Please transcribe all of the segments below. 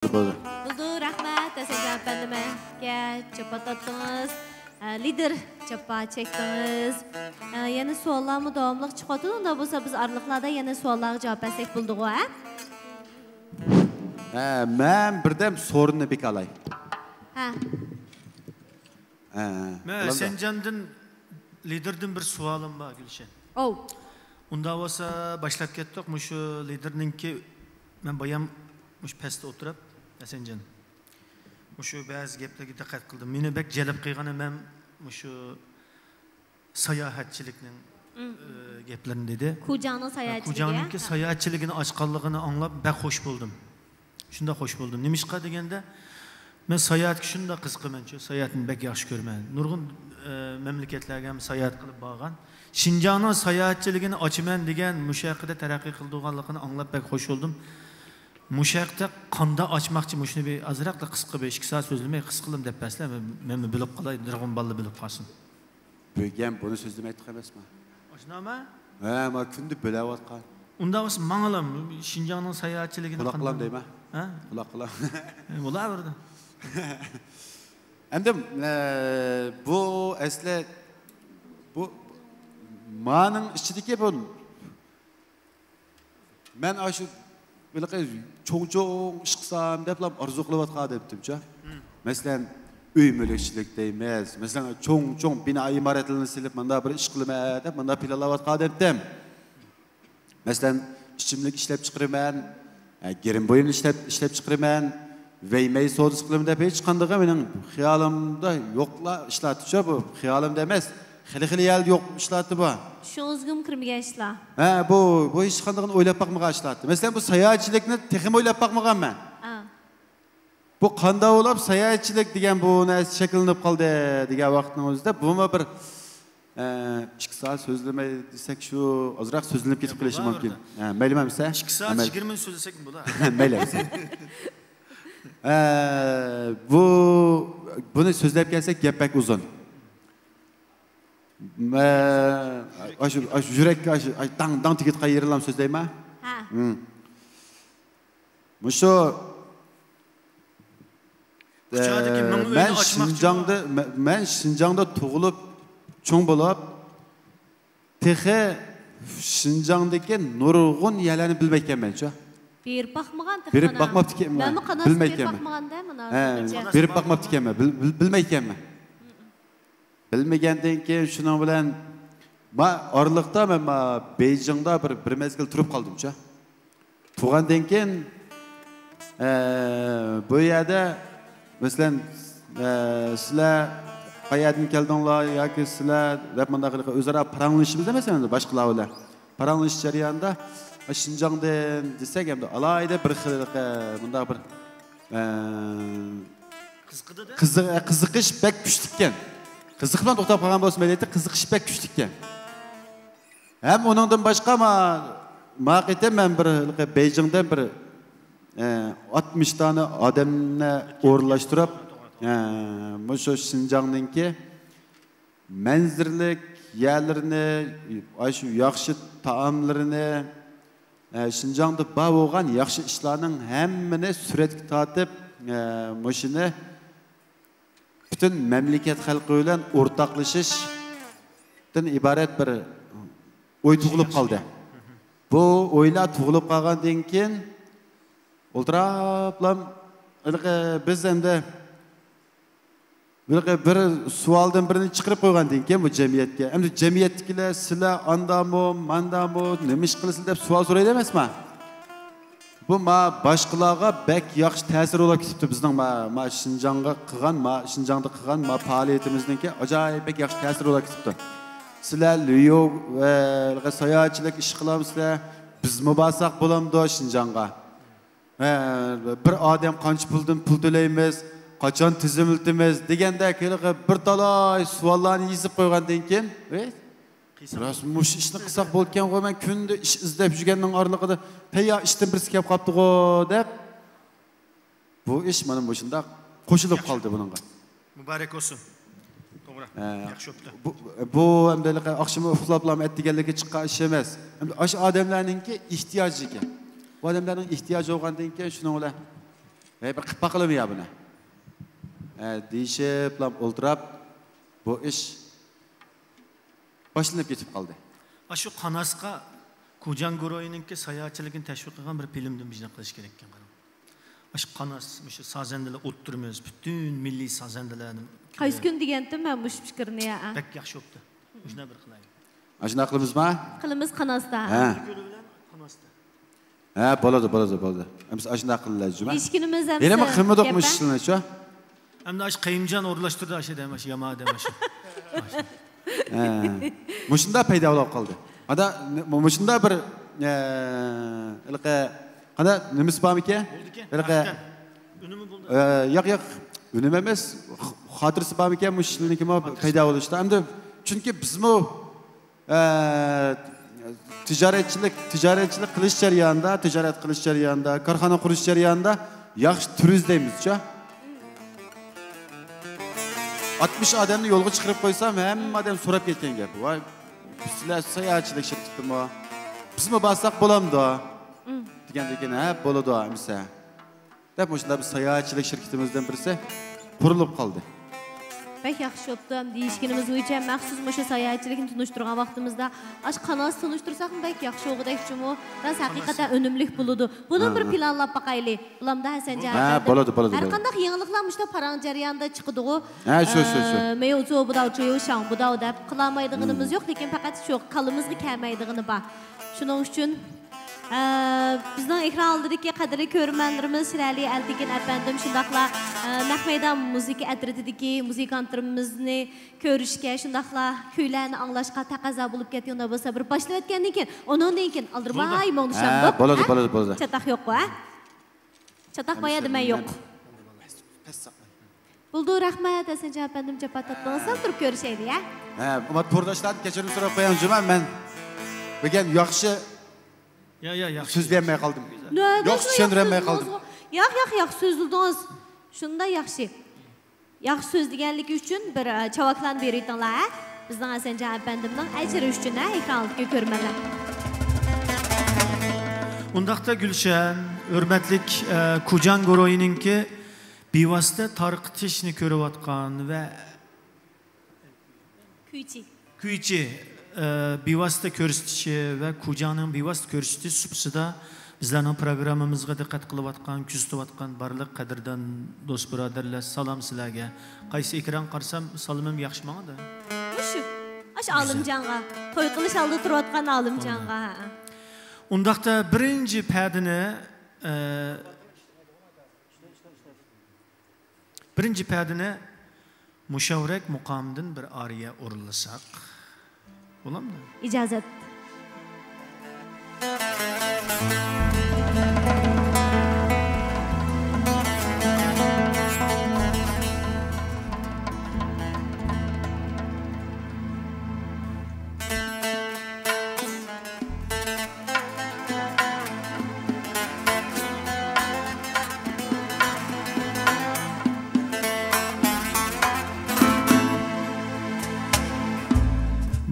Bo'ldi. Rahmat, siz efendimizga chapa tatdingiz. Lider chapa çekdiniz. Yana savollarmi davomli chiqadi. Unda bo'lsa biz arliqlarda yana savollarga javob bersak bo'ldi-ku, ha? Men birdam so'rinni bekalay. Ha. Men Senjandan liderdan bir savolim bor, Gulshan. Oh. Unda bo'lsa boshlab ketdik. Shu liderninki men bayam mush pastda o'tirib, Senjan. Shu ba'zi gaplarga diqqat qildim. Meni bek jalb qilgani men shu sayohatchilikning gaplarini dedi. Kujaning sayohatchiligi. Kujaninki sayohatchiligini ochqanligini anglab bek xush bo'ldim. Shunda xush bo'ldim. Nimishqa deganda men sayohatga shunda qiziqaman-ku, sayohatni bek yaxshi ko'raman. Nurg'un mamlakatlarga ham sayohat qilib borgan. Shinjongning sayohatchiligini ochaman degan mushaqida taraqqiy qildiganligini anglab bek xush bo'ldim. Mushaqda qanda ochmoqchi, shuni bir azroqla qisqa bir 2 soat so'zlamay qis qildim deb paslar, men bilib qolay, dirg'on balla bilib qolsin. Bu gap buni so'zlamaydi emasmi? Oshnoma? Men kunda bilayotgan. Unda o's manglam Shinjongning sayohatchiligini qanday deyman? Ha? Quloqlar. Bo'laverdi. Endi bu asli bu ma'ning ichidagi bu men shu bilaqa cho'ng-cho'ng ish qilsam deb orzu qilayotgan debdim-cha. Masalan, uy mulkchilik deymiz. Masalan, cho'ng-cho'ng bino imoratlarini silib, menda bir ish qilaman deb, menda planlayotgan debdim. Masalan, ichimlik ishlab chiqaraman, gerim bo'yimni ishlab chiqaraman, veymay so'z qilaman deb hech qanday mening xiyolimda yo'qlar ishlatibcha bu. Xiyolimda emas, xili yal yo'q ishlatdi bu. Shuningizga kirmagan ishlar. Bu hech qanday o'ylab boqmagan ishlatdi. Masalan, bu sayohatchilikni texim o'ylab boqmaganman. Bu qanday bo'lib sayohatchilik degan bu narsa shakllanib qoldi degan vaqtning o'zida bumi bir 2 soat so'zlamay desak shu ozroq so'zlanib ketib qolishi mumkin. Maylimamsa? 2 soat 20 minut so'zlasak bo'lar. Maylimsa. Buni so'zlab kelsak gap bak uzun. Aş yürekka dang tiket qayırılam so'zlayman. Ha. Musho men Şinjongda tug'ilib, cho'ng bo'lib, texi Şinjongdagi nurg'un yerlarni bilmaymancha. Berib boqmagan texi. Berib boqmabdi-ekanman. Bilmaymanman. Berib boqmabdi-ekanman, bilmaymanman. Bilmagandan keyin shuning bilan men orliqda men Beijingda bir mezgil turib qoldim-cha. Tug'andan keyin bu yerda masalan sizlar qayerdan keldinglar yoki sizlar deb bunday qilib o'zaro paranglashishimiz masalan boshqalar bilan paranglashish jarayonida Shinjongdan desak ham alayda bir xil bunday bir qiziqish bek kuchlikan. Qiziq bilan to'xtab qolgan bo'lsa mayli, qiziqish bek kuchlikan. Ham uningdan boshqa men bir Beijingdan bir 60 tane odamni o'rlashtirib, shu Shinjongninki manzirlik yerlarini, shu yaxshi taomlarini, Shinjongda bor bo'lgan yaxshi ishlarning hammani suratga tortib, shuni bütün memleket xalqi bilan o'rtoqlashishdan iborat bir o'y tug'ilib qoldi. Bu o'ylar tug'ilib qolgandan keyin o'ltirablam biz endi bir savoldan birini chiqarib qo'ygandan keyin bu jamiyatga, endi jamiyatdagilar sizlar andami, mandami, nima ish qilasizlar deb savol so'raydi emasmi? Bu boshqalarga bek yaxshi ta'sir olib ketibdi bizning Shinjongda qilgan faoliyatimizningki ajoyib bek yaxshi ta'sir olib ketibdi. Sizlar Liyo va sayohatchilik ish qilamsizlar, biz mubosak bo'lamdi Shinjongga. Bir odam qancha puldan pul to'laymiz, qachon tizimlatamiz deganda bir talay savollarni yozib qo'ygandan keyin, Ras mush ishni qilsak bo'lgan qo'y men kunda ish izlab yurganning orlig'ida tayyor ishdan birisi kelib qolibdi-ku deb bu ish mana bu shunda qo'shilib qoldi buningga. Muborak bo'lsin. To'g'ri. Yaxshi o'tdi. Bu endi oqshom uxlablam aytganlarga chiqqan ish emas. Endi o'sha odamlarningki ehtiyoji ekan. Bu odamlarning ehtiyoji bo'lgandan keyin shuni bilan Bir kıppa kılmıyor bunu. Deyişip, oldurap, bu iş başlanıp geçip kaldı. Aşı Qanasqa Kujan Goroyiningki sayohatchiligini tashviq qilgan bir filmni bizga qilish kerak ekan. Aşı Qanas, shu sazandalar o'ttirmiz, butun milliy sazandalarni. Qaysi kun degandim men bu fikrni ya. Bak yaxshi o'pdi. Shuna bir qilaylik. Ashuna qilamizmi? Qilimiz Qanasda. Ko'ri bilan Qanasda. Bo'ladi. Biz ashuna qilamiz, juma. Ishkinimiz ham. Yana qilmadoqmish ishni-chu. Hamda ash Qayimjon o'rlashtirdi ash demash, yama demash. Mushunda paydo bo'lib qoldi. Hada mushunda bir ilqa qana nimasi bormi-ki? Ilqa unimi bo'ldi. Yo'q, unim emas, xotirasi bormi-ki, mushniki mo paydo bo'lishdi. Hamda chunki bizmi tijoratchilik qilish jarayonida, korxona qurish jarayonida yaxshi turist deymiz-chu. 60 adamni yo'lga chiqarib qo'ysam, hamma odam so'rab ketgan gap. Voy, sizlar sayohatchilik shirkatimi? Bizmi borsak bo'lamdi? Degan, ha, bo'ladi, amsa. Deb o'shalar biz sayohatchilik shirkatimizdan birisi qurilib qoldi. Bek yaxshi o'pdim deyishkinimiz bo'yicha maxsus o'sha sayohatchilikni tunishtirgan vaqtimizda ash Qanas tunishtirsak bek yaxshi o'g'dakchimi? Ras haqiqatan unumli bo'ladi. Buni bir planlab baqaylik. Bulamda Hasanjon. Ha, bo'ladi. Har qanday yangiliklar mushta parang jarayonida chiqadi-ku. Ha, shu. Men o'zi budao deb qilmaydiganimiz yo'q, lekin faqat shu qalimizga kelmaydigani bor. Shuning uchun bizning ekran oldidagi qadrli ko'rmanlarimiz Shirali Altekin apandim shundaqla naq maydon musiqa atrididagi muzikantlarimizni ko'rishga, shundaqla kuylarni anglashga taqozo bo'lib ketganda bo'lsa, bir boshlayotgandan keyin, undan keyin aldirmay mo'ng'ishamdiq. Bo'ladi. Chataq yo'q-ku, ha? Chataq boya demay yo'q. Buldu rahmat, Hasanjon apandim japatatdan turib ko'rishaylik, ha? Ha, ummat to'rdoshlardan kechirim so'rab qo'yam, juma men bugun yaxshi yaxshi. So'zlayolmay qoldim. Yo'q, tushuntirmay qoldim. Yo'q, so'zildingiz. Shunda yaxshi. Yaxshi so'zlaganligi uchun bir chavaklan beringlar, ha? Bizning Hasanjon apandimning ajri uchun, ha, ekran oldiga ko'rmalar. Undaqda Gulshan, hurmatlik Kujan Goroyiningki bevosita tarqitishni ko'rayotgan va kuychi bevosita ko'rsatishi va Kujanning bevosita ko'rsatishi subsida bizlarning programmamizga diqqat qilayotgan, kuzatayotgan barliq qadrdan do'st birodarlar, salom sizlarga. Qaysi ekran qarsam, salomim yaxshi mangda. Ash Olimjonga, to'y qilish oldi turayotgan Olimjonga. Undaqda birinchi padini mushavrak muqomdan bir ariya o'rinlasak bo'lamdi? İcazet.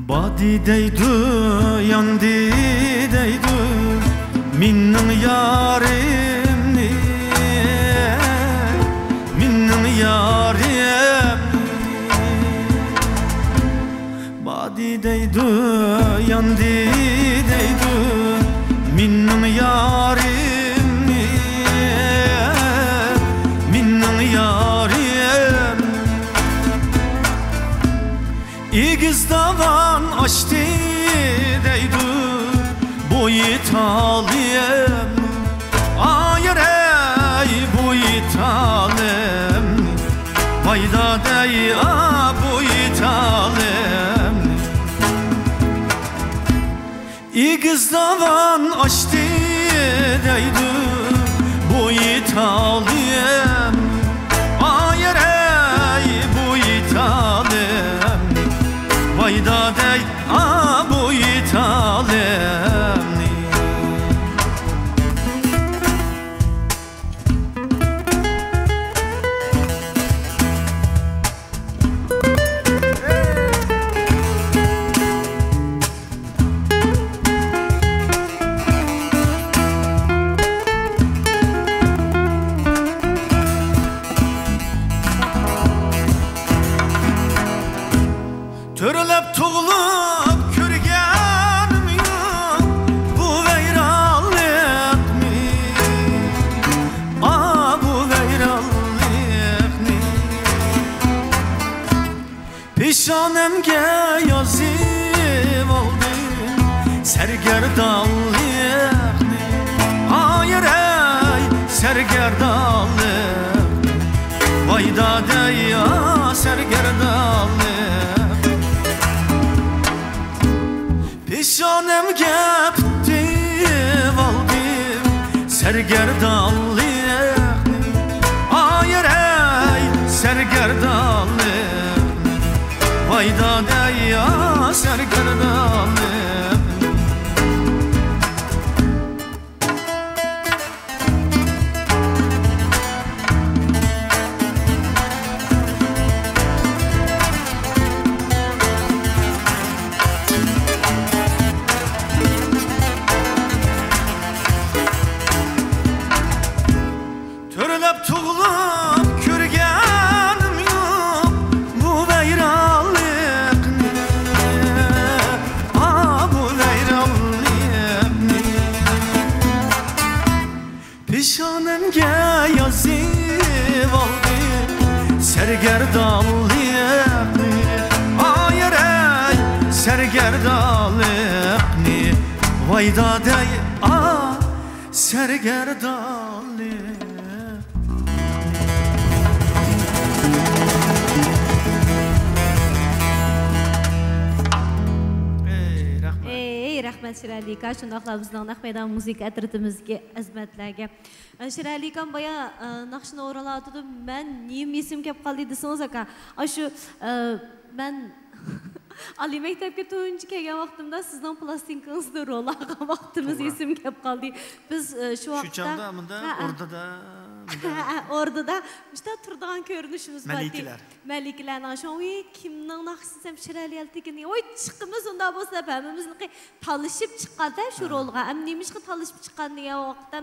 Badi deydu, yandi deydu, minning yarimni, minning yarimni. Badi deydu, yandi deydu, minning yarimni, minning yarimni. İgiz davan açtı deydu bu İtalyem. Hayır ey bu İtalyem, bayda dey bu İtalyem. İgiz davan açtı deydu bu İtalyem. Hayır ey bu İtalyem, bayda dey bu İtalyem. Peshonemga yozib oldim sergardonlikni hayır ey sergardonlik voydada ya sergardonlik peshonemga bitib oldim sergardonlikni hayır ey sergardonlik voydada ya sergardonlik Törlep tuğlap körgenim yok bu veyrallıkni bu veyrallıkni peshonemga yozib oldim sergardonlikni hayır ey sergardonlikni voydada sergardonlik rahmat Shiralika, shundoqla bizning Naqmaydan musiqa atritimizga azmatlarga. Shiralika boya naqshni o'ralatdi, men nima esim kelib qoldi desangiz aka. Shu men Ali maktabga tunji kelgan vaqtimda sizning plastinkangizni ro'lagan vaqtimiz esim kelib qoldi. Biz shu vaqtda shu chog'da o'rdada o'rdada işte turgan ko'rinishimiz bor. Maliklar. Maliklarning shu kimning naqshisi ham Shiraliyaltigini oy chiqimiz unda bo'lsa hammamizni talishib chiqqanda shu rolga ham nemishqa talishib chiqqan degan vaqtda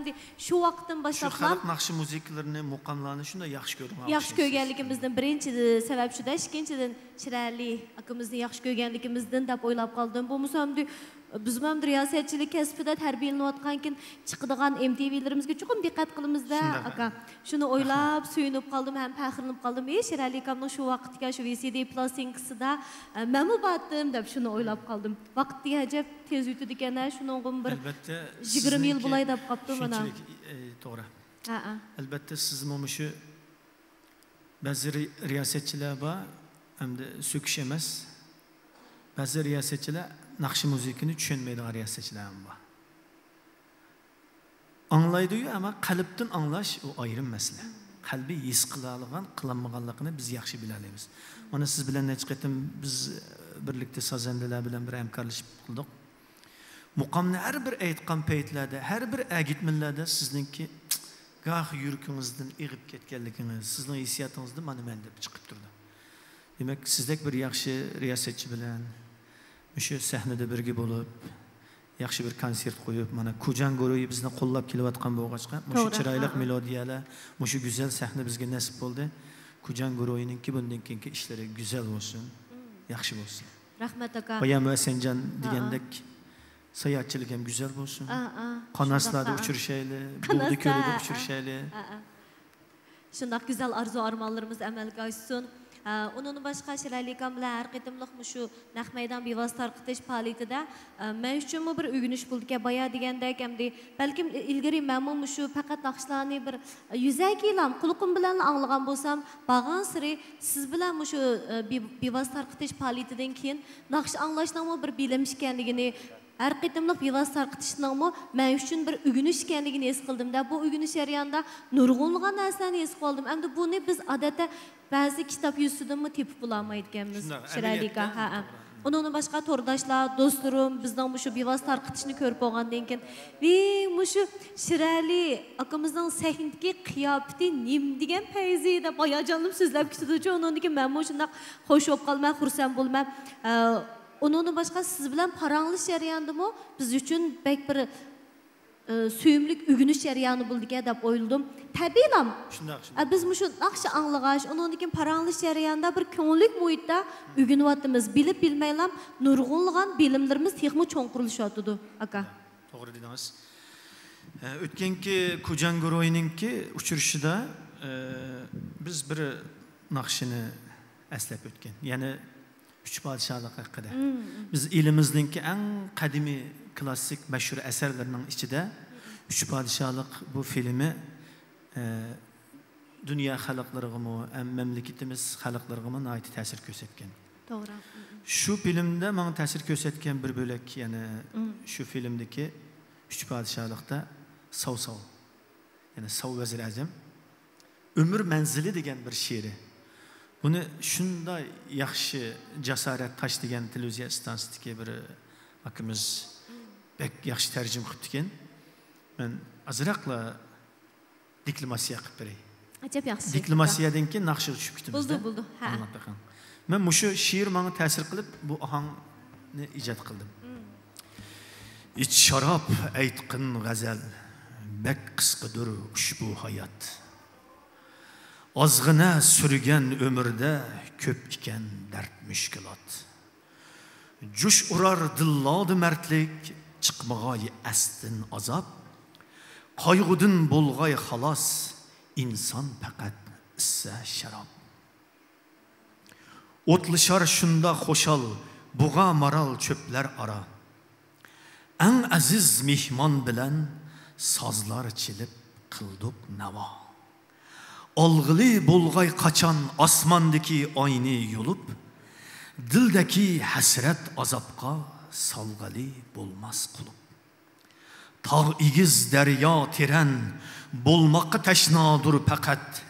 shu vaqtdan boshlab shu xalq naqshi musiqalarini muqamlarni shunda yaxshi ko'rdim. Yaxshi ko'rganligimizdan birinchi sabab shuda, ikkinchidan Shirali akamizni yaxshi ko'rganligimizdan deb o'ylab qoldim. Bu musamdi biz ham riyosatchilik kasbida tarbiyalanayotgankin chiqadigan MTV'larimizga chuqur diqqat qilamizda aka. Shuni o'ylab, suyunib qoldim, ham faxrlanib qoldim. Shirali akamning shu vaqtga shu VCD plastinkasida men bu batdim deb shuni o'ylab qoldim. Vaqtga ajab tez o'tdi ekan, shuningga bir 20 yil bo'lay deb qopdim mana. To'g'ri. Albatta siz mana shu ba'zi riyosatchilar bor, hamda so'kish emas. Ba'zi riyosatchilar naqshi musiqani tushunmaydigan riyosatchilar ham bor. Anglaydi-yu, ammo qalbdan anglash u ayrim masala. Qalbi his qila olgan, qilolmaganligini biz yaxshi bilamiz. Mana siz bilan necha qatim biz birlikda sozandalar bilan bir hamkorlashib qildik. Muqamni har bir aytgan paytlarda, har bir agitminlarda sizningki goh yurkingizdan ig'ib ketganligingiz, sizning hissiyotingizdan mana men deb chiqib turdi. Demak, sizdek bir yaxshi riyosatchi bilan o'sha sahnada birga bo'lib, yaxshi bir konsert qo'yib, mana Kujan Goroyi bizni qo'llab kelayotgan bo'lg'achqa, o'sha chiroyli melodiyalar, o'sha go'zal sahna bizga nasib bo'ldi. Kujan Goroyiningki bundan keyingi ishlari go'zal bo'lsin, yaxshi bo'lsin. Rahmat aka. Bayam va Senjan degandek sayohatchilik ham go'zal bo'lsin. Qonaslarda uchrashayli, buldi ko'lida uchrashayli. Shundoq go'zal arzu-armonlarimiz amalga oshsin. Onun başqa Shiralika bilan har qitimliq shu Naqmaydan bevosita tarqitish faoliyatida men uchun bir o'rganish bo'ldi. Boya degandek hamda balkim ilgari men shu faqat naqshlarni bir yuzakilam quliqim bilan anglagan bo'lsam, bag'an siri siz bilan shu bevosita tarqitish faoliyatidan keyin naqsh anglashning bir bilim ekanligini her qitimliq bevosita tarqitishning men uchun bir o'rganish ekanligini his qildim-da. Bu o'rganish jarayonida nurg'unlagan narsani his qildim. Endi buni biz odatda ba'zi kitob yuzidanmi tepib bo'lolmaydiganmiz. Shiralika, onun başqa to'rdoshlar, do'stlarim bizning shu bevosita tarqitishni ko'rib bo'lgandan keyin, shu Shirali akamizning sahnadagi qiyofati nim degan fayzida bayajonlim so'zlab ketdi. Undan keyin men shunday xo'sh bo'lib qolmay, xursand bo'lmay, onun başqa siz bilan paranglish jarayonidami biz uchun bek bir suyumlik o'rganish jarayoni bo'ldi deb o'yladim. Tabiiylam. Biz shu naqsh anglag'ash, undan keyin paranglish jarayonida bir ko'ngillik muhitda o'rganyapmiz. Bilib bilmaylam nurg'unlagan bilimlarimiz texmo cho'nqurilishyapti aka. To'g'ri dedingiz. O'tganki Kujan Goroyiningki uchrashida biz bir naqshini eslab o'tgan. Ya'ni Üç padişahlık hakkında. Biz elimizdeki en kadimi klasik meşhur eserlerinin içinde Üç Padişahlık bu filmi dünya halklarına hem memleketimiz halklarına ait tesir gösterken. Doğru. Şu filmde bana tesir gösterken bir bölük yani şu filmdeki Üç Padişahlıkta Sav yani Sav Vezir Azam ömür menzili degen bir şiiri. Bunu şunda yaxşı cesaret taş degen televizyon stansiyasındaki bir akımız pek yaxşı tercüm kıptıken ben azraqla diplomasiya qilib beray. Acayip yaxşı. Diplomasiyadan keyin naqshga tushib ketdimizda. Buldu. Ha. Men mushu şiir menga ta'sir qilib bu ohangni ijod qildim. İç şarap aytqin g'azal bak qisqidir ushbu hayot. Ozg'ina surgan ömürde ko'p ekan dard mushkulot. Jush urar dillodi mardlik chiqmag'ay astin azob. Qayg'udin bo'lg'ay xalos inson faqat issa sharob. Otlışar şunda xoşal buğa maral çöpler ara. En aziz mihman bilen sazlar çilip kıldık nava. Algılı bolgay kaçan asmandaki ayni yolup, dildeki hasret azapka salgali bulmaz kulup. Tağ igiz derya teren bulmakı teşnadır fakat,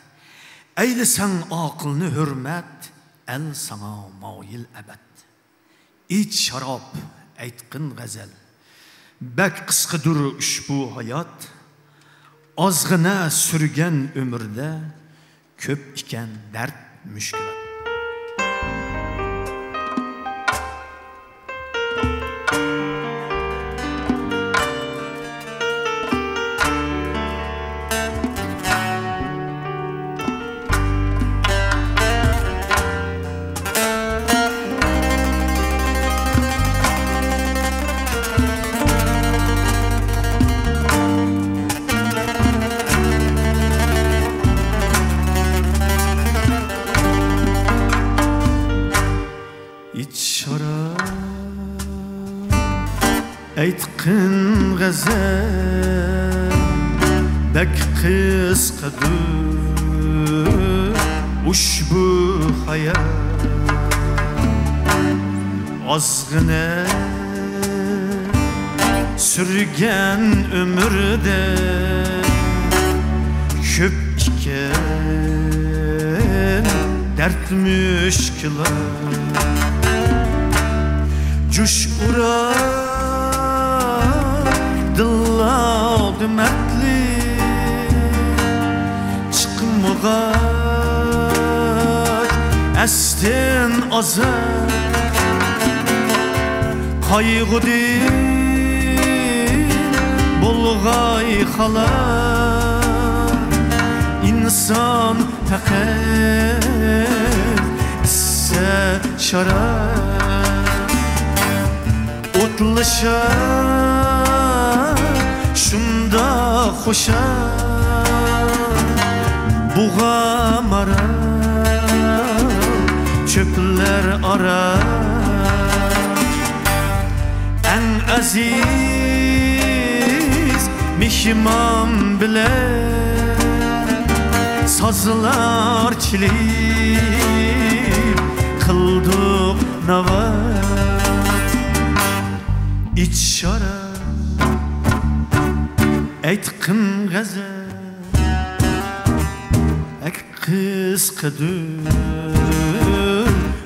eyle sen akılını hürmet, el sana mail ebed. İç şarap aytqin g'azal bak qisqidir ushbu hayot. Ozg'ina surgan ömürde ko'p ekan dard mushkulot. Aytqin g'azal bak qisqidir ushbu hayot. Ozg'ina surgan ömürde ko'p ekan dard mushkulot. Jush urar dilladi mertlik çıkmagay astin azap. Qayg'udin bo'lg'ay xalos inson faqat issa sharob. Otlışar şunda xoşa buğa maral çöpler ara. En aziz mihman bile sazlar çilip kıldık nava. İç şarap aytqin g'azal bak qisqidir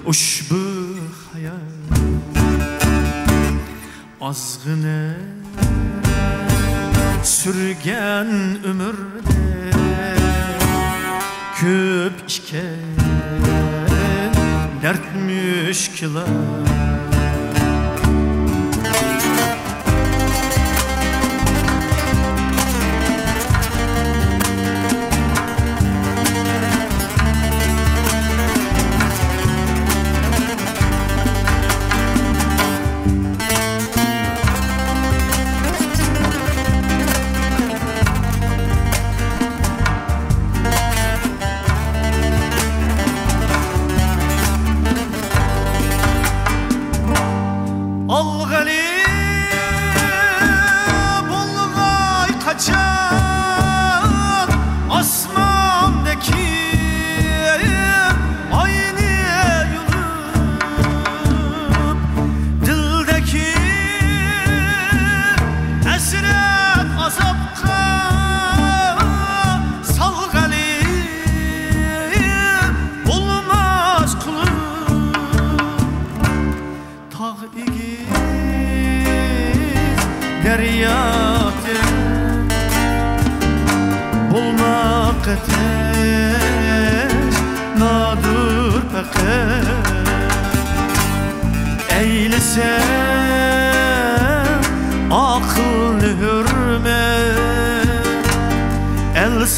ushbu hayot. Ozg'ina surgan ömürde ko'p ekan dard mushkulot.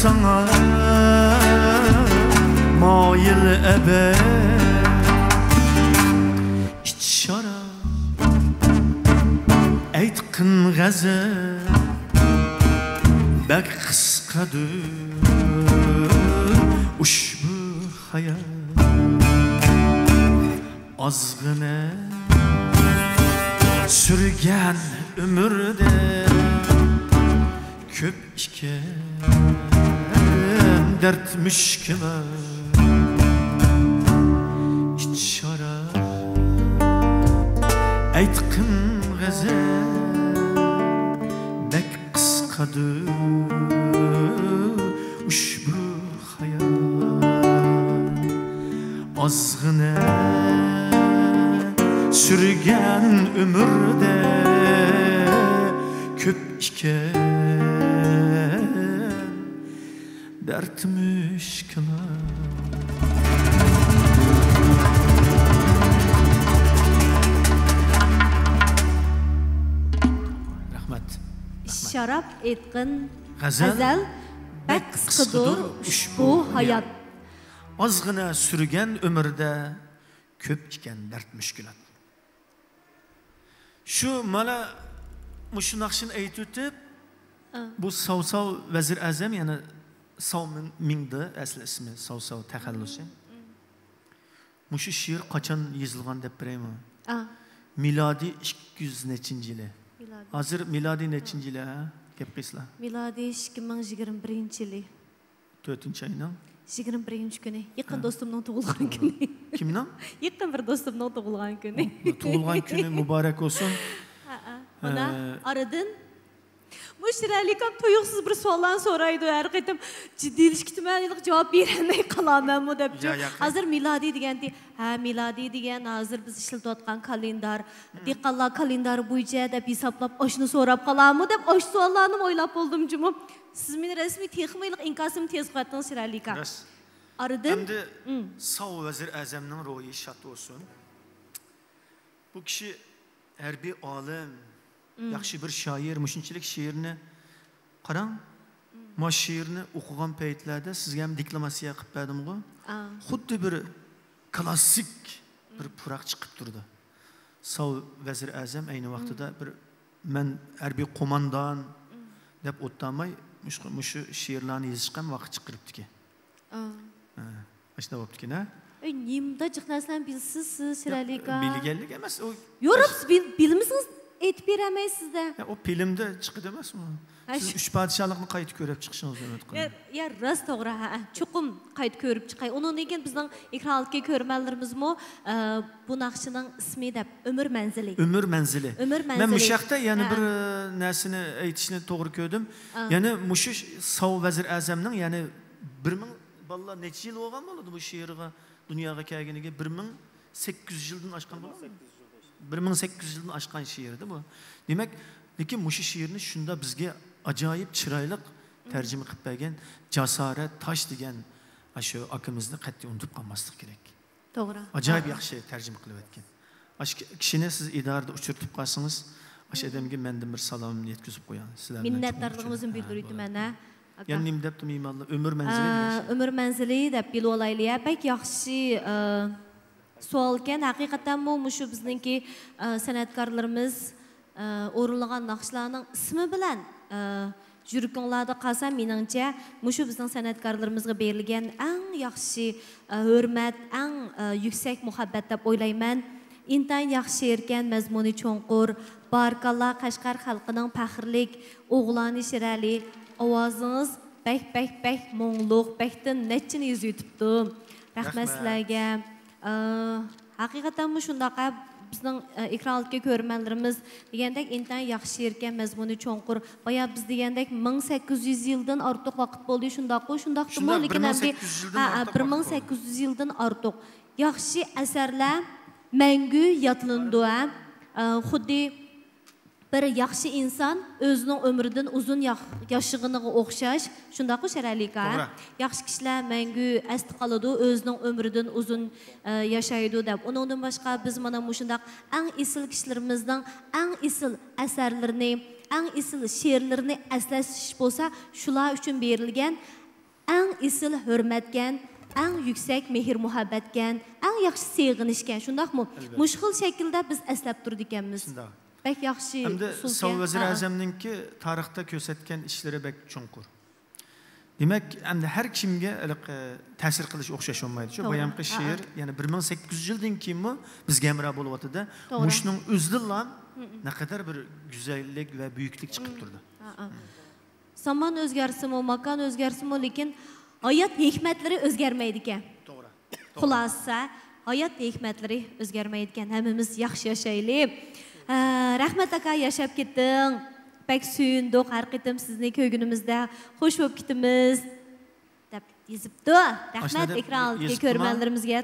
sana mail ebe iç şarap aytqin g'azab bak qisqadir ushbu hayot ozg'ina sürgen ömürde köp iken dert müşkime iç şarap aytqin g'azab bek qisqadir ushbu hayot ozg'ina sürgen ömürde köp iken dert müşküle rahmat Şarap etqin g'azal g'azal bak qisqidir ushbu hayot ozg'ina sürgen ömürde köp iken dert müşkülat şu mana mushu naqshini aytib o'tib bu Savsav Vazir Azam yani Sav Mingdi asli ismi Savsav taxallusi mushu she'r qachon yozilgan deb beraymi milodiy 200 nechinchi yili hozir milodiy nechinchi yili gap qilsizlar milodiy 2021 yili 4-oyning 21 kuni yaqin do'stimning tug'ilgan kuni kimning yaqin bir do'stimning tug'ilgan kuni tug'ilgan kuni muborak olsun mana aradan bu shiralikam tuyuqsiz bir savollarni so'raydi har qaytim jiddiyliktimanilik javob berolmay qolamanmi deb hozir milodiy deganda milodiy degan hozir biz ishlatayotgan kalendar dehqonlar kalendari bo'yicha deb hisoblab oshni so'rab qolammi deb osh savollarni o'ylab bo'ldim juma siz meni rasmiy texnik inkosimni tez qilyaptınız shiralikam aradan endi Sav Vazir Azamning ro'yi shod bo'lsin bu kishi harbiy olim yaxshi bir shoir mushunchalik she'rni qarang ma she'rni o'qigan paytlarda sizga ham deklamatsiya qilib berdim-ku xuddi bir klassik bir puroq chiqib turdi Sav Vazir Azam ayni vaqtida bir men harbiy qo'mondon deb o'ttamay mushu she'rlarni yozishga ham vaqt chiqiribdiki ashuna bo'ptiki-na nimda jiqnasam bilsiz shiralikam bilganlik emas u yo'q bilmisiniz aytib beramaysiz-da o filmda chiqdi emasmi siz 3 podshohlikni qayta ko'rib chiqishingizni umid qilaman ya rost to'g'ri chuqum qayta ko'rib chiqay undan keyin bizning ekranga ko'rmanlarimizmi bu naqshining ismi deb umr manzili men mush yoqda yana bir narsani aytishni to'g'ri ko'rdim yana mushu Sav Vazir Azamning yani 1000 bolalar necha yil bo'lgan bo'ladi bu she'rga dunyoga kelganiga 1800 yildan oshgan bo'ladi 1800 yildan oshgan she'rdi bu demak lekin mushu she'rni shunda bizga ajoyib chiroyli tarjima qilib bergan jasorat tosh degan shu akamizni qat'iy unutib qolmaslik kerak to'g'ri ajoyib yaxshi tarjima qilib o'tgan kishini siz idorada uchirtib qolsangiz o'sha odamga mendan bir salomimni yetkazib qo'ying sizlar minnatdorligimizni bildirayman yana nima debdim iymonni umr manzili deb bilib olaylik bak yaxshi savol ekan haqiqatan bu shu bizningki san'atkorlarimiz o'rinlagan naqshlarning ismi bilan yurikinglarda qolsa meningcha shu bizning san'atkorlarimizga berilgan eng yaxshi hurmat eng yuksak muhabbat deb o'ylayman intayin yaxshi erkan mazmuni cho'nqur barakalloh Qashqar xalqining faxrlik o'g'loni shirali ovozingiz bak mo'ngluq bakdan nechini yuz yutibdi rahmat sizlarga haqiqatan shundaqa bizning ekranga ko'rmanlarimiz degandek intayin yaxshi erkan mazmuni cho'nqur boya biz degandek 1800 yildan ortiq vaqt bo'ldi shundaqmi lekin 1800 yildan ortiq yaxshi asarlar mangu yodlandi xuddi bir yaxshi inson o'zining umridan uzun yashag'iniga o'xshash shundaqmi sharalika yaxshi kishilar mangu asti qoladi o'zining umridan uzun yashaydi deb undan boshqa biz mana shundaq eng isil kishilarimizning eng isil asarlarini eng isil she'rlarini aslash bo'lsa shular uchun berilgan eng isil hürmetgen, eng yüksek mehir muhabbetgen, eng yaxshi sevginishgan, shundaqmi? Mushkil şekilde biz eslab turdikanmiz. Bek yaxshi usulga. Savol Vazir Azamninki tarixda ko'rsatgan ishlari bek cho'nqur. Demak, endi har kimga ta'sir qilish o'xshash olmaydi. Shu boyamqi she'r, ya'ni 1800 yildan keyinmi bizga hamroh bo'lyapti-da. Mushning o'zidan naqadar bir go'zallik va buyuklik chiqib turdi. Zamon o'zgarsimi, makon o'zgarsimi, lekin hayot hikmatlari o'zgarmaydi ekan. To'g'ri. Xulosa, hayot hikmatlari o'zgarmaydi ekan. Hammamiz yaxshi yashaylik. Rahmat aka, yashab ketding. Pek suyundik, har qitim sizni ko'ygunimizda xush bo'lib ketimiz deb yozibdi. Rahmat ekran oldiga ko'rmanlarimizga,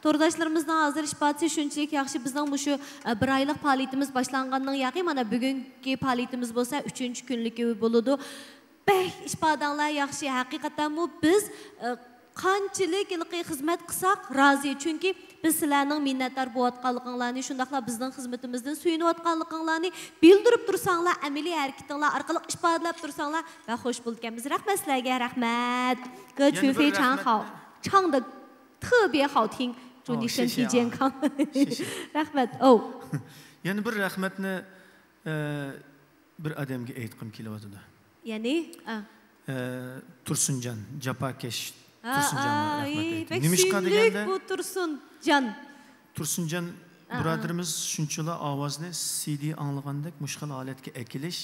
to'rdoshlarimizdan hozir ishbatsi shunchalik yaxshi bizning shu bir oylik faoliyatimiz boshlangandan yaqin mana bugungi faoliyatimiz bo'lsa 3-kunlik bo'ladi. Bek ishbadanlar yaxshi, haqiqatan bu biz qanchalik ilqiy xizmat qilsak rozi, chunki biz sizlarning minnatdor bo'layotganliklaringizni, shundaqla bizning xizmatimizdan suyunayotganliklaringizni bildirib tursanglar, amaliy harakatinglar orqali ifodalab tursanglar va xush bo'lganmiz. Rahmat sizlarga, rahmat. 歌曲非常好，唱的特别好听，祝你身体健康。Rahmat. Yani bir rahmatni bir odamga aytqim kelyapti. Ya'ni Tursunjon, Japakesh Nimishqa deganda bu Tursunjon. Tursunjon birodarimiz shunchalar ovozni CD anglagandek mushkil holatga ekilish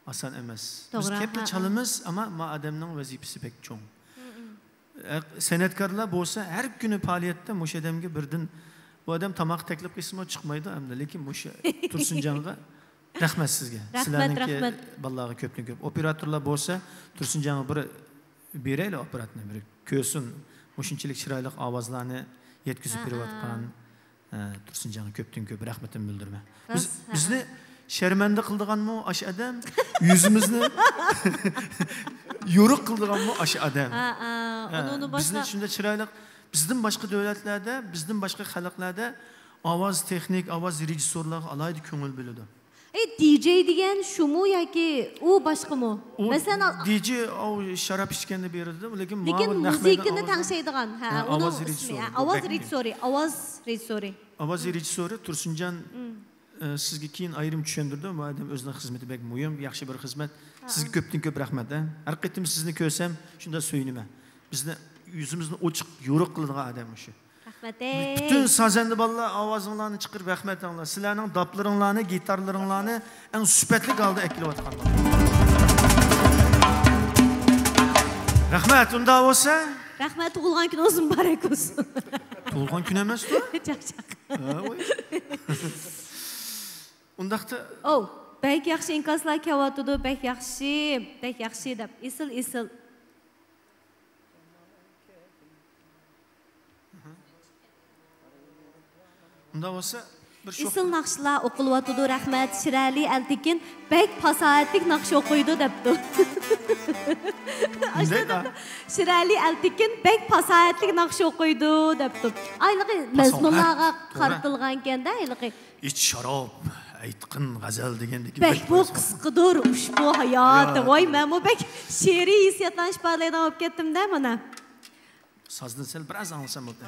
oson emas. Biz ko'pni chalamiz, ammo ma odamning vazifasi bek cho'ng. San'atkorlar bo'lsa har kuni faoliyatda mush odamga birdan bu odam tomoq taklif qilsa chiqmaydi hamda, lekin mush Tursunjonga rahmat sizga. Sizlarning ballag'i ko'pni ko'p. Operatorlar bo'lsa Tursunjonga bir beraylik operatni bir ko'rsin, mushunchalik chiroyli ovozlarni yetkazib berayotgan Tursunjonga ko'pdan ko'p rahmatimni bildiraman. Bizni sharmanda qildiganmi o'sha odam, yuzimizni yo'riq qildiganmi o'sha odam. Bizni shunda chiroyli, bizdan boshqa davlatlarda, bizdan boshqa xalqlarda ovoz texnik, ovoz rejissyorlar alayda ko'ngil bo'ladi. DJ degan shumi yoki u boshqami? Masalan, DJ o sharab ichganda beradi, lekin muzikani tanishadigan, ovoz rejissyori, ovoz rejissyori Tursunjon sizga keyin ayrim tushundirdi. Bu odam o'zining xizmati bek muhim, yaxshi bir xizmat. Sizga ko'pdan ko'p rahmat. Har qitim sizni ko'rsam, shunda so'yinaman. Bizni yuzimizni ochiq, yo'riq qiladigan odam shu. Bütün sazende balla avazınlarını çıkır rahmet anlar. Sizlerinin daplarınlarını, gitarlarınlarını en süpetli kaldı ekli vatkanlar. Rahmet, onda olsa? Rahmet, tuğulgan gün olsun, barek olsun. Tuğulgan gün emez mi? Çak. Ondaqda... Bek yaxshi inkaslar kavatıdı, bek yaxshi deb. Isil. Unda olsa bir şok. Isil naqshlar o'qilyotdi, rahmat. Shirali Altekin bek fasohatlik naqsh o'qiydi debdi. Shirali Altekin bek fasohatlik naqsh o'qiydi debdi. Ayliqi mazmunlarga qaratilgan ekanda, ayliqi iç sharob, aytqin g'azal degandek. Bek bu qisqidir ushbu hayot. Voy, men bu bek she'riy hissiyotlanib parlaydan olib ketdim-da mana. Sazdan sel biraz anlasam bo'ldi.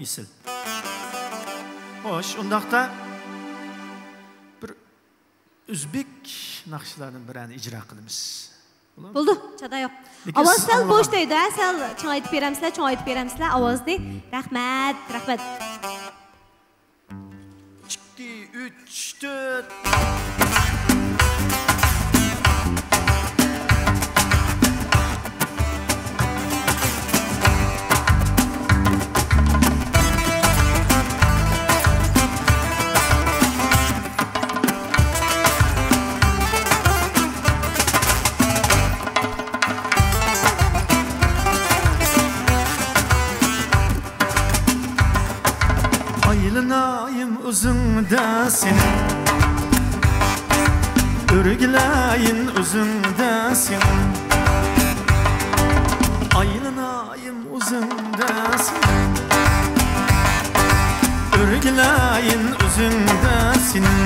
Isil. Hoş, ondaqda bir Özbek naqshlardan birini ijro qilamiz. Bo'ldi, chada yo'q. Ovoz sal bo'sh deydi, sal chang aytib beramsizlar, ovozni. Rahmat. Chiqdi 3 4 Aylanayım özünde seni, örgüleyin özünde seni. Aylanayım özünde seni, örgüleyin özünde seni.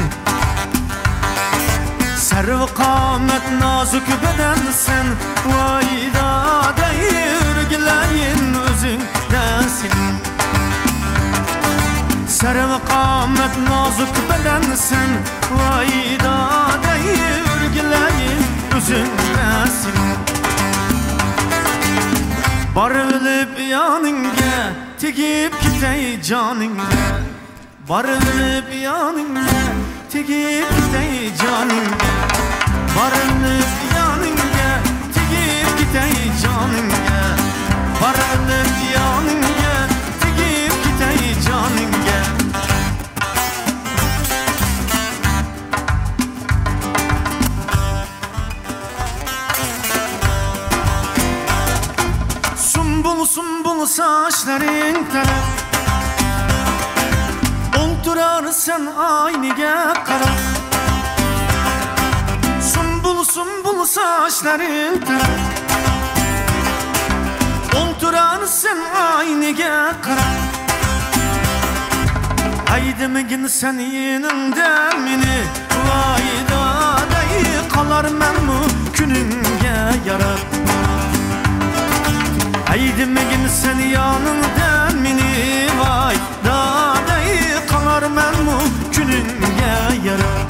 Serv qamet nazuk bedensin Vayda deyir gilayin özündesin Serv qamet nazuk bedensin Vayda deyir gilayin özündesin Barılıp yanınga tegib kitay canınga Barılıp yanınga tegib kitay canınga Barılıp yanınga tegib kitay canınga Barılıp yanınga tegib kitay canınga Sumbul saçların taraf Olturarsan aynıya karaf Sumbul saçların taraf Olturarsan aynıya karaf Aydımgin sen yanında mini Vayda dayı kalar men mu gününge yarar Aydımgin sen yanında mini Vayda dayı kalar men mu gününge yarar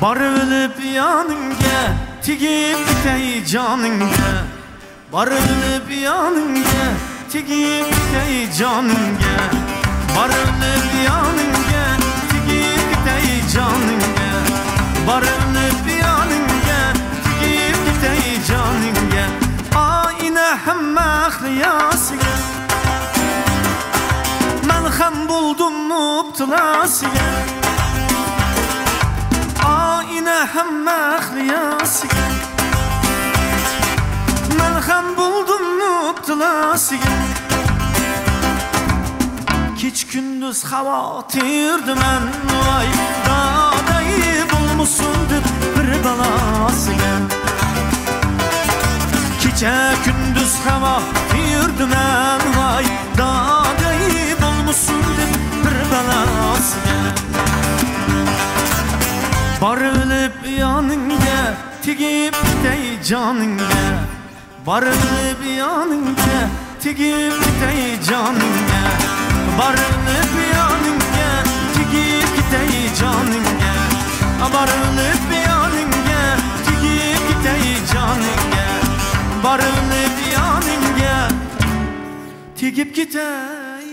Barılıp yanınga tegib kitay canınga Barılıp yanınga tegib kitay canınga Barılıp yanınga tegib kitay canınga Barılıp yanınga tegib kitay canınga Ayna hamma xliyasiga Men ham buldum mubtilasiga Ayna hamma xliyasiga Men ham buldum mubtilasiga Keç gündüz xavotirdim men Vay dadayı bulmuşsun deb bir balasıga Kecha gündüz xavotirdim men Vay dadayı bulmuşsun deb bir balasıga Barılıp yanınga tegib kitay canınga Barılıp yanınga tegib kitay canınga Barılıp yanınga tegib kitay canınga Barılıp yanınga tegib kitay canınga Barılıp yanınga tegib kitay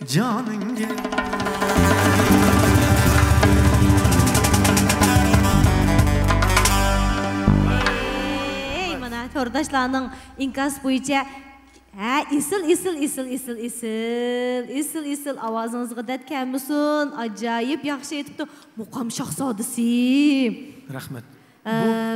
canınga Tordaşlarının inkas boyunca isil avazınızı detken misin? Acayip yaxşı etipti. Muqam şahzadisi. Rahmet.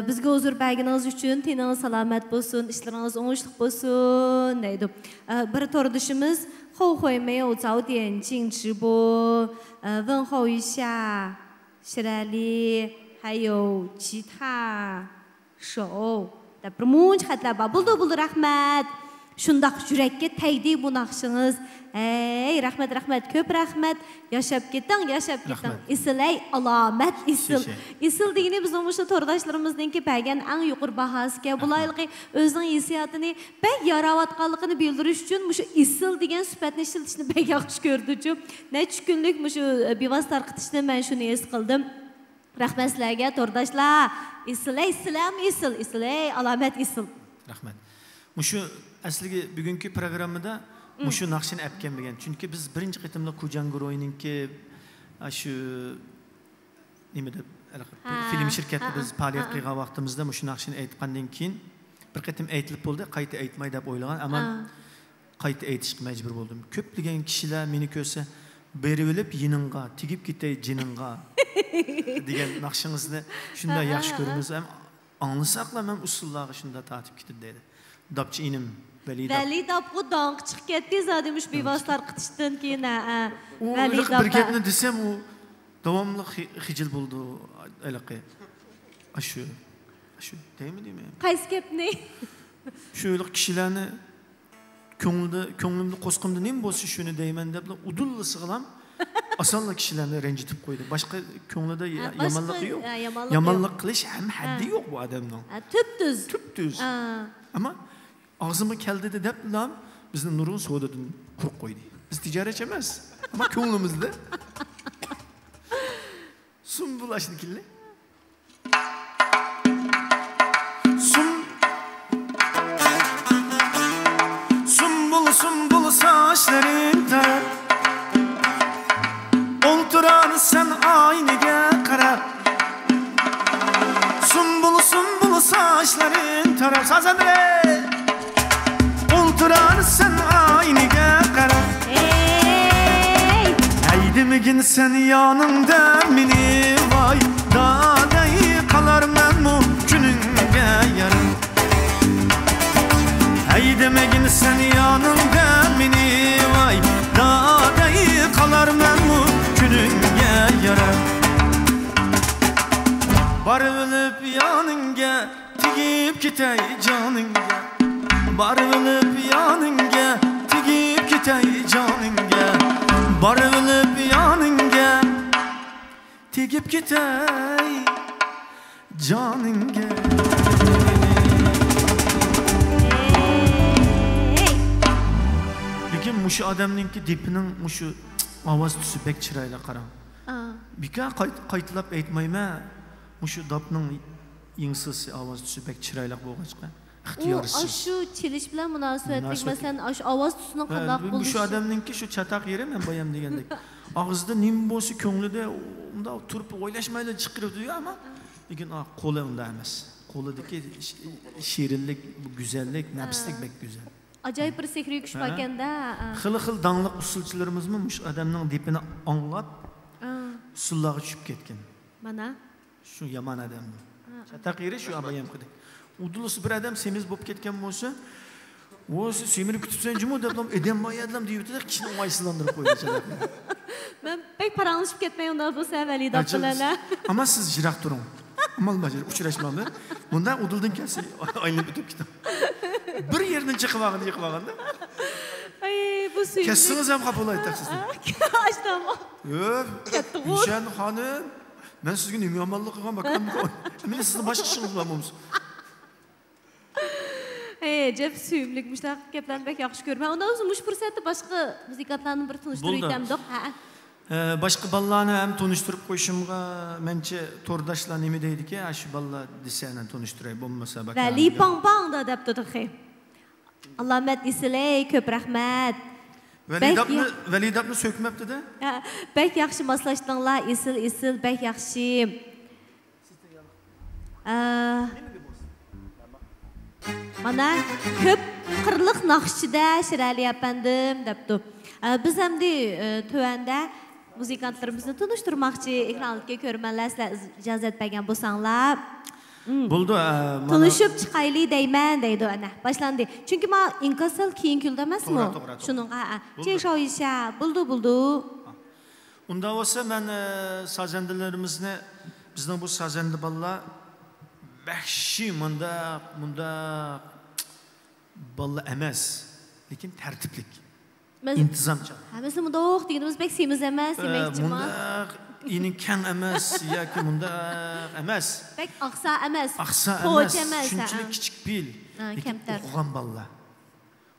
Bizge huzur berginiz üçün teniniz salamet bolsun, işleriniz oңuшлuk bolsun. Neydi? Bir tordaşımız 后悔没有早点进直播，问候一下史莱丽，还有其他手。Bir munç xatlar var. Buldu rahmet. Şundaq yürekке təydi bu naqşınız. Ey rahmet köp rahmet. Yaşap ketdin. İsiley alamet isil. İsil degeni biz oңuшлы tordaşlarımızdınki bəgən ən yuqur bahasıga bulaylıqı özünün hissiyatını bəg yaravatqanlığını bildiriş üçün şu isil degen sübətni işiltişini bəg yaxşı gördücü. Neç günlük şu bivas tarqıtışını mən şunu es qıldım. Rahmet sizlerge tordaşlar. İsiley alamet isil. Rahmet. Muşu asligi bugünkü programda muşu naqshini epken bilgan. Çünkü biz birinchi qitimda Kujanguroyninki shu nima deb film shirkatida biz faoliyat qilgan vaqtimizda muşu naqshini aytgandan keyin bir qitim aytilib bo'ldi, qayta aytmay deb o'ylagan, ammo qayta aytishga majbur bo'ldim. Ko'plagan kishilar meni ko'rsa berib olib yiningga, tegib ketay jininga degan naqshingizni shunda yaxshi ko'ramiz. Ham anlasaqla men usullarga shunda tatib ketib dedi. Dapçı inim Veli dap bu dank çık ketdi zadıymış bivaslar qıtışdan keyin Veli dap. Bir gapni desem o davamlı xijil buldu alaqı. Aşı değil mi? Qaysi gap ne? Şöyle kişilerni ko'nglimda qo'sqimda nima bo'lsa shuni deyman deb udulli sig'lam Asalla kişilerni rencitip koydu. Başka konuda yamanlık yok. yamanlık Yamanlık kılış hem haddi yok bu adamın. Tüptüz. Tüptüz. Ama ağzıma keldi de dep lan bizning Nurg'un so'dadan quruq qo'ydi. Biz tijoratchi emas. Ama ko'nglimizda Sumbulashnikilli. Sumbul saçların tarar. Olturan sen aynıya karar. Sumbul saçların tarar. Sazandre. Olturan sen aynıya karar. Eydimigin sen yanımda mini vay. Dağdayı kalar men mu gününge yarın. Eydimigin sen yanımda mini vay. Dağdayı kalar men mu gününge yarın. Barılıp yanınga tigip gitey canınga. Barılıp yanınga tigip gitey canınga. Barılıp yanınga tigip gitey canınga. Lekin muşu adamninki dipinin muşu avaz tusu bek çırayla qaram. Bika qaytlap aytmayma. Muşu dapning yingsiz avaz tusu bek çırayla bo'lg'achqa. İxtiyorsiz. Şu çeliş bilan münasebetlik mesela şu avaz tusuna qandaq Bu bo'lishi. şu adamninki şu çataq yeri men bayam degandek. Ağızda nim bo'lsa ko'nglida unda turib o'ylashmaydi chiqirib ama lekin qo'li unda emas. Qo'lidagi shirinlik, bu go'zallik, nafslik bek go'zal. Acayip bir sehriy kuch bor ekanda. Xil danliq usulchilarimizmi mush adamning depini anglab usullarga tushib ketgan. Mana Şu yaman adam. Çataq yeri şu abayam qildi. Udulusu bir adam semiz bo'lib ketgan bo'lsa, "O'zi semirib kutibsan jimo" deb edem bayadlam deyibdi-da, kishini o'ngsizlantirib qo'ydi chadaqni. men pek paranglashib ketmay unda bo'lsa valida bilan. Ama siz jiroq turing. Amal bajar uchrashmamni. Bunda uduldan kelsa aylanib o'tib ketadi. Bir yerdan chiqib olganda. Ay bu suyuk. Kessingiz ham xafa bo'laydi sizni. Açtama. Yo'q. Nişan xonim, men sizga nima yomonlik qilgan bakam. Men sizni boshqa ishingiz bilan bo'lmisiz? Cep suyumlik müştaq gaplarni bek yaxshi ko'rman. Unda o'zi mush fursatda boshqa muzikantlarni bir tanishtirib o'tamdiq. Başka ballarni ham tanishtirib qo'yishimga mencha to'rdoshlar nima deydiki, shu ballar desani tanishtiray bo'lmasa bak. Vali pang pang da deb turdi. Allah rahmat islay, ko'p rahmat. Validabni sökmepti-da. Bek yaxshi moslashdinglar, isil, bek yaxshi. Mana ko'p qirliq naqshida Shirali apandim debdi. Biz hamda tuvanda muzikantlarimizni tanishtirmoqchi, ekranga ko'rmanlar, sizlar ijozat bergan bo'lsanglar. Bo'ldi. Tanishib chiqaylik deyman deydi ana. Boshlandi. Chunki men inkasal keyin kulda emasmi? Shuningga cheshoyisha buldi. Unda bo'lsa men sazendilarimizni bizning bu sazendi ballar Vahşi munda balla emas, lekin tartiblik, intizomchan. Biz mundoq deganimiz bek semiz emas demakchi. Munda inin kang emas yoki munda emas. Bek aqsa emas. Shunchalik kichik bil, lekin o'qigan ballar.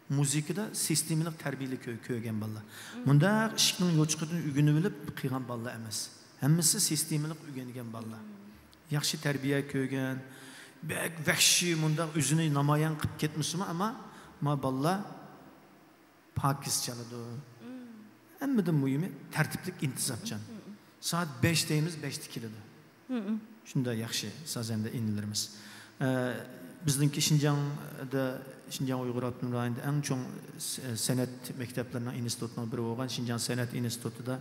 Muzikada sistemlik tarbiyalik ko'rgan ballar. Munda ishning yo'chiqidan ugunib bilib qilgan ballar emas. Hammasi sistemlik o'rgangan ballar. Yaxshi tarbiya ko'rgan, bek vahşi munda o'zini namoyon qilib ketmismi, ama ballar pokiz chaladi. Hammadan muhimi tartiblik, intizomchan. Soat 5 deymiz, 5 keladi. Shunda yaxshi sazanda inilarimiz. Bizningki Şinjan Uyg'ur Avtonom rayonida eng chong san'at maktablarining institutining biri bo'lgan Şinjan san'at institutida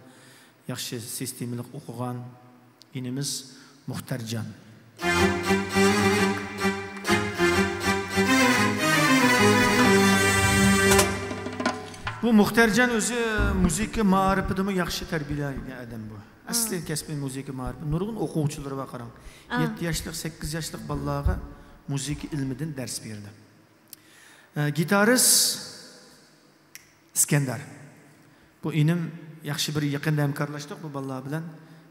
yaxshi sistemlik o'qigan inimiz Muhtarjon. Bu Muhtarjon o'zi muzika ma'rifidimi yaxshi tarbiyalangan adam bu. Asli kasbiy muzika ma'rifi. Nurg'un o'quvchilari va qarang. 7 yoshlik, 8 yoshlik bolalarga muzika ilmidan dars berdi. Gitarist İskender. Bu inim yaxshi bir yaqinda hamkorlashdik bu bolalar bilan.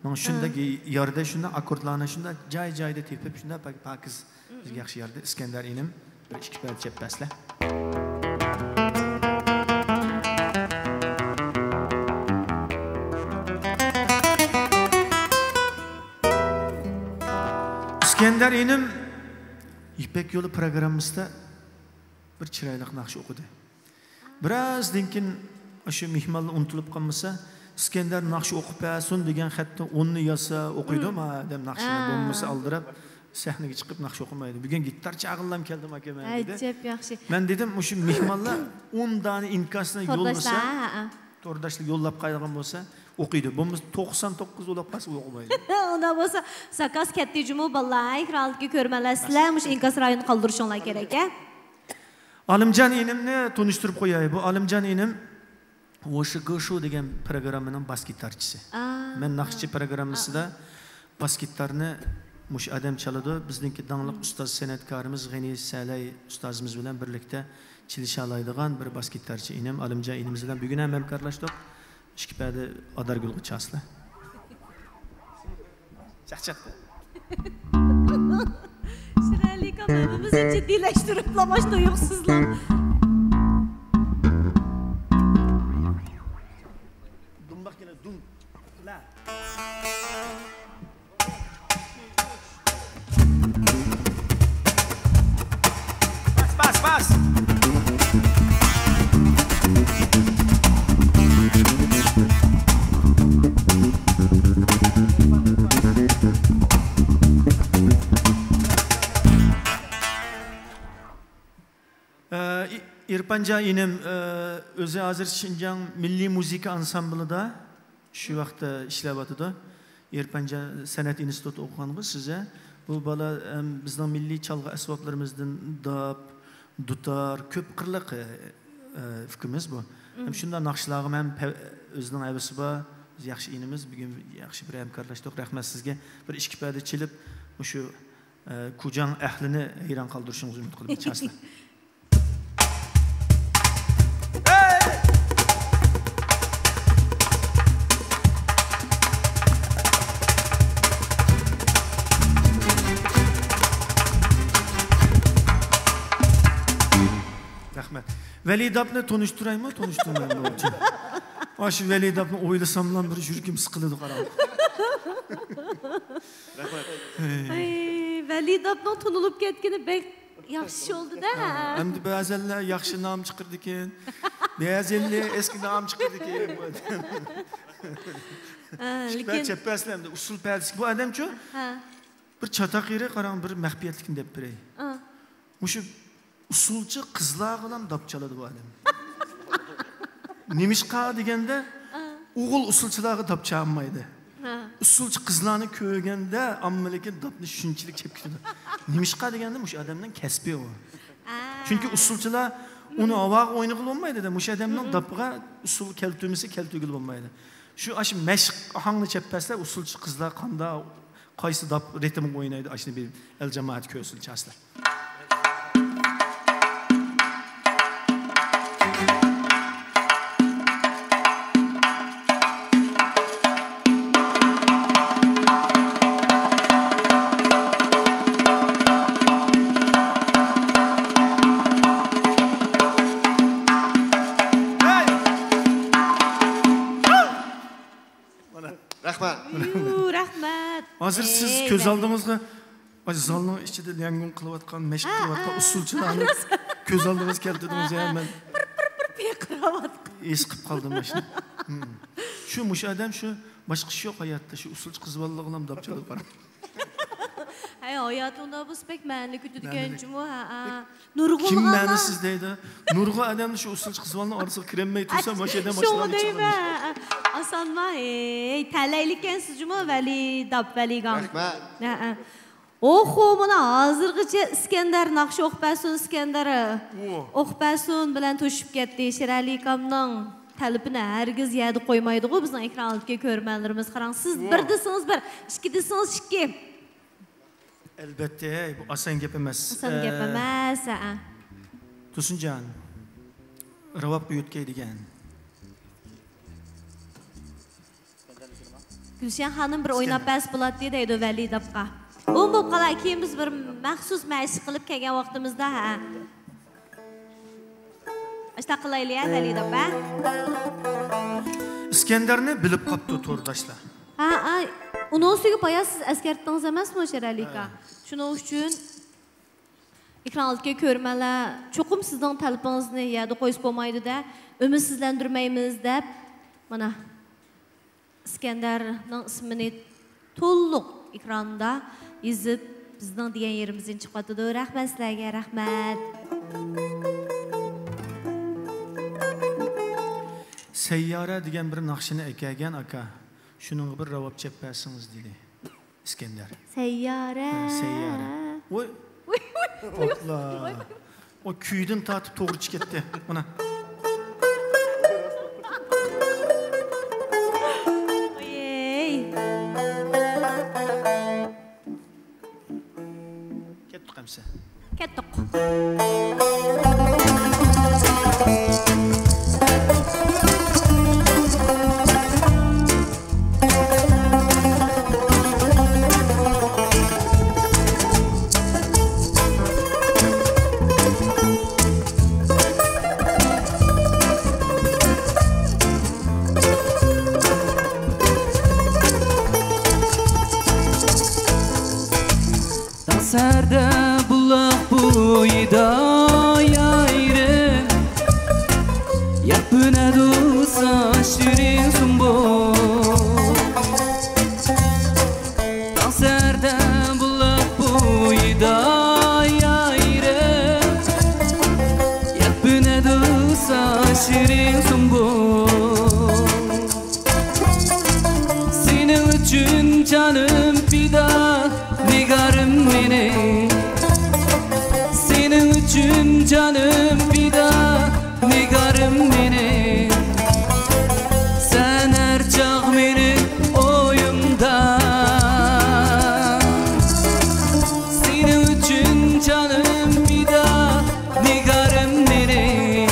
Mana shunda yerda shunda akkordlarni shunda joy-joyda tepib shunda pakiz bizga yaxshi yerda Iskandar inim bir ikki payt chepaslar. İskandar inim İpek Yolu programmasida bir chiroyli naqsh o'qidi. Birozdan keyin shu mehmonlar unutilib qolmasa, Iskandar naqsh o'qib bersin degan xatni 10 ni yozsa o'qiydi ma deb naqshni bo'lmasa aldirab sahnaga chiqib naqsh o'qimaydi. Bugun gitar chag'illam keldim aka men dedi. Ajab yaxshi. Men dedim, o'sha mehmonlar 10 dani inkasni yo'llasa, to'rdashlik yo'llab qaytgan bo'lsa, o'qiydi. Bo'lmasa 99 o'lab qolsa o'qimaydi. Unda bo'lsa, zakaz katta jumu ballay, kralga ko'rmalasizlar, mush inkas rayoni qoldirishinglar kerak, a? Alimjon inimni tanishtirib qo'yay. Bu Alimjon inim o'sha Goshu degan programmaning bas gitarchisi. Men naqshchi programmasida bas gitarni mush adam chaladi. Bizningki dangliq ustoz san'atkorimiz G'ani Salay ustozimiz bilan birlikda chilisha oladigan bir bas gitarchi inim Alimjon inimiz bilan bugun ham hamkorlashdik. Ishkipadi Adargulga chaslar. Chaqchaqda. Shirali kamimizni jiddiyleştirib başta yo'qsizlar. Dumbaq yana dum. La. Bas. İrpanja inim o'zi hozir Şinjan Milliy Musiqa ansamblida shu vaqtda ishlayapti. Irpanja san'at instituti o'qiganmi size? Bu bola bizning milliy chalg'i asboblarimizdan dab, dutar, ko'p qirliq fikrimiz bu. Hem shunday naqshlarga ham o'zining avisi bor. Biz yaxshi inimiz, bugun yaxshi bir hamkorlashdik. Rahmat sizga. Bir ikki payda chilib, shu Kujan ahlini hayron qoldirishingizni umid qilib chaslar. Velidabni tanıştırayım tanıştırmayayım mı hocam? Aşı Velidabni o'ylasam lan bir yuragim siqiladi qarab. Ay, Velidabni tanılıb ketgeni bek yaxshi oldu-da. Endi ba'zanlar yaxshi nom chiqirdi ekan. Ba'zanlar eski nom chiqirdi ekan. Lekin chepaslamda usul perdisi bu odamchu. Bir chataqiri qarang bir maxfiyatlikni deb beray. O'sha usulchi qizlar bilan dab chaladi bu odam. Nemishqa deganda o'g'il usulchilarga dab chalmaydi. Usulchi qizlarni ko'rganda ammaligi dabni shunchalik chep ketadi. Nemishqa deganda o'sha odamning kasbi u. Chunki usulchilar uni ovoq o'yini qilib olmaydi-da. O'sha odamning dabga usul keltirmasi keltirgil bo'lmaydi. Shu mashq ohangni chepaslar usulchi qizlar qanda qaysi dab ritm o'ynaydi, ashni bir el jamoat ko'rsin chaslar. Hazır siz göz aldığınızda zalning ichida yangon qilayotgan, mashq qilayotgan usulchilarni ko'z oldingizga keltirdingiz ya men. Bir qiravatdim. Es qilib qoldim mashina. Shu mush odam shu boshqa ish yo'q hayotda, shu usulchi qiz bolaligim deb chalib qarab. Hay hayatında bu spek ma'ni kutadigan jumu nurg'un kim ma'nisiz deydi. Nurg'un odamni shu usulchi qiz bolaning orasiga kirmay tursa mashina mashinalarni chiqaradi. Asanma talaylikensiz jumu Vali dab Valigan. Rahmat. Oxo buna hozirgacha Iskandar naqsh o'qpasun Iskandar o'qpasun bilan to'shib ketdi. Shirali akamning talabini hargiz yadi qo'ymaydi-ku bizning ekrandagi ko'rmanlarimiz. Qarang, siz bir desiniz bir, ikki desiniz ikki. Elbette bu asan gap emas. Asan gap emas. Tursunjon. Ravab uyutgay degan. Gülşen Hanım bir oynab bəs bo'ladi deydi Vali dabqa. U bu qala ikimiz bir maxsus mashq qilib kelgan vaqtimizda ha. Ashta qilaylik Vali dabqa. İskenderni bilib qopdi to'rdoshlar. Ha, uni ustiga boya siz askartdingiz emasmi Sheralika? Shuning uchun ekran oldiga ko'rmalar, cho'qim sizning talabingizni yerda qo'yib bo'lmaydi-da, ümidsizlantirmaymiz deb mana İskenderning ismini to'liq ekranda yozib bizning degan yerimizdan chiqadi. Rahmat sizlarga, rahmat. Seyyara degan bir naqshini ekan aka. Shuning bir ravob cheppasingiz dedi İskender. Seyyara. Seyyara. Voy. Allah. O kuydan tatib to'g'ri chiqdi. Mana. Ketdik hamsa. Ketdik. Serde bulak buyda yayrı Yapına dursa şirin sumbo Serde bulak buyda yayrı Yapına dursa şirin sumbo Senin için canım fida Nigarım beni Senin için canım fida Nigarım beni Sen her çağ benim oyumda Senin için canım fida Nigarım beni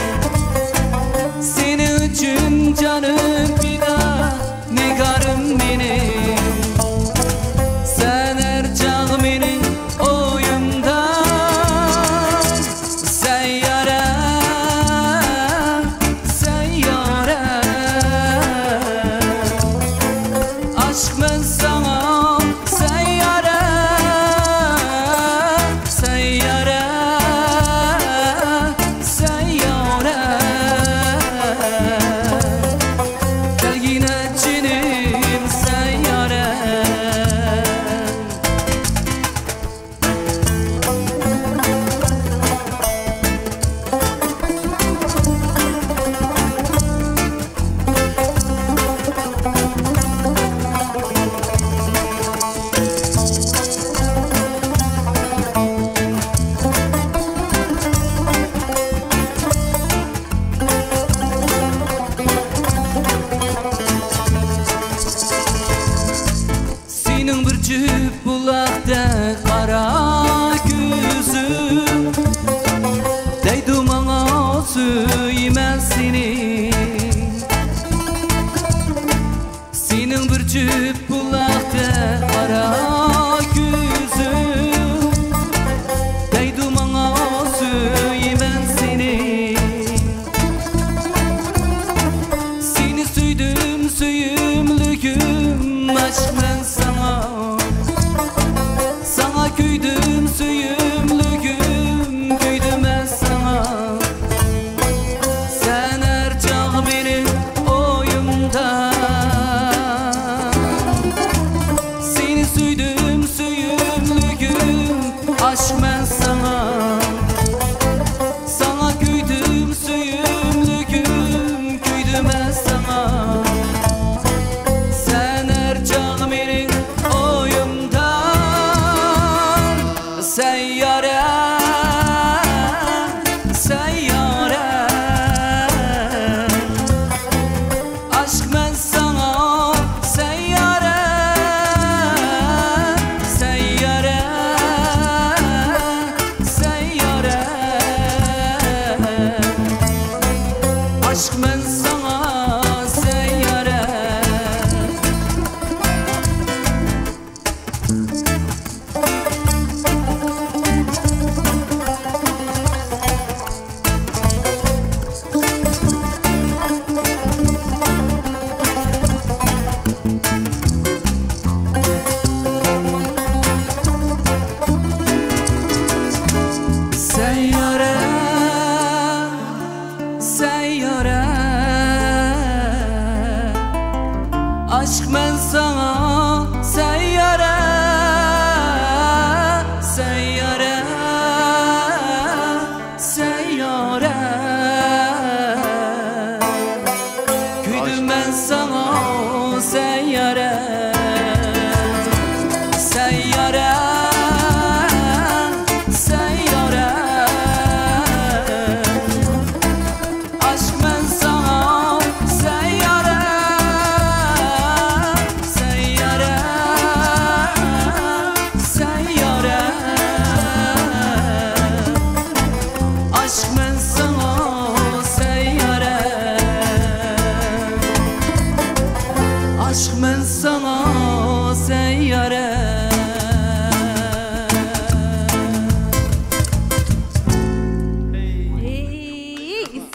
Senin için canım fida Nigarım beni Sen her çağ benim oyumda Seyyare, seyyare Aşk ben sana seyyare, seyyare, seyyare Gel yine cinim seyyare Senin bir cüp bulakta kara gözüm Deydim ana söylemez seni Senin bir cüp bulakta kara gözüm Deydim ana söylemez seni Seni süydüm süyümlüğüm aşk ben sana Sana küydüm süyümlüğüm küydüm ben sana Sen her çağ benim oyumda Seni süydüm süyümlüğüm aşk ben sana Sana küydüm süyümlüğüm küydüm ben sana Sen her çağ benim oyumda Seyyare, seyyare Aşk ben sana seyyare, seyyare, seyyare Aşk ben sana seyyare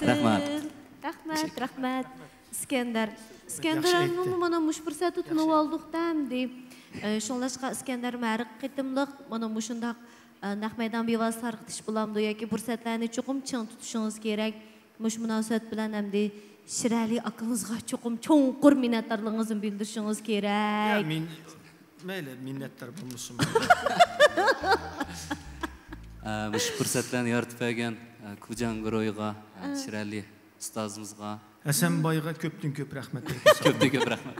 Rahmat. Rahmat. İskender. İskender hanım bana muş fırsatı tunub aldıqda hamdi. Şonlaşqa İskender mərik qitimliq bana muşundaq naq meydan bevaz tarqitish bulamdı yoki fursatlarni cho'qim ching tutishingizz kerak. Mush munosabat bilan hamdi shirali aqlingizga cho'qim cho'nqur minnatdorligingizni bildirishingiz kerak. Men mayli minnatdor bo'lmoqchim. Mush fursatlarni yaratib bergan Kujan Guroyga, shirali ustozimizga, Hasanboyga ko'pdan ko'p rahmat. ko'pdan ko'p rahmat.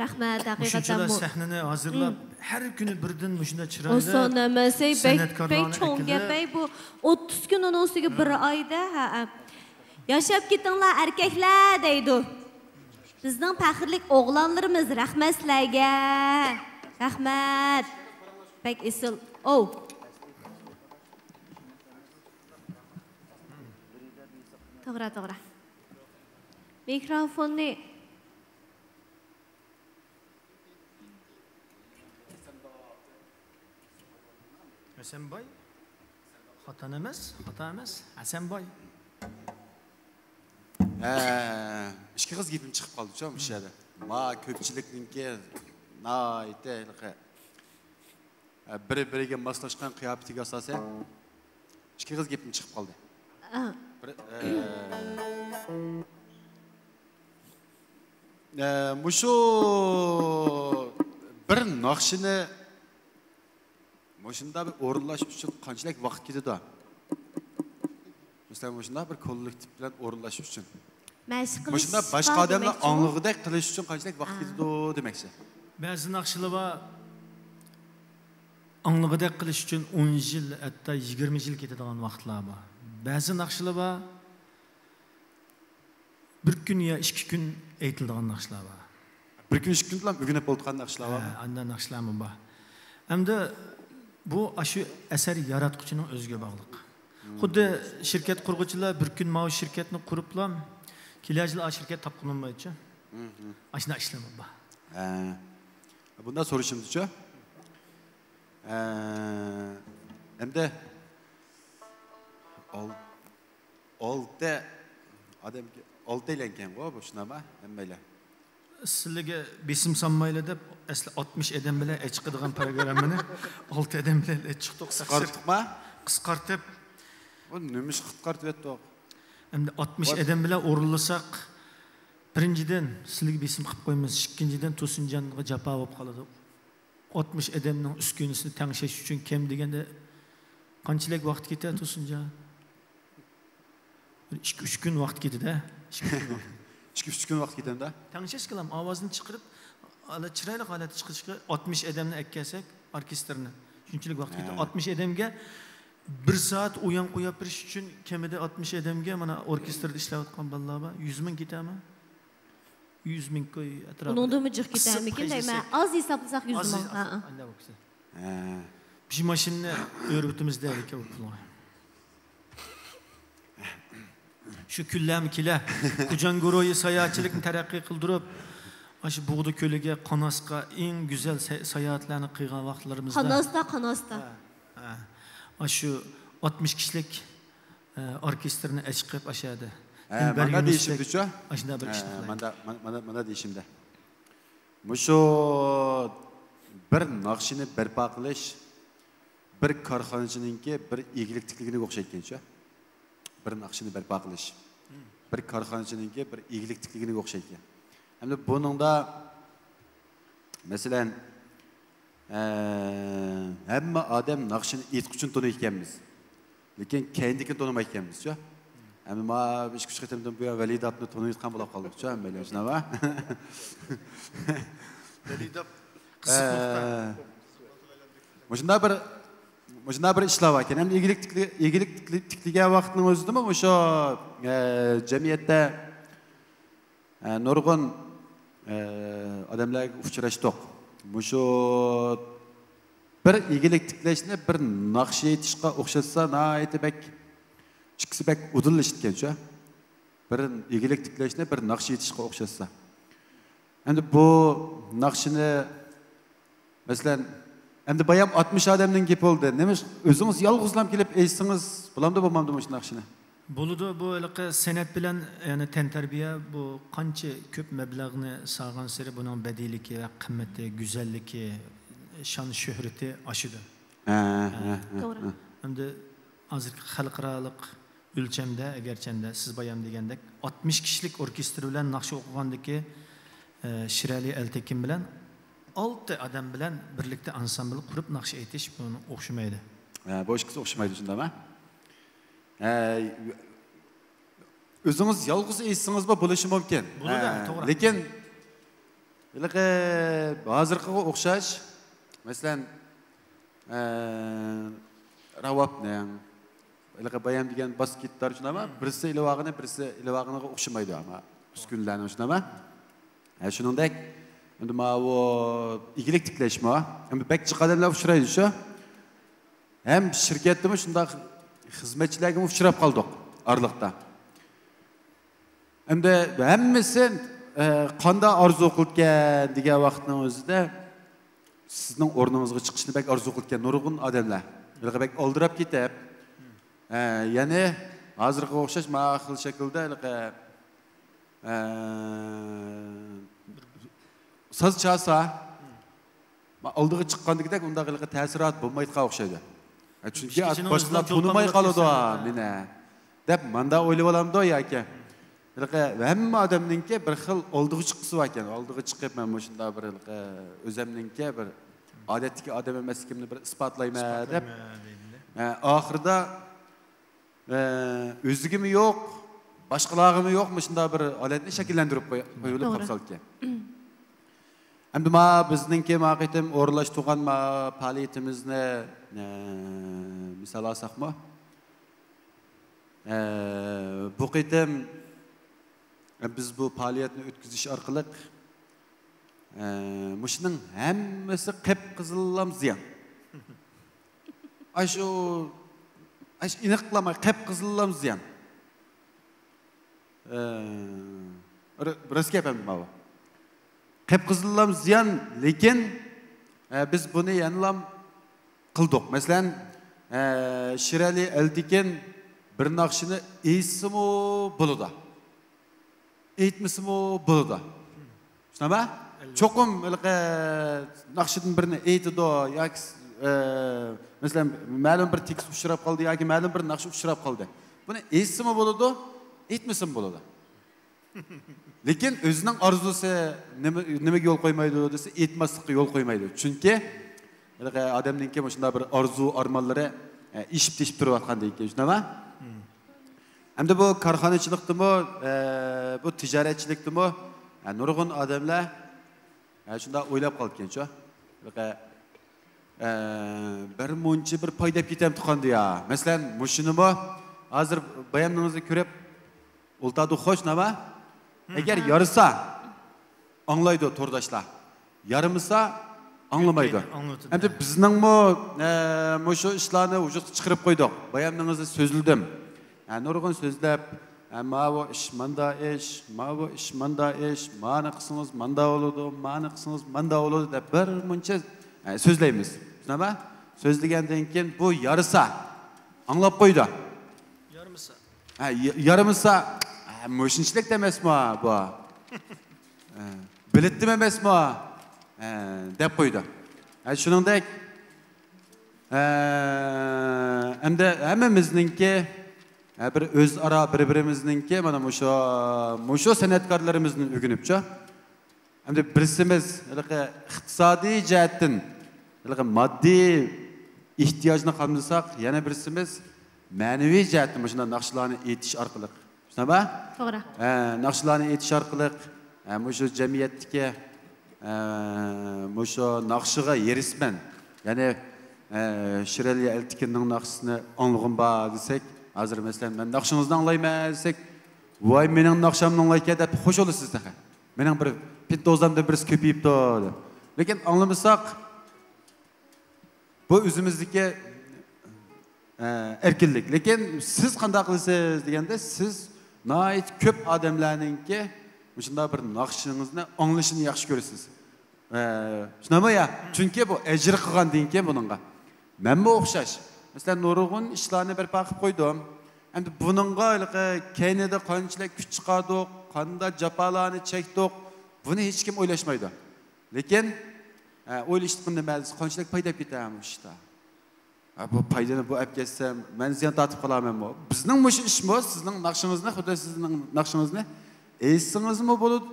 Rahmat, haqiqatan Shunchalar bu. sahnani hozirlab, har kuni birdan shunda chiroyli. Oson emas, bek san'atkorlarni cho'ng akili- gap bu 30 kun onun ustiga bir oyda yashab ketinglar erkaklar deydi. Bizning faxrlik o'g'lonlarimiz rahmat sizlarga. Rahmat. Bek esil. To'g'ri. Mikrofonni Hasanboy. Xato emas. Hasanboy. İki kız gibim çıkıp kaldı canım iş yerde. Ma köpçülükninki naite biri maslaşkan kıyafetiga asasen iki kız gibim çıkıp kaldı. Muşu bir naqshini Moşunda bir orunlaş üçün qanchalik vaqt ketadi? Mesela moşunda bir kollektiv bilan orunlaş üçün. Moşunda başqa odamlar anlig'idek qilish üçün qanchalik vaqt ketadi demekçi. Ba'zi naqshlar anlig'idek qilish uchun 10 yil, hatto 20 yil ketadigan vaqtlar bor. Ba'zi naqshlar bir kun ya 2 kun aytiladigan naqshlar bor. Bir kun 2 kun bilan o'rganib bo'lgan naqshlar bor. Andan naqshlar bor. Hamda bu aşı eser yaratquchining o'ziga bog'liq. Xuddi shirkat qurg'uvchilar bir kun mana shirkatni quriblar, kelajak yil shirkat topqin bo'lmaydi-chi. Ashuna ishlamam bor. Bundan soruşumducha. Hamda olti odamga olti aylangan bu shunama hammaylar. Sizlarga besim sanmaylar deb asli 60 odam bilan chiqadigan programmani 6 odam bilan chiqdik. Qisqartma? Qisqartib. Bu nimish qisqartib etdik. Endi 60 odam bilan o'rinlasak, birinchidan sizlarga besim qilib qo'yamiz, ikkinchidan To'sinjonga jafo bo'lib qoladi. 60 odamning uskunisini tangshash uchun kam deganda qanchalik vaqt ketadi To'sinjon? 2-3 kun vaqt ketadi-da. 2-3 kun vaqt ketadi-da. Tangshash qilam, ovozini chiqarib, ala chiroyli holatda chiqishga 60 odamni akkasak orkestrni. Shunchalik vaqt ketadi. 60 odamga 1 soat o'yin qo'yib berish uchun kamida 60 odamga mana orkestrda ishlayotgan bolalar bor. 100 ming ketami? 100 ming qo'y atrofida. Uningda jiq ketarmikin deyman. Az hisoblasak 100 ming. Anda bo'lsa. Biz mashinani o'rbitimizda ekan bu pullar. Shu kunlarmi kelar. Kujan Guroyi sayohatchilikni taraqqiy qildirib, shu Bug'da ko'liga, Qonasqa eng go'zal sayohatlarni qilgan vaqtlarimizda. Qonasda. Shu 60 kishilik orkestrni chiqib ashadi. Mana deyishimda-chi. Ashunda bir ishni qilaydi. Mana deyishimda. Mushu bir naqshini barpo qilish bir korxonachininki bir egillikligiga o'xshaydi-chi. Bir naqshini barpo qilish bir korxonachininki bir egillikligiga o'xshaydi. Hamda buningda masalan hamma odam naqshini aytquchini to'nayotganmiz. Lekin kendiki to'namay ekanmiz-chi. Hamma ish kuch qitimdan bu validotni to'nayotgan bo'lib qoldik-chi, hammalar shunaba. Validot qiziqmoqda. Mujna bir ishlar var ekan. Ham egilik tikligan vaqtning o'zidami o'sha jamiyatda nurg'un odamlarga uchrashdik. Mushu bir egilik tiklashni bir naqsh aytishga o'xshatsa, aytibak chiqsa bak udillashgancha. Bir egilik tiklashni bir naqsh aytishga o'xshatsa. Endi bu naqshni masalan Endi bayam 60 adamdan gep oldu. Nemiş özünüz yalğızlam kelip eysiniz, bulamda bo'lmamdi bu naqshini. Buludu bu iliqi san'at bilan yani tantarbiya bu qancha ko'p mablag'ni sarg'an sari buning badiyligi va qimmati, go'zalligi, shon shuhrati oshidi. To'g'ri. Endi hozirgi xalqaroliq o'lchamda agarchanda siz bayam degandek 60 kishilik orkestr bilan naqsh o'qigandiki Shirali Altekin bilan 6 adam bilan birlikda ansambl qurib naqsh aytish buni o'xshamaydi. Bu ikisi o'xshamaydi shundami? Özünüz yalğız eysiniz mi bo'lishi mumkin. To'g'ri. Lekin iliqi hozirgiga o'xshash, masalan, ravabning iliqi bayam degan bas gitar shunami? Birisi ilvag'iniga o'xshamaydi ama uskunlarning shunami? Shuningdek, endi bu igilik tiklashmi? Endi bekchi qadamlar uchraydi shu. Hem shirkatdami shunday xizmatchilarga uchrab qoldik orliqda. Endi hammasi qanday orzu qilgan degan vaqtning o'zida sizning o'rningizga chiqishni bek orzu qilgan nurg'un odamlar. Ularga bek oldirab ketib, ya'ni hozirga o'xshash ma'qul shaklda so'z chalsa, oldiga chiqqandagidek undaq ta'sirot bo'lmaydigan o'xshaydi. Chunki boshqalar tunimay qoladi meni deb menda o'ylab olamdi yoki hamma odamninki bir xil oldiga chiqqisi bor ekan. Oldiga chiqib men shunday bir o'zimninki bir odatdagi odam emasligimni bir isbotlayman deb oxirida o'zigimi yo'q, boshqalarimi yo'qmi shunday bir holatni shakllantirib qo'yilib qolsa ekan. Endi bizninki maqetim o'rlash tugan faoliyatimizni misol olsaqmi, bu qitim biz bu faoliyatni o'tkazish orqali mushuning hammasi qip-qizillam ziyon. Ashu iniqlamay qip-qizillam ziyon. Biraz gapim bu. Qip-qizillam ziyon, lekin biz buni yanılam qildik. Masalan, Shirali Altekin bir naqshini eysimi bo'ladi. Aytmisimi bo'ladi. Shunami? Cho'qim naqshidan birini aytdi yoki masalan ma'lum bir tekst uchrab qoldi yoki ma'lum bir naqsh uchrab qoldi. Buni eysimi bo'ladi, aytmisimi bo'ladi. Lekin o'zining orzusi nimaga yo'l qo'ymaydi desa, aytmaslikka yo'l qo'ymaydi. Chunki odamningki shunday bir orzu, armonlari ishib-teshib turayotgandek ekan, shunami? Endi bu korxonachilikdimi, bu tijoratchilikdimi, nurg'un odamlar shunday o'ylab qolgan-ku. Bir muncha bir foyda ketam tuqandi ya. Masalan, mushinimi hozir bayamningizni ko'rib o'ltadi xo'sh, nima? Agar yarisa anglaydi to'rdoshlar. Yarimisa anglamaydi. Endi bizningmi shu ishlarni vujudga chiqarib qo'ydik. Bayamningizni so'zildim. Nurg'un so'zlab, bu ish manda ish, bu ish manda ish, mani qilsangiz manda bo'ladi, mani qilsangiz manda bo'ladi deb bir muncha so'zlaymiz. Nima? So'zlagandan keyin bu yarisa anglab qo'ydi. Yarmisa. Yarmisa mo'shinchilik emasmi bu? Bilitdim emasmi? Deb qo'ydi. Shuningdek, endi hammamizningki bir o'zaro bir-birimizningki mana mushu san'atkorlarimizning o'ginibcha. Endi birisimiz iqtisodiy jihatdan moddiy ehtiyojni qamdasak, yana birisimiz ma'naviy jihatdan shunday naqshlarni aytish orqali. Shunaba? To'g'ri. Naqshlarni aytish orqali mushu jamiyatdagi mushu naqshiga yerisman. Ya'ni Shirali Altekinning naqshisini anglag'im bor desak, hozir masalan men naqshingizni anglayman desak, voy mening naqshamni anglaykan deb xush bo'lasiz taqa. Mening bir pitdozamda birisi ko'payibdi deb. Lekin anglamasak bu o'zimizniki erkinlik. Lekin siz qanday qilasiz deganda siz nihoyat ko'p odamlarningki shunday bir naqshingizni anglashini yaxshi ko'rasiz. Şunama ya, çünkü bu ecir kılgan deyin ki bununla. Ben mi okşaş? Mesela nurgun işlerini bir bakıp koydum. Hem de bununla kendine kançılık güç çıkardık, kanda capalarını çektik. Bunu hiç kim oylaşmaydı. Lekin oylaştığında meclis kançılık payda gidermiş işte. Bu paydını bu ep geçsem, ben ziyan tatıp kalamam bu. Bizning bu iş mi? Sizning nakşınız ne? Xudo sizning nakşınız ne? Eysiniz mi buludu?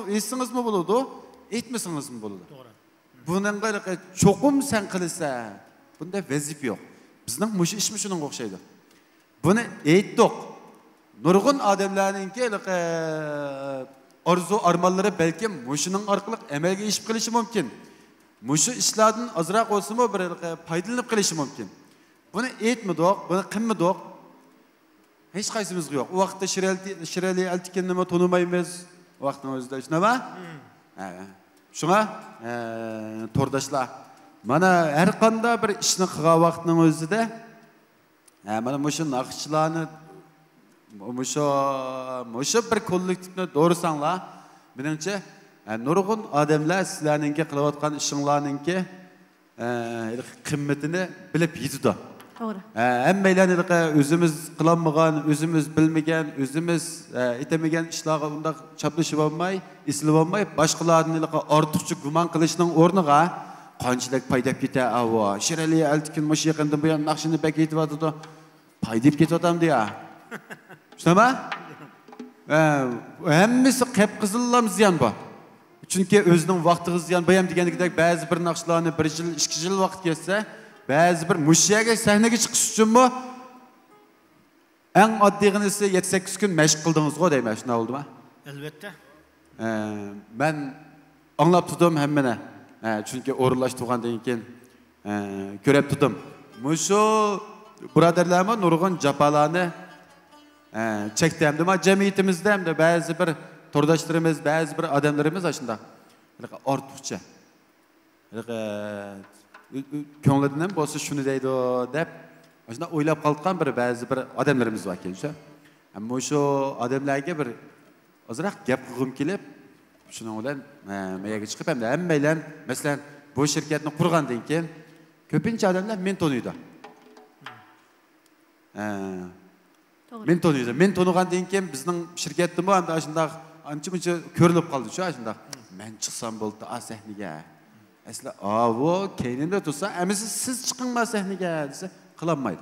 Eysiniz mi buludu? Etmisiniz mi buludu? Doğru. Bunun böyle çokum sen kılırsa, bunda vazife yok. Bizning bu iş mi şunun okşaydı? Bunu ettik. Nurgun adamlarning ki arzu armanları belki muşunun arkalık emelge iş kılışı mümkün. Muşu işlerden azrak olsun mu bir paydalanıp kılışı mümkün. Bunu etmedik, bunu kımmedik. Hiç kaysımız yok. O vakitte şireli eltikenleme tanımayımız. O vaktin özde işte ne var? Şuna tordaşlar. Bana her kanda bir işini kığa vaktinin özde. Bana muşu nakışçılarını muşu bir kollektifine doğru sanla. Benimce nurgun adamlar sizlerinki kılavatkan işinlerinki kıymetini bilip yedi. Doğru. Emmeylen özümüz kılanmagan, özümüz bilmegen, özümüz itemegen işlerge bunda çaplışı olmay, isli olmay, başkalarının artıkça güman kılışının ornuğa kançılık paydap gite ava. Şireli eltikin maşı yakında bu yan nakşını bek yetip adı paydap git adam diye. İşte mi? Hemmisi kep kızıllam ziyan bu. Çünkü özünün vakti ziyan bayam degendikidek bazı bir nakşılarını 1 yıl, 2 yıl vaqt geçse, bazı bir müşriye sahneye çıkış için bu en addiğinisi 7-8 gün meşk kıldınız o deyim. Şuna oldu mu? Elbette. Ben anlap tutum hemmene. Çünkü orulaştığın deyinken görep tutum. Muşu braderlerime nurgun capalarını çekti hem de cemiyetimizde hem de bazı bir tordaşlarımız, bazı bir adamlarımız aslında arttıkça. Köңлүнөн болсо şunu deydi dep aslında oylap kalkan bir bazı bir adamlarımız var kendisi. Ama şu adamlarga bir azırak gap kılgım kelip şunun bilan meyege çıkıp hem de hemmeyle mesela bu şirketni kurgandan keyin köpünçe adamlar men tanıydı. Men tanıydı. Men tanıgandan keyin bizning şirketni bu hem de aslında ancha-muncha ko'rilib qoldi shu aslında. Men chiqsam bo'ldi a sahnaga. Esla, bu keyninde tutsa, emisi siz çıkın mı sahneye dese, kılanmaydı.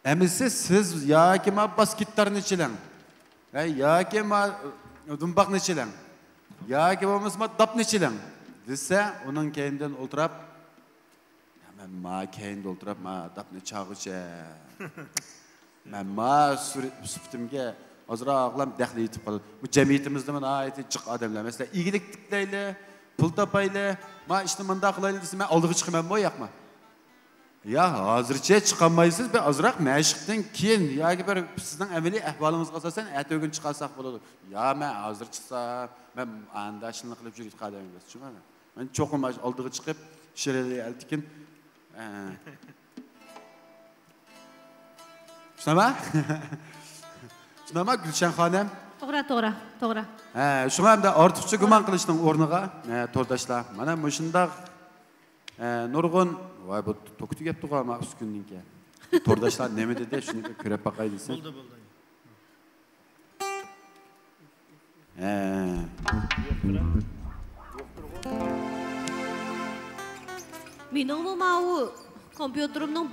Emisi siz ya ki ma bas gitarını içilen, ya ki ma dumbak içilen, ya ki ma dap içilen dese, onun keyninden oturup, ben ma keyninde oturup ma dap ne çağışı, ben ma süftimge, azra ağlam dəxli yetib qalır. Bu cemiyetimizde bana ait çık adamlar. Mesela iyilik dikleyle, pul tapayla, ma işte manda kılayla desem ben aldığı çıkmam mı yakma. Ya hazırca çıkamayısınız be azrak meşikten keyin ya ki bir sizden emeli ahvalınız qasasan ertesi çıkarsak boladı. Ya ben hazır çıksa ben andaşınlık qilib yürüyüp qadamım bas. Çünkü ben çokum aldığı çıkıp şireli eltikin. Şuna Şunama Gülşen Hanım. Doğru. Şuna hem de artıkça güman kılışının ornuğa tordaşlar. Bana müşündak nurgun, vay bu tokutu yaptık ama üskündün ki. Tordaşlar ne mi dedi? Şunu da körep bakaydı sen. Buldu. Benim o kompüterimden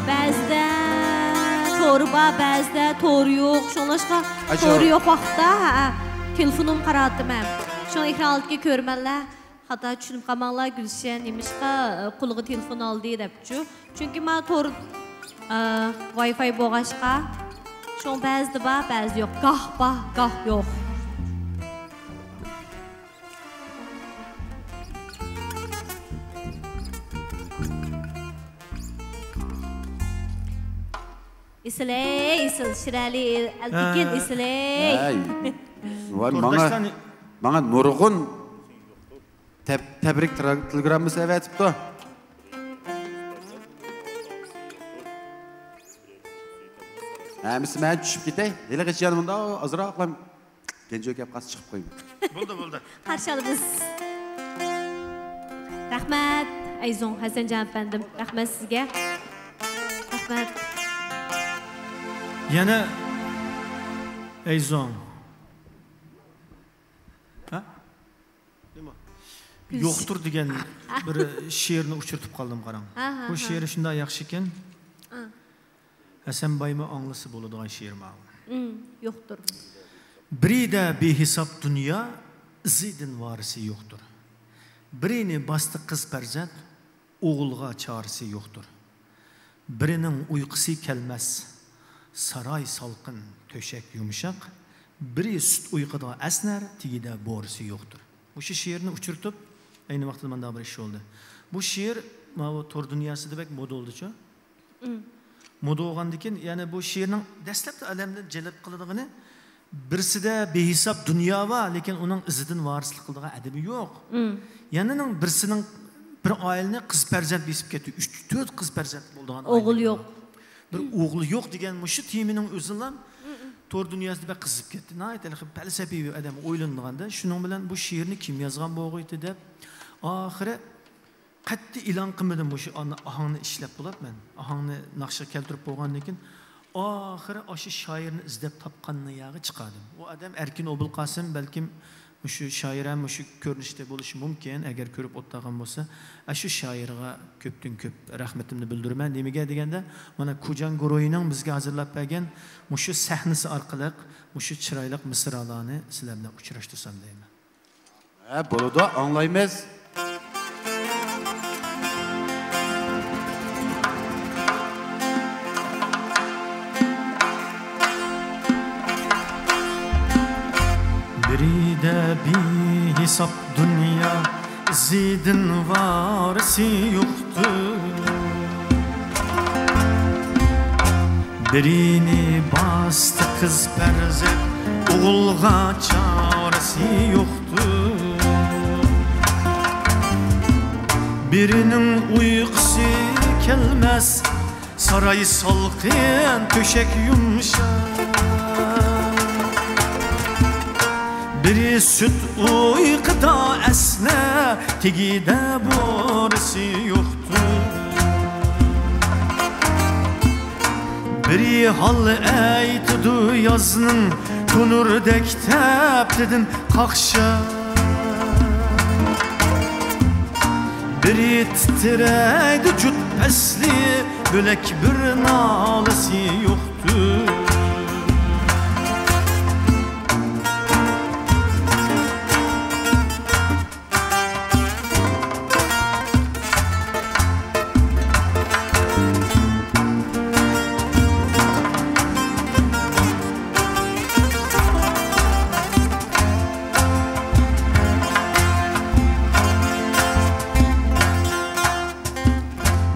bazıda torba, bazıda tor yok. Şunlaşqa tor yok vaxtda telefonum qaradım mən. Şunu ekranlıqqa görməllər. Hatta düşünüb qamanlar Gülşen demişqa qulğu telefon aldı deyibçü. Çünki mən tor Wi-Fi boğaşqa şun bazıda var, bazı yok. Gah yok. İsley, şirali, eltikin isley. Bana nurgun tebrik telegramı sevetipti. Әмісі мән түшіп кетей. Елі қеч yanımda azırak lan. Genç ökep qası çıkıp koyayım. Bo'ldi. Qarshi olamiz. Rahmat, Ayzon Hasanjon efendim. Rahmat sizga. Rahmat. Yana Ayzon. Ha? Nima? Yo'qdir degan bir she'rni uchirtib qoldim qarang. Bu she'r shunday yaxshi ekan. Hasanbaymi anglisi bo'ladigan she'r ma'lum. Yo'qdir. Birida behisab dünya, izidin varisi yo'qdir. Birini bastı qiz farzand, o'g'ilga chorisi yo'qdir. Birining uyqusi kelmas, saroy salqin, to'shak yumshoq. Biri sut uyquda asnar, tigida borisi yo'qdir. Bu she'rni uchirtib, ayni vaqtda menda bir ish bo'ldi. Bu she'r mana tor dunyosida bek moda oldi-ku. Moda olgandan keyin, ya'ni bu she'rning dastlabki alamni jalb qiladiganini birisida behisab dunyo var, lekin uning izidan varislik qiladigan adabi yo'q. Ya'nining birisining bir oilani qiz farzand besib ketdi. 3-4 qiz farzand bo'lgan. O'g'il yo'q. Bir o'g'il yo'q degan shu temining o'zidan tor dunyosida bir qizib ketdi. Naytalik falsafiy adam o'ylanganda, shuning bilan bu she'rni kim yozgan bo'g'iydi deb oxiri qat'iy e'lon qilmadim shu ohangni ishlab bo'libman. Ohangni naqsha keltirib bo'lgandan keyin oxiri o'sha shoirni izlab topganni yog'i chiqadim. U odam Erkin Obulqosim balkim shu shoir ham shu ko'rinishda bo'lishi mumkin, agar ko'rib o'tgan bo'lsa, shu shoirga ko'pdan ko'p rahmatimni bildiraman. Nimaga deganda, mana Kujan Guroyining bizga hozirlab bergan shu sahnasi orqali shu chiroyli misralarni sizlar bilan uchrashtirsam deyman. Bo'ladi, anglaymiz. Biride bir hesap dünya, zidin varisi yoktur. Birini bastı kız farzand, o'g'ilga chorasi yoktur. Birinin uyqusi kelmez, saroy salqin, to'shak yumshoq. Biri süt uyquda asna, tigida borisi yo'qdir. Biri hal aytdi yozning tunurdek tapdidin qaqsha. Biri titraydi jut pasli, bo'lak bir nolisi yo'qdir.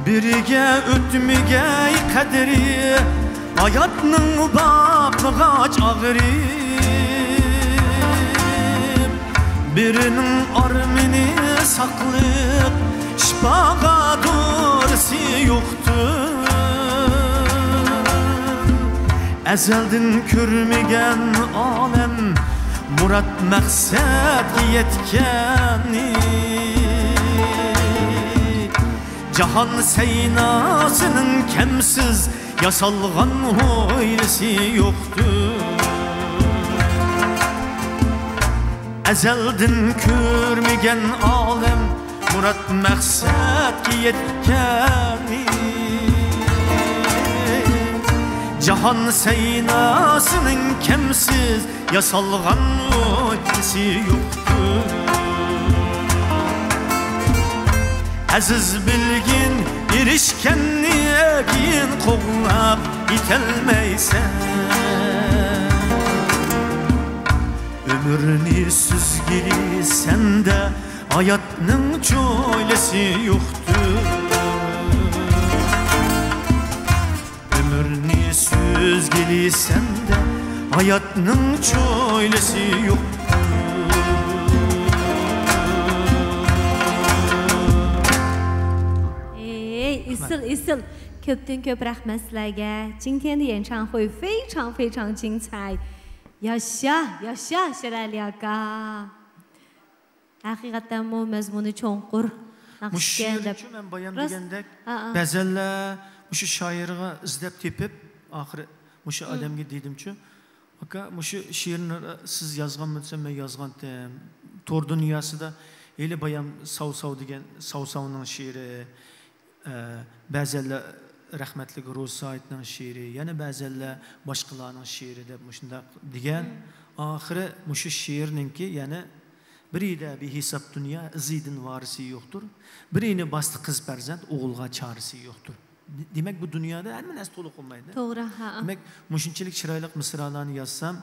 Biriga o'tmigay qadri, hayotning baqig'ach og'ri. Birining armini saqlab, shifoga dorisi yo'qdir. Azaldan ko'rmagan olam, murad maqsadga yetgani. Cahan seynasının kemsiz yasalgan hoylisi yoktur. Ezelden körmegen alem murat maksat yetkeni. Cahan seynasının kemsiz yasalgan hoylisi yoktur. Aziz bilgin erişkenni keyin qo'llab itelmeysen. Ömürni süzgili sende hayatning cho'ylasi yo'qdir. Ömürni süzgili sende hayatning cho'ylasi yo'qdir. Isil köpten köp rahmet sizlerge. 今天的演唱会非常非常精彩。Yaşa, yaşa Şirali aka. Hakikaten bu mezmunu çoğunkur. Bu şiirni men bayan degandek bazalla mushu shoirga izlab tepib oxiri mushu odamga dedimchi aka mushu she'rni siz yozganmisiz men yozgandim to'r dunyosida eli bayan sav degan savning she'ri bazalla rahmatli Ro'saitning she'ri yana bazalla boshqalarning she'ri deb shunday degan oxiri mushu she'rninki yana birida bir hesap dünya izidin varisi yoktur. Birini bastı kız farzand oğulga çağrısı yoktur. Demek bu dünyada her narsa to'liq olmaydi. To'g'ri, ha. Demek mushunchalik chiroyli misralarni yozsam,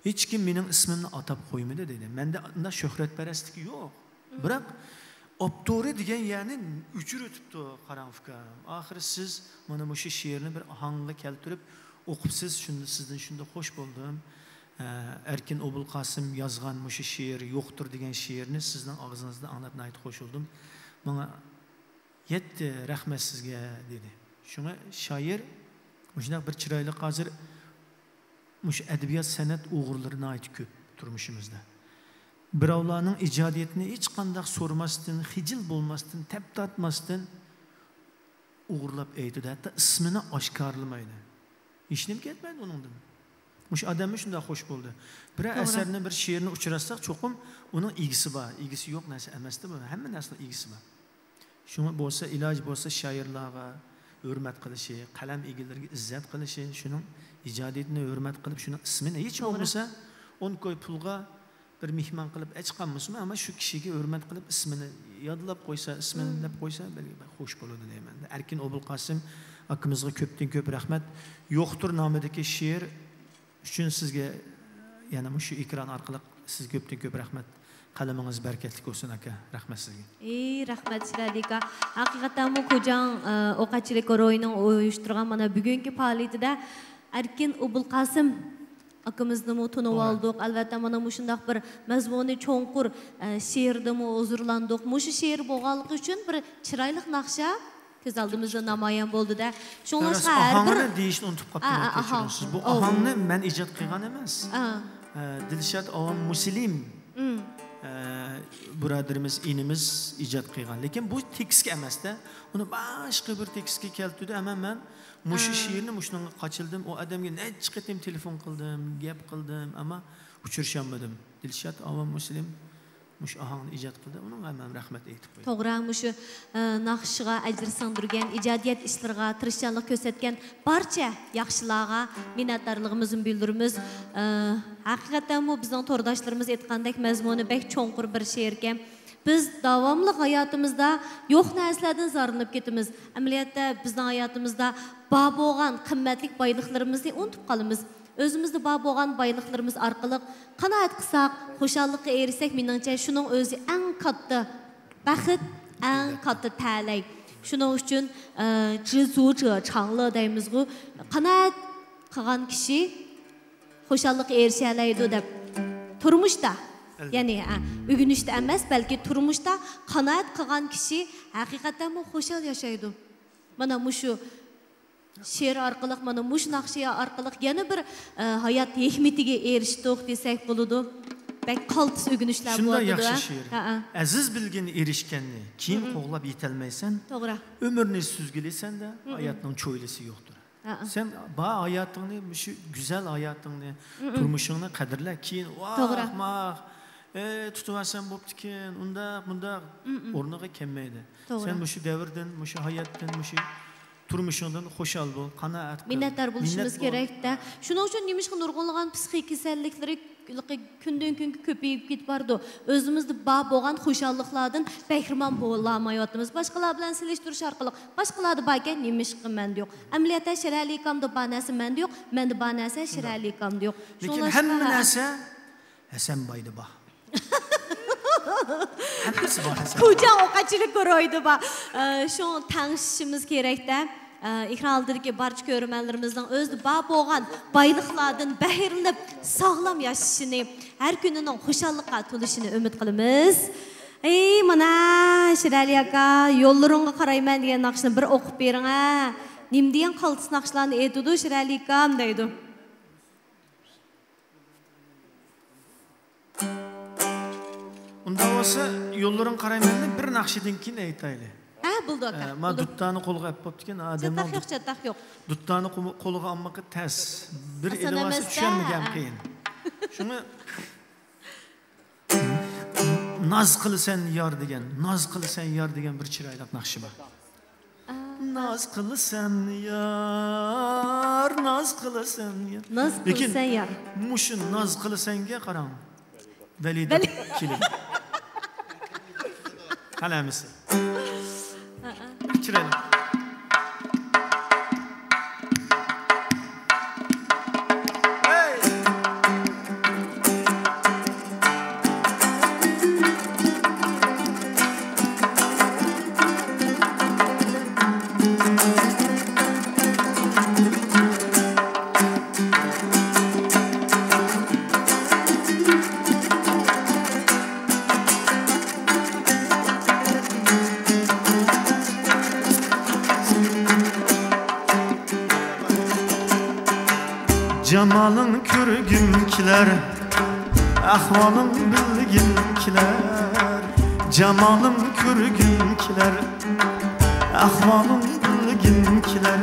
hech kim mening ismimni atab qo'ymaydi dedi. Menda unda shuhratparastlik yo'q. Biroq optori degan yani uchur o'tibdi qarang ukam. Oxiri siz mana shu she'rni bir ohangga keltirib o'qibsiz, shunda sizdan shunda xush bo'ldim. Erkin Obul Qasım yazgan muşu şiir yoktur degan şiirni sizden ağzınızda anlatmaya ait koşuldum. Bana yetti rahmet sizge dedi. Şuna şair muşuna bir çıraylı hazır muş edebiyat sanat uğurlarına ait köp turmuşumuzda. Birovlarning ijodiyatini hech qanday so'rmasdan, hijil bo'lmasdan, tap tortmasdan uğurlab aytdi. Hatta ismini oshkorlamaydi. Ishnim ketmaydi uningdan. Muş adamı şunda hoş buldu. Bir eserini bir şiirini uçurarsak çokum onun ilgisi var. İlgisi yok neyse emesti bu. Hemen aslında ilgisi var. Şunu bolsa ilaj bolsa şairlarga hürmet kılışı, kalem ilgilerine izzet kılışı, şunun icadetine hürmet kılıp şunun ismini hiç olmasa on koy pulga bir mihman kılıp çıkanmışsın ama şu kişiye hürmet kılıp ismini yadlap koysa, ismini dep koysa belki hoş bulurdu diyeyim. Erkin Obul Qasım hakkımızda köpten köp rahmet. Yoktur namedeki şiir üçün sizge yani şu ekran arkalık siz köpten köp rahmet. Kalamanız bereketli olsun aka. Rahmet sizge. Rahmet Şirali aka. Hakikaten bu kocan Oqachilik Oroy'ning uyushtirgan mana bugungi faoliyatida Erkin Obul Qasım akamizni tunib oldik. Albatta mana shundoq bir mazmuni cho'nqur she'rda huzurlandik. Mushu she'r bo'lganligi uchun bir chiroyli naqsha ko'z oldimizda namoyon bo'ldi-da. Shunga har bir deyishni unutib qoldim. Siz bu ohangni men ijod qilgan emas. Dilshod Avam Muslim birodarimiz inimiz ijod qilgan. Lekin bu tekstga emas-da. Uni boshqa bir tekstga keltirdi. Ama men mushu she'rni mushunga qochildim. O odamga necha qatim telefon qildim, gap qildim, ama uchirisholmadim. Dilshod Avam Muslim mush ahangni ijod qildi. Uning ham rahmat aytib qo'ydi. To'g'ri, mushu naqshga ajr singdirgan, ijodiyat ishlariga tirishchanlik ko'rsatgan barcha yaxshilarga minnatdorligimizni bildiramiz. Haqiqatan bu bizning to'rdoshlarimiz aytgandek mazmuni bek cho'nqur bir she'r ekan. Biz davomli hayotimizda yo'q narsalardan zarinib ketamiz. Amaliyotda bizning hayotimizda bor bo'lgan qimmatli boyliklarimizni unutib qolamiz. Özümüzde bor bo'lgan boyliklarimiz orqali qanoat qilsak, xushallikqa erishsak, meningcha shuning o'zi eng katta baxt, eng katta ta'lay. Shuning uchun jizuji changli deymiz-ku, qanoat qilgan kishi xushallikqa erisha oladi deb. Turmushda, ya'ni ugunishda emas, balki turmushda qanoat qilgan kishi haqiqatan xushal yashaydi. Mana mushu she'r orqali mana mush naqshiya orqali yana bir hayot hikmatiga erishdik desak bo'ladi. Bak qaltis o'ginishlar bo'ladi. Shunday yaxshi she'r. Aziz bilgin erishganni keyin qo'g'lab yetolmaysan. To'g'ri. Ömrünü süzgülesen de hayatının çoylisi yoktur. Sen ba hayatını, şu güzel hayatını, turmuşunu kadirle keyin vah mah tutuvarsan bo'ptikin, unda o'rniga kelmaydi. Sen şu devirden, şu hayatdan, şu turmuşundan xo'shal bo'l, qanoat qil. Minnatdor bo'lishimiz kerak-da. Shuning uchun nemishqa nurg'unlagan psixik kasalliklar kundan kunga ko'payib ketib bordi. O'zimizda bor bo'lgan xushalliklardan bahramon bo'lamayotimiz. Boshqalar bilan silishtirish orqali boshqalarda bor ekan nemishqa menda yo'q. Amaliyotda Shirali akamda bor narsa menda yo'q, menda bor narsa Shirali akamda yo'q. Lekin hamma narsa Hasanboyda bor. Hammasi bor Hasan. Ko'chan Oqachilik Oroyda bor. Shu tanishishimiz kerak-da. Ekran oldidagi barcha ko'rmanlarimizning o'zida bor bo'lgan boyliklardan bahramlanib sog'lom yashashini, har kunining xushallikqa to'lishini umid qilamiz. Mana Shirali aka, yo'llaringga qarayman degan naqshni bir o'qib bering ha. Nimdiyen qaltısın akşılarını edidu, şirəlikam deydu. Unda olsa yolların qaraymanını bir naqşidin keyin aytayli. Buldu aka. Ma duttani qo'lga olib bo'ptikan, odamlar Çatak yok. duttani qo'lga olmoqqa tas. Bir Hasan elvasi emas-da. tushunmagan qiyin. Shuni naz qilsan yor degan, naz qilsan yor degan bir chiroyli naqshi bor. Naz qilsan yor, naz qilsan yor. Naz qilsan yor. Mushu naz qilsanga qarang. Valida kelib. Qalamisi. Chiroyli. Cemalın körgünkiler, ahvalın bilginkiler. Cemalın körgünkiler, ahvalın bilginkiler.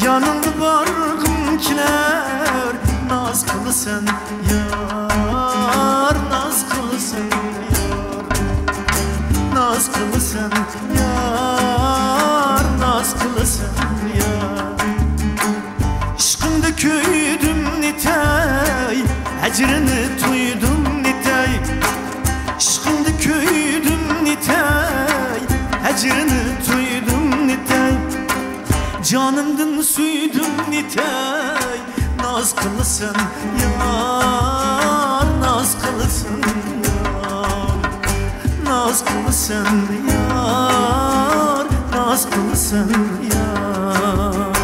Yanında bargınkiler, naz kılsan yar, naz kılsan yar. Naz kılsan yar, naz kılsan yar. Aşkında köydüm nitay, ecrini duydum nitay. Aşkında köydüm nitay, ecrini duydum nitay. Canımdan suydum nitay, naz kılsan yar, naz kılsan yar. Naz kılsan yar, naz kılsan yar.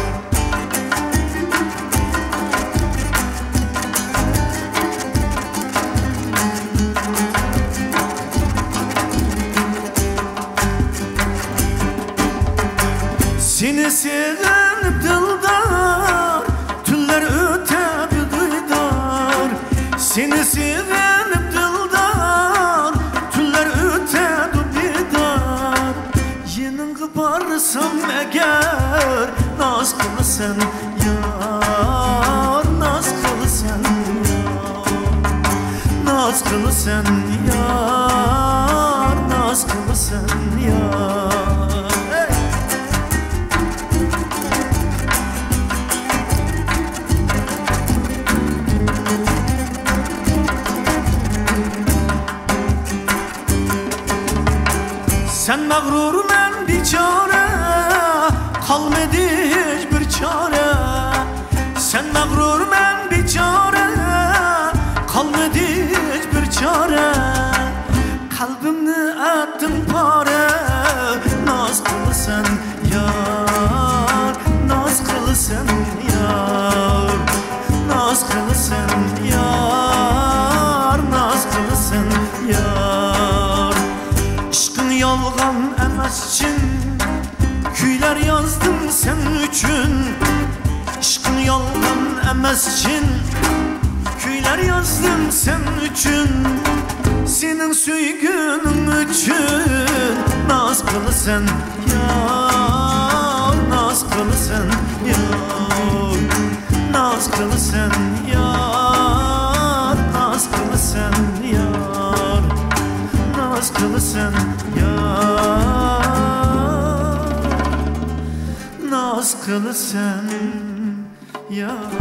Seni sevenip dildar, tüller ötep duydar. Seni sevenip dildar, tüller ötep duydar. Yanınga barsam eğer, naz kılsan yar, naz kılsan yar. Naz kılsan yar, naz kılsan yar. Sen mağrur ben biçare, kalmadı hiçbir çare. Sen mağrur ben biçare, kalmadı hiçbir çare. Kalbimni attın pare, naz kılsan yar, naz kılsan yar. Naz kılsan yar, naz kılsan yar. Aşkın yalgan emasçın, kuylar yazdım sen üçün. Aşkın yalgan emasçın, kuylar yazdım sen üçün. Senin söygünün üçün, naz kılsan yar, naz kılsan yar. Naz kılsan yar, naz kılsan yar. Naz kılsan yar, naz kılsan yar.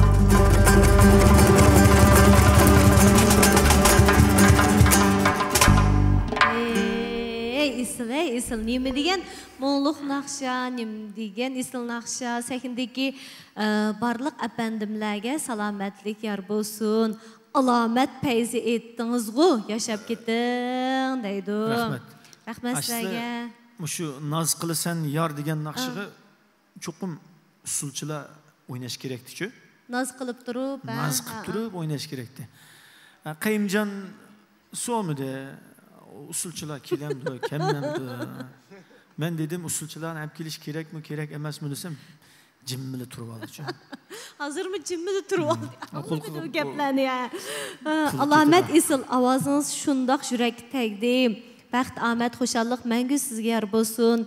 Isil, nime degen moğluq naqşa, nime degen isil naqşa, sekindeki barlıq əpəndimlərə salametlik yar bolsun. Alamet peyzi ettiniz gu, yaşap gittin deydu. Rahmet. Rahmet sizlerge. Şu naz kılsan yar degan naqşığı çokum usulchilar o'ynash kerakdi-ku. Naz qilib turib, naz qilib turib o'ynash kerakdi. Qayimjon so'midi usulchilar kelamdi, kelmamdi. Ben dedim usulçularına hep geliş gerek mi gerek emez mi desem cimmili turib oldi. Hazır mı cimmili turib oldi? Qul Gaplarni ya. Alamet Isil ovoziniz shundoq yurakka tegdi. Baxt, omad, xushallik mangu sizga yor bo'lsin.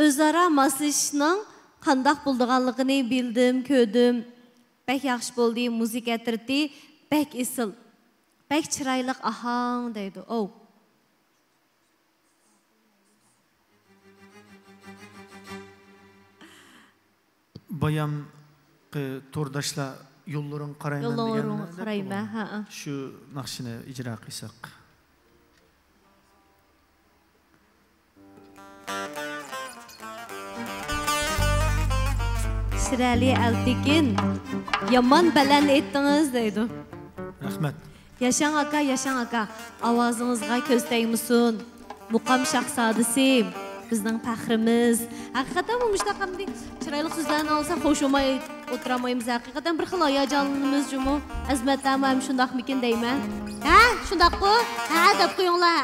O'zaro moslashishning qandoq bo'lganligini bildim, ko'rdim. Bek yaxshi bo'ldi, musiqa aytirdi. Bek Isil. Bek chiroyli ahang deydi. Oh. Bayam to'rdoshlar yo'llaring qarayman Yo'llaring qarayman, ha. Shu naqshini ijro qilsak. Shirali Altekin, yomon baland etdingiz deydi. Rahmat. Yaşang aka, ovozingizga ko'z tegmasin. Muqam shahzodasi, bizning faxrimiz. Haqiqatan bu mushtaqamdek chiroyli so'zlarni olsa xo'sh olmay o'tiramaymiz. Haqiqatan bir xil hayajonimiz jumu. Azmatlarmi ham shundaqmikin deyman. Ha, shundaq-ku? Ha, deb qo'yinglar.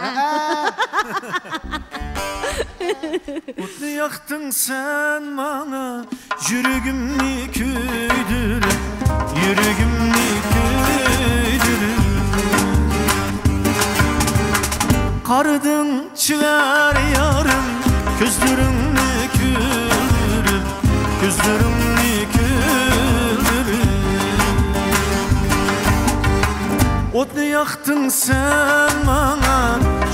O'tni yoqding sen mana, yuragimni kuydirib, yuragimni kuydirib. Qarding chilar yarim, ko'zlarimni güldürüp, ko'zlarimni güldürüp. O'tni yoqding sen mana,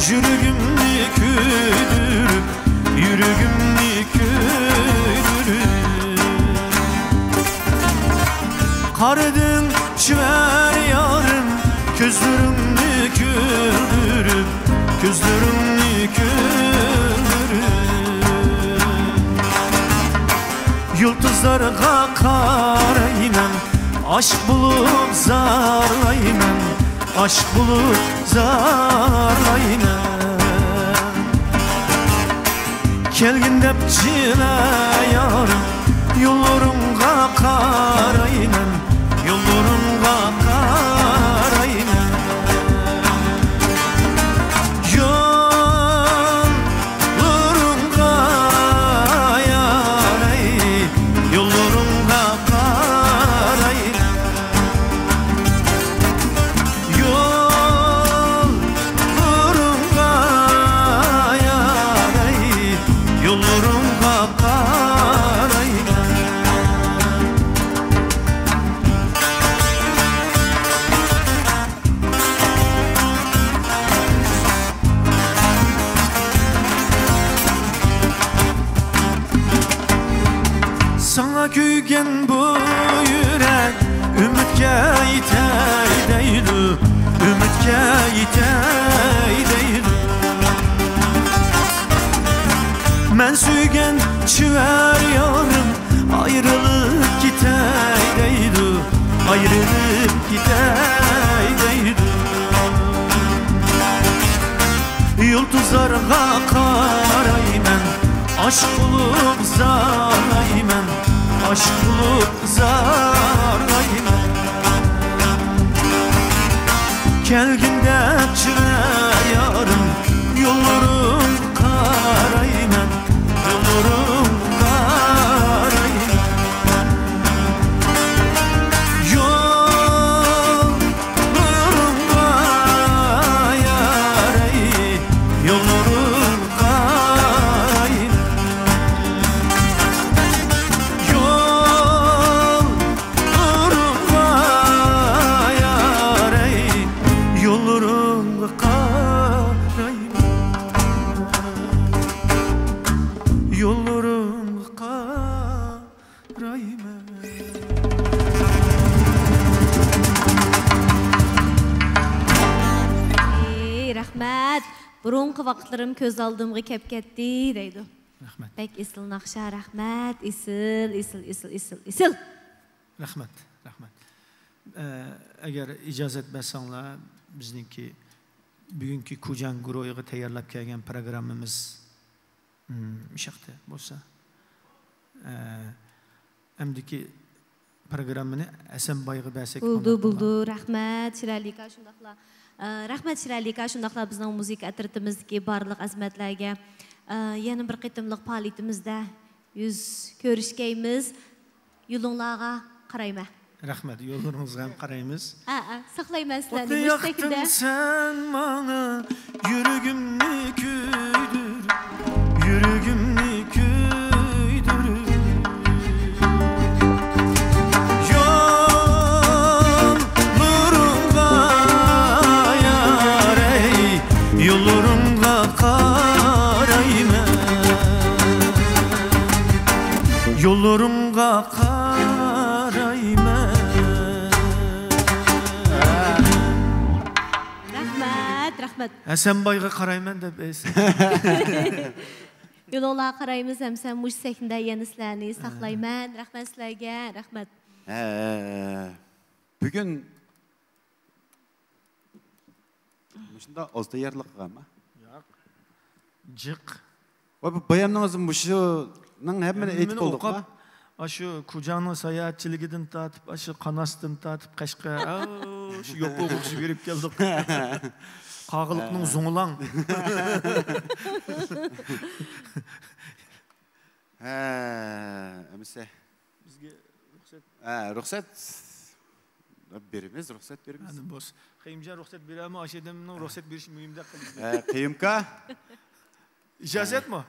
yuragimni kuydirib, yuragimni kuydirib. Qarding chilar yarim, ko'zlarimni güldürüp, gözlerimni güldürüp. Yıldızlarga qarayman, aşk bulup zarlayman, aşk bulup zarlayman. Kelgin dep jilayarim, yollarımga qarayman, yollarımga qarayman. Kuygen bu yürek ümitke yitey deydi, ümitke yitey deydi. Men suygen çiver yarım, ayrılıp gitey deydi, ayrılıp gitey deydi. Yıldızlarga qarayman, aşk bulup zarlayman, aşk bulup zarlayman. Kelginde çırayarım, yollarım qarayman, yollarım qarayman. Yollarım qayaray, yollarım qarayman. Rahmat, burunqi vaqtlarim ko'z oldimga kelib ketdi deydi. Rahmat. Bek Isil naqsha, rahmat, Isil. Rahmat, rahmat. Agar ijozat bersanlar, bizningki bugungi Kujan guruhiga tayyorlab kelgan programmamiz mishaqda bo'lsa, amdiki programmani Asanboyga bersak bo'ldi. Rahmat, Shiralika shundaqla. Rahmat Shiralika shundaqla bizning musiqa atritiimizdagi barliq azmatlarga Yeni bir qitimlik faaliyetimizde yüz görüşkeyimiz. Yolunlarga qarayma. Rahmat, yo'llaringizga ham qaraymiz. Saqlayman sizlarni O'tni yoqding sen bana, yürügümni kuydur, yürügümni kuydur. Yollarımga yar ey, yollarımga qarayma, yollarımga qarayma. Rahmat. Hasanboyga qarayman deb aytsin. Yolunlarga qaraymiz ham sen mush sekinde yeni sizlarni saqlayman. Rahmat sizlarga. Rahmat. Bugün şunda ozda yerlik qilganmi? Yo'q. Jiq. Bu bayamningiz mushuning hammani aytib qoldikmi? Aşı kucağına seyahatçiligidan tatip, aşı kanastım tatip, kaşka, şu yopu okuşu verip geldik. Kağılıkның zoңлаң. Әмесе. Bizge ruhsat. Ruhsat berimiz, ruhsat berimiz. Hadi boş. Kıyımca ruhsat beri ama aşedeminin ruhsat beriş mühimde kılız. Kıyımka? İcazet mi?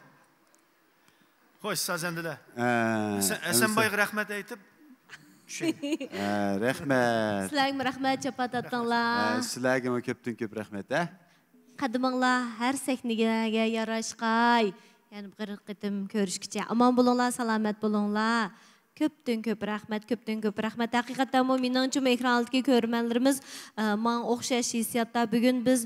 Hoş, sazendiler. Esenbay'ı rahmet aytıp, Rahmet. Sizlarga rahmat çapat atdinglar. Sizlarga ko'pdan-ko'p rahmat. Qadiminglar har sahniga yarashqay. Yani bir qitim ko'rishgacha aman bo'linglar, salomat bo'linglar. Ko'pdan-ko'p rahmat, ko'pdan-ko'p rahmat. Haqiqatan bu meningcha ekran oldidagi ko'rmanlarimiz men o'xshash hissiyotda bugun biz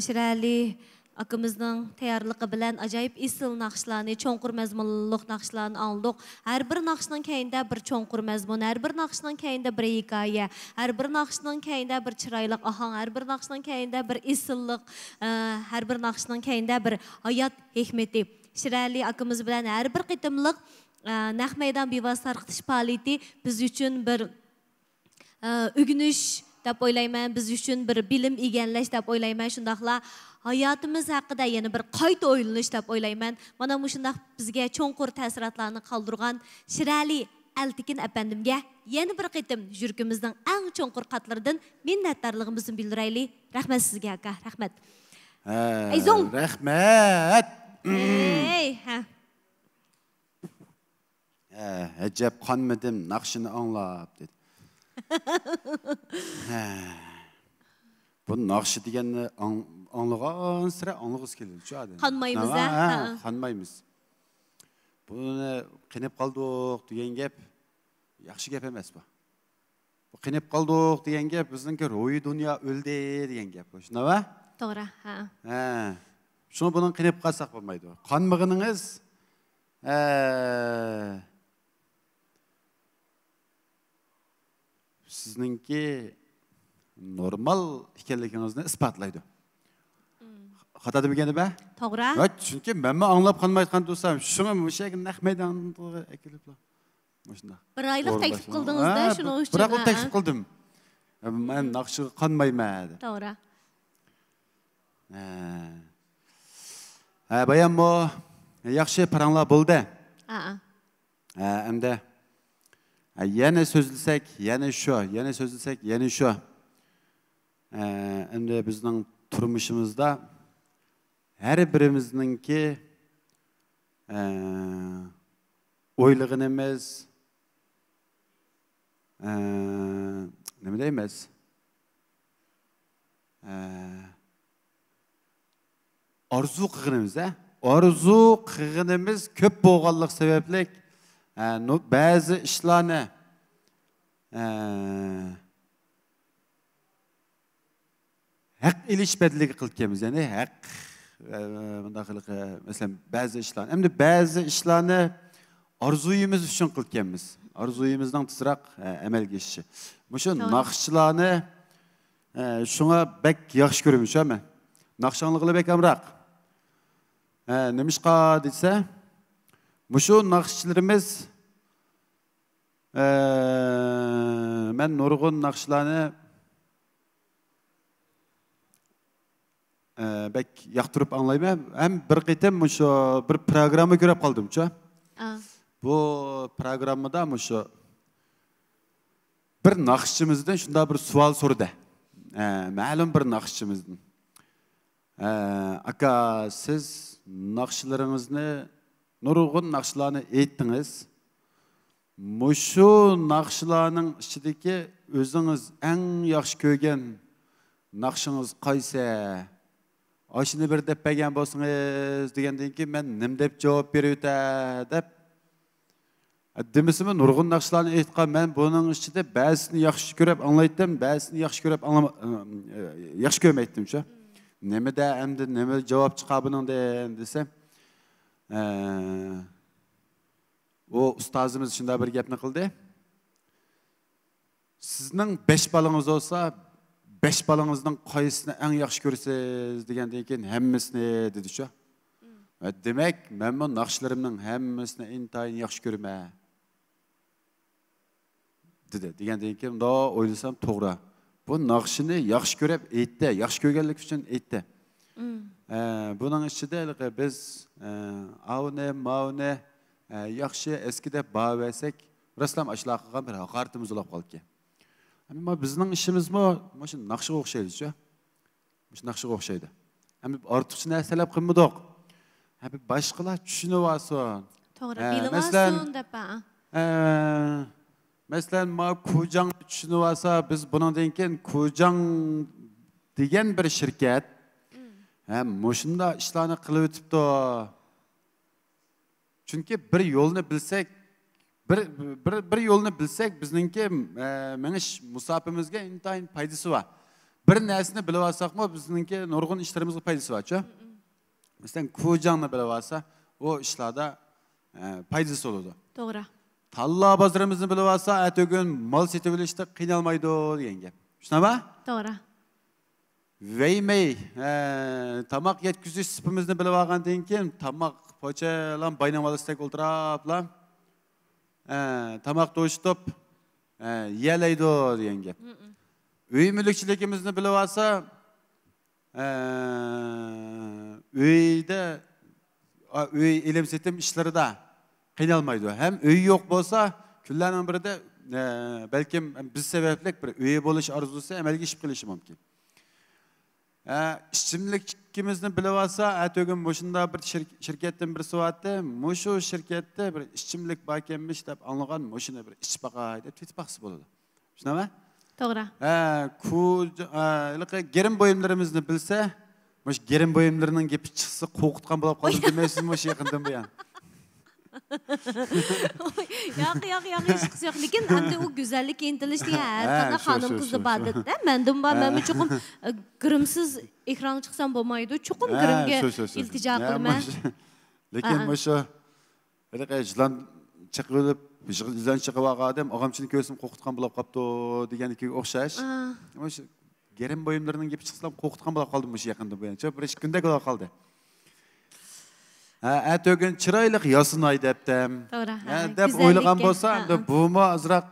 Shirali akımızın tayyorligi bilan ajoyib isil naqshlarni, cho'nqur mazmunliq naqshlarni oldik. Har bir naqshning keyinda bir cho'nqur mazmun, har bir naqshning keyinda bir hikoya, har bir naqshning keyinda bir chiroyli ohang, har bir naqshning keyinda bir isillik, har bir naqshning keyinda bir hayot hikmati. Shirali akımız bilan har bir qitimliq naq maydon bevosita tarqitish faoliyati biz uchun bir o'g'inish deb o'ylayman, biz uchun bir bilim egallash deb o'ylayman. Shundaqla hayatımız haqida yana bir qayta o'ylanish deb o'ylayman. Mana shundaq bizga cho'nqur ta'sirotlarni qoldirgan Shirali Altekin apandimga yana bir qitim yuragimizning eng cho'nqur qatlaridan minnatdorligimizni bildiraylik. Rahmat sizga aka, rahmat. Ayzol. Rahmat. Ey, ha. Acab qonmadim, naqshini anglab dedi. Bu naqshi deganni anlagan sira anlag'is keladi shu adam. Qanmaymiz a? Qanmaymiz. Buni qinib qoldik degan gap yaxshi gap emas bu. Bu qinib qoldik degan gap bizningki ro'yi dunyo o'ldi degan gap. Shunday-mi? To'g'ri, ha. Shuni buni qinib qolsak bo'lmaydi. Qonmag'iningiz sizningki normal ekanligingizni isbotlaydi. Xato degani ba? To'g'ri. Chunki men anglab qolmayotgan do'stim, shuni o'shaga naq maydonga akiliblar. Shunda. Bir oylik taklif qildingiz-da, shuning uchun. Bir oylik taklif qildim. Men naqshiga qonmayman. To'g'ri. Bayan bu yaxshi paranglar bo'ldi. Endi yana so'zlasak, yana shu. Endi bizning turmushimizda her birimizninki o'ylig'inimiz nima deymiz? Orzu qilganimiz ko'p bo'lganlik sababli ba'zi ishlarni haq ilish badliga qilganmiz. Ya'ni haq mesela bazı işler. Hem de bazı işlerini arzuyumuz için qilganmiz. Arzuyumuzdan tezroq amalga geçişi. Şu naqshlarni şuna bek yaxshi ko'raman, shumi? Naqshanlig'i bek amroq. Nimishqa desa, şu naqshchilarimiz men nurg'un naqshlarni bek yoqtirib anglayman. Ham bir qitim shu bir programma ko'rib qoldim-chu. Bu programmada shu bir naqshchimizdan shunday bir savol so'radi. Ma'lum bir naqshchimizdan. Aka siz naqshlaringizni nurg'un naqshlarni aytdingiz. Mushu naqshlarning ichidagi o'zingiz eng yaxshi ko'rgan naqshingiz qaysi? Oshini bir deb bergan bo'lsangiz degandan keyin men nim deb javob berayotay deb demisimi nurg'un naqshlarni aytgan men buning ichida ba'zisini yaxshi ko'rib anglaydim, ba'zisini yaxshi ko'rib yaxshi ko'rmaydim-chu. Nimada endi nima javob chiqar buningdan desam, o ustozimiz shunday bir gapni qildi. Sizning 5 balangiz olsa, 5 balangizning qaysini eng yaxshi ko'rasiz degandan keyin hammasini dedi-chu. Demak, men bu naqshlarimning hammasini intayin yaxshi ko'raman. dedi. Degandan keyin unda o'ylasam to'g'ri. Bu naqshini yaxshi ko'rib aytdi, yaxshi ko'rganlik uchun aytdi. Buning ichida biz avni, mavni yaxshi eski deb bahoslasak, raslam ashlar qilgan bir haqoratimiz bo'lib qoldi. Ammo bizning ishimizmi shu naqshiga o'xshaydi-ku. Shu naqshiga o'xshaydi. Ammo ortiqcha narsalar qilmadik. Abi boshqalar tushunib olsin. To'g'ri, bilib olsin deb. Masalan, ma Kujang tushunib olsa, biz bundan keyin Kujang degan bir shirkat mushunda ishlarni qilib o'tibdi. Chunki bir yo'lni bilsak, bir yo'lni bilsak, bizningki menish musofimizga intayin foydasi bor. Bir narsani bilib olsakmi, bizningki nurg'un ishlarimizga foydasi bor-ku. Masalan, Kujangni bilib olsa, o ishlarda foydasi bo'ladi. To'g'ri. Talla bozorimizni bilib olsa, atog'un mal setib olishda qiynalmaydi degan gap. Shunaqmi? To'g'ri. Veymey, tamoq yetkizish sipimizni bilib olgandan keyin tamoq pochalan baynamolisdak o'ltirablar. Tamoq to'shitib, yelaydi degan gap. Uy mulkchiligimizni bilib olsa, uyda uy ilm setim ishlarida qiynalmaydi. Hem uy yo'q bo'lsa, kunlarning birida balkim biz sabablik bir uy bo'lish orzusi amalga oshib qilishi mumkin. İşçimlikimizni bilib olsa, atog'im shunda bir shirkatdan bir so'ratdi, mushu shirkatda bir ishchimlik bor ekanmish deb anglagan, mushuni bir ichib baqay deb tetpaqsi bo'ladi. Shunaqmi? To'g'ri. Gerim bo'yimlarimizni bilsa, mush gerim bo'yimlarining gapi chiqsa qo'rqitgan bo'lib qoldi demaysizmi mush yaqindan bu ham. Yo'q, yo'q. Lekin endi u go'zallik intilish degan har qanday xonim qizi borda. Mendan bor, men chuqur grimsiz ekran chiqsam bo'lmaydi. Chuqur grimga iltijo qilaman. Lekin mushu jilon chiqib, jilon chiqib olgan og'amchini ko'rsim qo'rqitgan bo'lib qopti deganiga o'xshash. Mushu gerim bo'yimlarining gapi chiqsam qo'rqitgan bo'lib qoldim mush yaqinda bu yancha bir kunda bo'lib qoldi. Atog'un chiroyli yosinay debdim. Deb o'ylagan bo'lsa, bumi azroq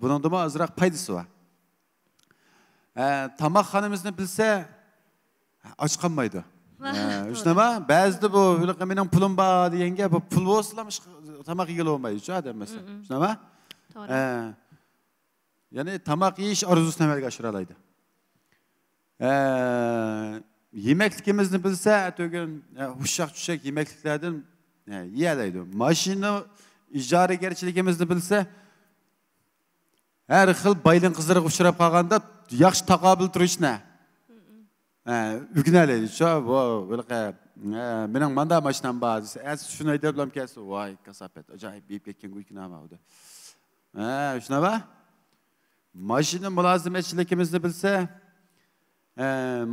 buningda azroq foydasi bor. Tamoq xonimizni bilsa, och qolmaydi. Shunaqmi? Ba'zida bu mening pulim bor deganga bu pul bo'lsa-ham tamoq yeyib olmaydi-ku odam masalan. Shunaqmi? To'g'ri. Ya'ni tamoq yeyish orzusini amalga oshira oladi. Yemeklikimizni bilsa, atog'un hushaq-tushaq yemekliklardan yeyalaydi. Mashina ijaragarchiligimizni bilsa, har xil bayling qizlarga uchrab qolganda yaxshi taqobil turishni o'rganalaydi-ku. Bu mening manda mashinam bor desa, shuni aytib bilam kelsa, voy kasofat, ajoyib yeb ketgan go'ykinama udi. Shunaqmi? Mashina mulozimatchiligimizni bilsa,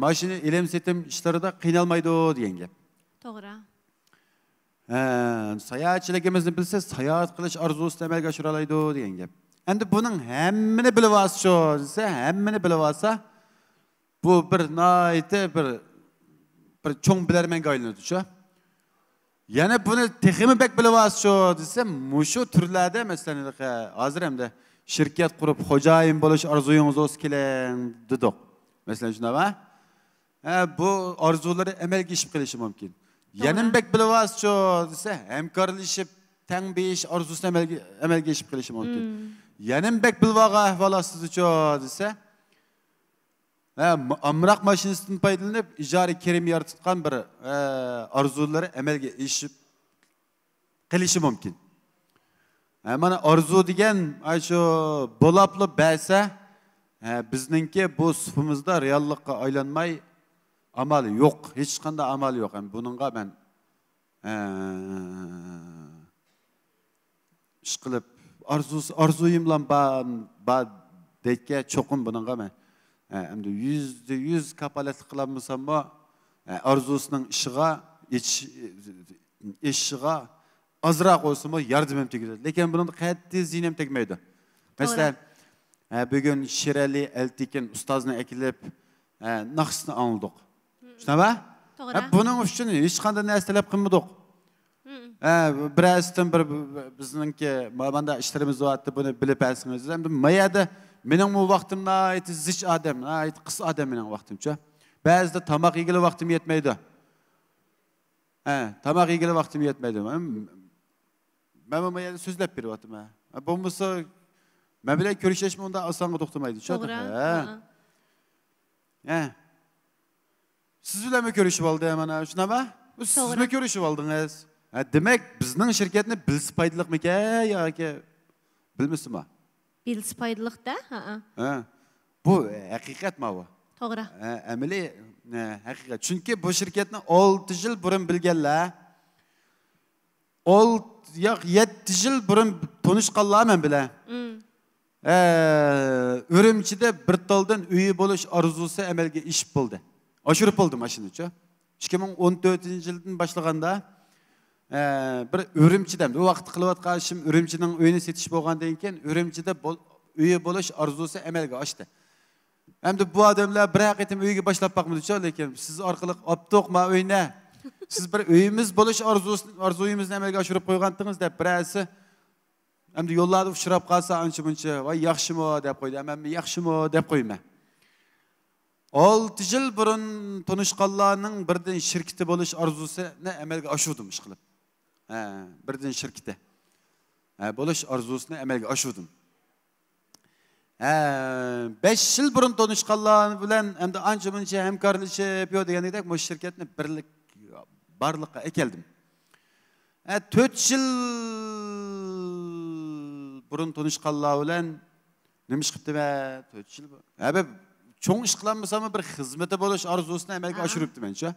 mashina ilm setim ishlarida qiynalmaydi degan gap. To'g'ri. Sayohatchiligimizni bilsa, sayohat qilish orzusini amalga oshira oladi degan gap. Endi buning hammani bilib olsa, desa, hammani bilib olsa, bu bir noyta bir cho'ng bilarmanga aylanadi-ku. Yana buni texmi bek bilib olsa, desa, mushu turlarda masalan, hozir hamda shirkat qurib xo'jayin bo'lish orzuyingiz o'z keling dedik. Mesela şuna bak. Bu arzuları amalga oshib qilishi mumkin. Yanımbek bilivasço dese hamkorlashib tang besh arzusini amalga oshib qilishi mumkin. Yanımbek bilvaga ahvolasizcho desa amroq mashinasidan foydalanib ijara kerim yaratgan bir arzulari amalga oshib qilishi mumkin. Mana arzu degan shu bo'lapli ba'sa bizningki bu sufimizda reallikqa aylanmay amali yo'q, hech qanday amali yo'q. Buningga men ish qilib arzuyim bilan ba deyke cho'qim buningga men endi %100 kapolatlik qilolmasam arzusining ishiga azroq olsa yardımım tegadi. Lekin bunun qat'iy ziynem tegmaydi. Mesela bugün Şirali Eltikin ustazni akilib naqshni anladik. Shunaba? To'g'ri. Buning uchun hech qanday narsa talab qilmadik. Birasdan bir bizningki mana ishlarimiz bo'lyapti, buni bilib olsangiz. Endi mayada mening bu vaqtimda zich odam, qis odam mening vaqtimcha. Ba'zida tamoq yegili vaqtim yetmaydi. Tamoq yegili vaqtim yetmaydi. Ben bu mayada so'zlab beryaptim. Bo'lmasa men bilan ko'rishishim unda osonga to'xtamaydi. To'g'ri. Siz bilan ko'rishib oldi mana shunami? Siz bilan ko'rishib oldingiz. Demak, bizning shirkatni bilsa foydaliqmikan yoki bilmasizmi? Bilsa foydaliqda? Bu haqiqatmi bu? To'g'ri. Amaliy haqiqat. Chunki bu shirkatni 6 yil burun bilganlar 7 yil burun tanishganlar men bilan. Ürümçide bir taldan üye buluş arzusu amalga iş buldu. Aşırı buldu maşiniçi. 2014 yıldan başlaganda bir Ürümçidem. O vaqt qılıvatqan işim Ürümçinin uyini setiş bolgandan keyin Ürümçide üye buluş arzusu amalga oshdi. Endi bu adamlar bir haqiqatim uyga boshlab baqmadicha, lekin siz orqali optoq ma uyni siz bir uyimiz buluş arzuyimizni amalga oshirib qo'ygandingiz deb birasi endi yo'llarda uchrab qolsa ancha-muncha, "Voy, yaxshimi?" deb qo'ydi. Men yaxshimi deb qo'yman. 6 yil burun tanishganlarning birdan shirkati bo'lish arzusini amalga oshirdim ish qilib. Birdan shirkati. Bo'lish arzusini amalga oshirdim. 5 yil burun tanishganlar bilan endi ancha-muncha hamkorlashib yo degandek bu shirkatni birlik barliqqa keldim. 4 yil burun tanishganlar bilan nima ish qilibdi men 4 yil. Çoğun iş kılanmasam bir hizmete buluş arzusunu amalga oshiribdi mencha.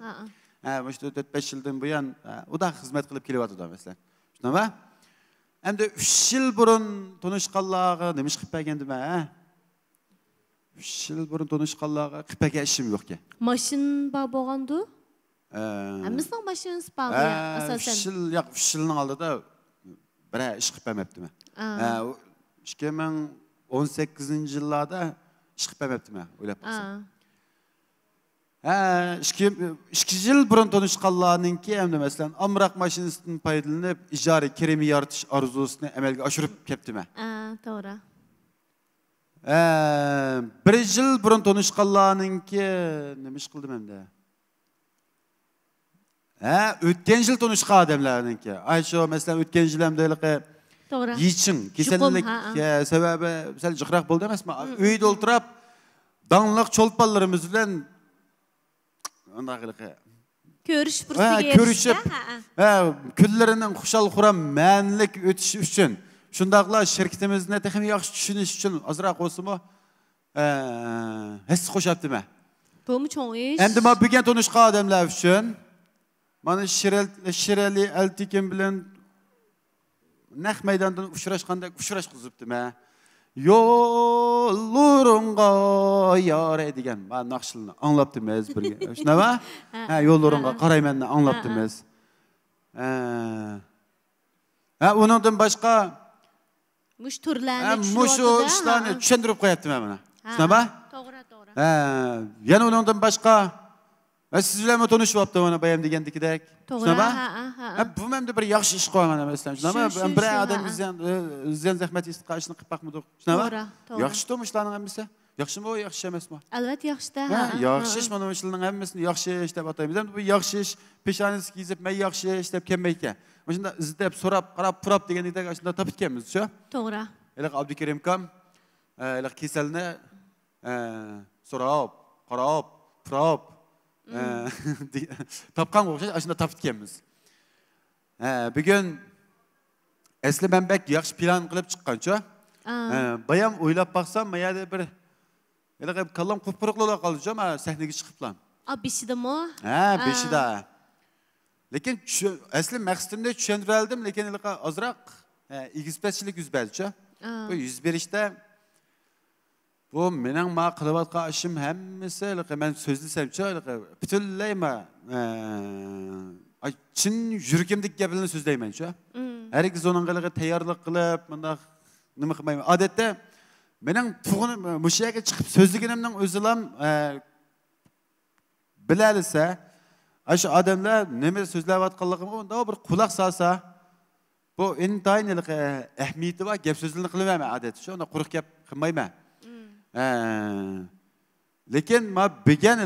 İşte 4-5 yıldan buyan o da hizmet qilib kelyapti da mesela. Shunami? Endi 3 yil burun tanishganlarga nima ish qilib bergandim men? 3 yil burun tanishganlarga qilib bergan ishim yo'q ekan. Mashin bor bo'lgandu? Bizning mashinamiz bor asosan. 3 yilning oldida bir ish qilib bermabdi men. 2018-yillarda ish qilib bermabdi men, o'ylab qo'ysam. 2 yil burun tanishganlarninki endi masalan amroq mashinasidan foydalanib ijara kerimi yaratish arzusini amalga oshirib ketdi men. To'g'ri. 1 yil burun tanishganlarninki nima ish qildim endi? O'tgan yil tanishgan odamlarninki. Shu masalan o'tgan yil ham deylik To'g'ri. Yechim, kasallik sababi sal jiqroq bo'ldi emasmi? Uyda o'tirib, danliq cho'lponlarimiz bilan undaqiliq ko'rish fursatiga erishdi. Kunlarining xushal-xuram ma'nilik o'tishi uchun, shundaqlar shirkatimizni texnik yaxshi tushunish uchun ozroq bo'lsa-mu, his qo'shyapti men. Bu cho'ng ish. Endi men bugun tanishgan odamlar uchun mana Shirali Eltikin bilan naq maydondan uchrashganda uchrashqizibdi men. Yo'llaringga yore degan men naqshilni anglabdimiz birga. Shunami? Yo'llaringga qaraymanni anglabdimiz. Uningdan boshqa mush turlarni mushu ishlarni tushuntirib qo'yapti men mana. Shunami? To'g'ri, to'g'ri. Yana uningdan boshqa siz bilan tanishyapti mana bayam degandikidek. To'g'ri. Bu menda bir yaxshi ish qilgan emasman. Shunami? Bir odam ziyon zahmat qilishni qilib baqmadik. Shunami? Yaxshi turmushlarning hammasi. Yaxshimi o, yaxshi emasmi? Albatta yaxshi-da. Ha, yaxshi ish, mana shularning hammasini yaxshi ish deb ataymiz. Endi bu yaxshi ish, peshonasi kiyib, "Men yaxshi ish" deb kelmaydi. Mana shunda izlab, so'rab, qarab, purab degandek shunda topib kelamiz-ku. To'g'ri. Elaq Abdukarim kam, elaq kasalni so'rab, qarab, purab, topgan o'xshash, shunda topib kelamiz. Bugun asli men bek yaxshi plan qilib chiqqancha. Bayam o'ylab baqsam, mayada bir elaq kallam qupquruqlar qoldi, ma sahnaga chiqiblan. Beshidimi? Beshida. Lekin asli maqsadimni tushuntirdim, lekin elaq ozroq egizpatchilik yuz berdi-cha. Bu yuz berishda bu mening ma qilayotgan ishim hammasi elaq men so'zlasam-cha, elaq butunlay ma chin yuragimdagi gaplarni so'zlayman-cha. Herkes onun qilib tayyorlik qilib, bunda nima qilmayman. Odatda mening tug'unim mushaga chiqib so'zliginimning o'zilam bilalsa, shu odamlar nima so'zlayotganligimga unda bir quloq solsa, bu intayin ahamiyati bor gap so'zlarni qilaman odatda. Unda quruq gap qilmayman. Lekin ma bilgan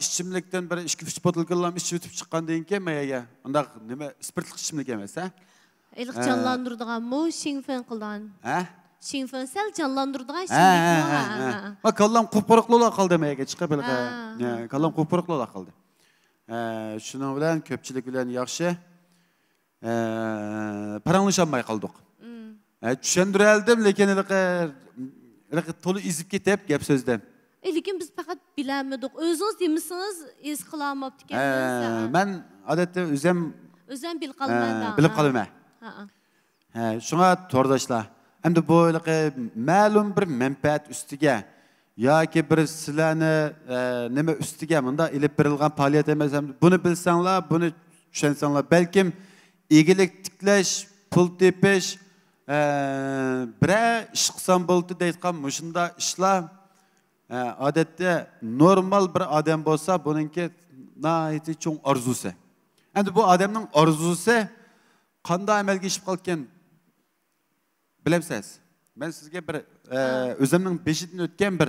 ichimlikdan bir 2-3 botilkalarni ichib o'tib chiqqandan keyin mayaga unda nima spirtli ichimlik emas, ha? Iliq canlandırdıqanmı, şinfen qıldan. Şinfen sel canlandırdıqan Ha. şinfen. Kallam qupquruqlar qoldi mayaga chiqib bilqa. Kallam qupquruqlar qoldi. Shuning bilan ko'pchilik bilan yaxshi paranglashamay qoldik. Tushuntiraldim, lekin to'liq izib ketib gap so'zdan. Lekin biz faqat bilamidik. O'zingiz demisiniz, es qilamabdi ekansiz. Men odatda o'zim bilib qolmayman. Bilib qolmayman. Shunga to'rdoshlar. Endi bu ma'lum bir manfaat ustiga yoki bir sizlarni nima ustiga bunda ilib berilgan faoliyat emas. Buni bilsanglar, buni tushensanglar, balkim egilik tiklash, pul tepish, bir ish qilsam bo'ldi deyotgan mushunda ishlar odatda normal bir odam bo'lsa, buningki nihoyatda cho'ng orzusi. Endi bu odamning orzusi qanday amalga oshib qolgan bilamsiz? Men sizga bir o'zimning beshidan o'tgan bir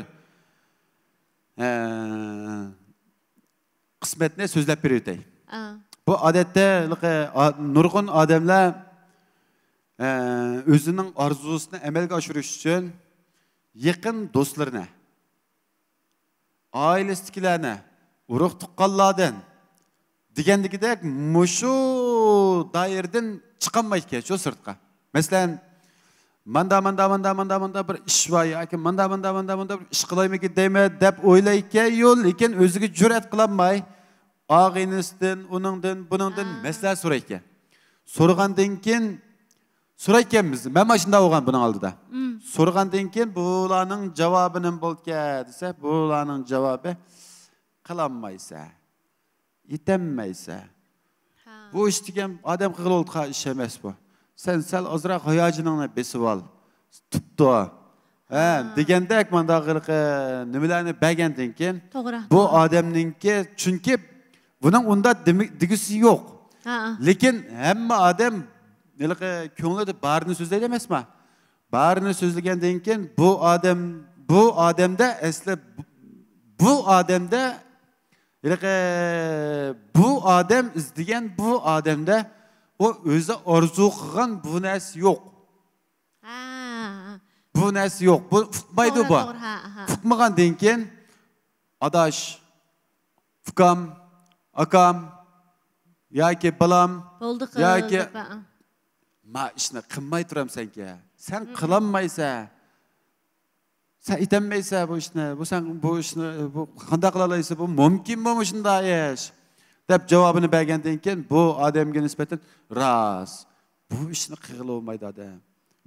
qismatni so'zlab berayotay. Bu odatda nurg'un odamlar o'zining orzusini amalga oshirish uchun yaqin do'stlarini, ailasidagilarni, urug' tuqqanlardan degandagidek mushu doiradan chiqolmaydi shu sirtqa. Masalan, manda bir ish var yoki manda bir ish qilaymikin deymi deb o'ylaydigan yo'l, lekin o'ziga jur'at qilolmay, og'inisidan, uningdan, buningdan maslahat so'raydi. So'ragandan keyin so'raykanmiz. Men mana shunday bo'lgan buning oldida. So'ragandan keyin bularning javobi nima bo'ldi desa, bularning javobi qilolmaysa, yetanmaysa. Bu ish degan odam qilolgan ish emas bu. Sen sal ozroq hayojoningni besib ol. Tutdi. Degandek manda nimalarni bergandan keyin bu odamningki, chunki buning unda digisi yo'q. Lekin hamma odam ko'nglida barini so'zlaydi emasmi? Barini so'zlagandan keyin bu odamda asli bu odam izlagan bu odamda o o'zi orzu qilgan bu narsa yo'q. Bu narsa yo'q. Bu fuqmaydi bu. Fuqmagandan keyin adash, fukam, akam yoki balam yoki ma ishni qilmay turam senki. Sen qilolmaysan. Sen itanmaysan bu ishni. Bu ishni qanday qila olaysan? Bu mumkinmi shunday ish? deb javobini bergandan keyin bu odamga nisbatan ras. Bu ishni qila olmaydi odam.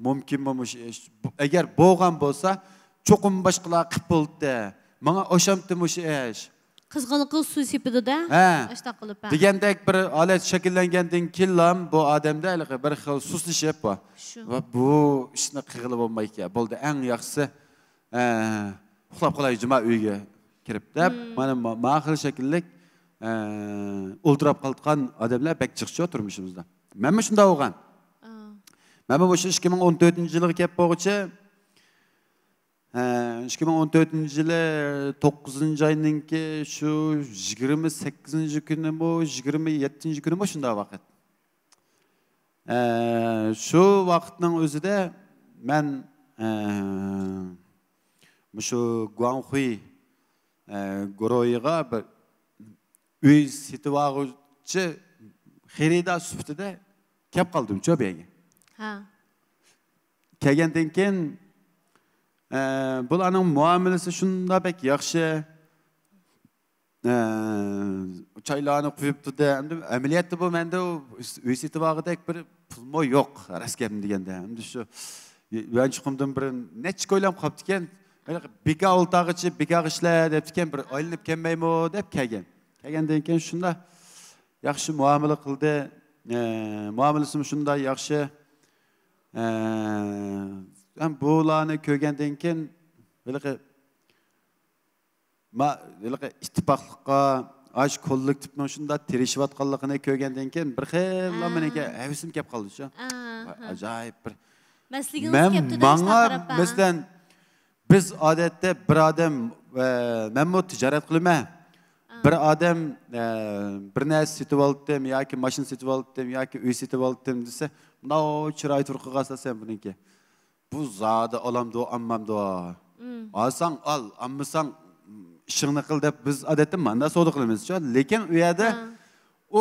Mumkinmi shu ish? Agar bo'lgan bo'lsa, cho'qim boshqalar qilib bo'ldi. Menga o'shamdimi shu ish? Qizg'inlik suv sepidi-da, ashta qilib. Degandek bir holat shakllangandan keyin bu odamda bir xil suslashib bor. Va bu ishni qilib bo'lmaydi. Bo'ldi, eng yaxshisi uxlab qolay juma uyga kirib deb, mana ma'qul shakllik o'ldirib qolgan odamlar bek chiqchi turmushimizda. Menmi shunday bo'lgan. Men bu 2014-yilga kelib bo'lguncha 2014-yılı 9. ayınınki şu 28. günü bu, 27. günü bu şunda vakit. Şu vakitnin özü de ben şu Guanghui Goroyga bir uy situagıcı xerida süftüde kep kaldım çöbeğe. Ha. Kelgenden keyin bularning muomalasi shunda bek yaxshi. Çaylarını qo'yibdi-da, endi amaliyotda bu menda uy setibog'idek bir pulmo yo'q, raskem deganda. Endi shu ben chiqimdan bir necha ko'ylab qolibdi ekan. Beka o'ltag'ichi, beka ishlar debdi ekan, bir aylanib kelmaymi deb kelgan. Kelgandan keyin shunda yaxshi muomala qildi. Muomalasini shunda yaxshi bularni ko'rgandan keyin ittifoqlikqa ash kollektivning shunda tirishayotganligini ko'rgandan keyin bir xil menga havisim kelib qoldi-shu. Ajoyib bir Masligingiz kelibdi-da, manga masalan biz odatda bir odam men bu tijorat qilaman. Bir odam bir narsa setib oldim yoki mashina setib oldim yoki uy setib oldim desa, bunday chiroy turqi qilsam buniki. Bu zodi olamdi, ammamdi. Alsang al, ammasang ishingni qil deb biz odatda manda savdo qilamiz-ku. Lekin u yerda u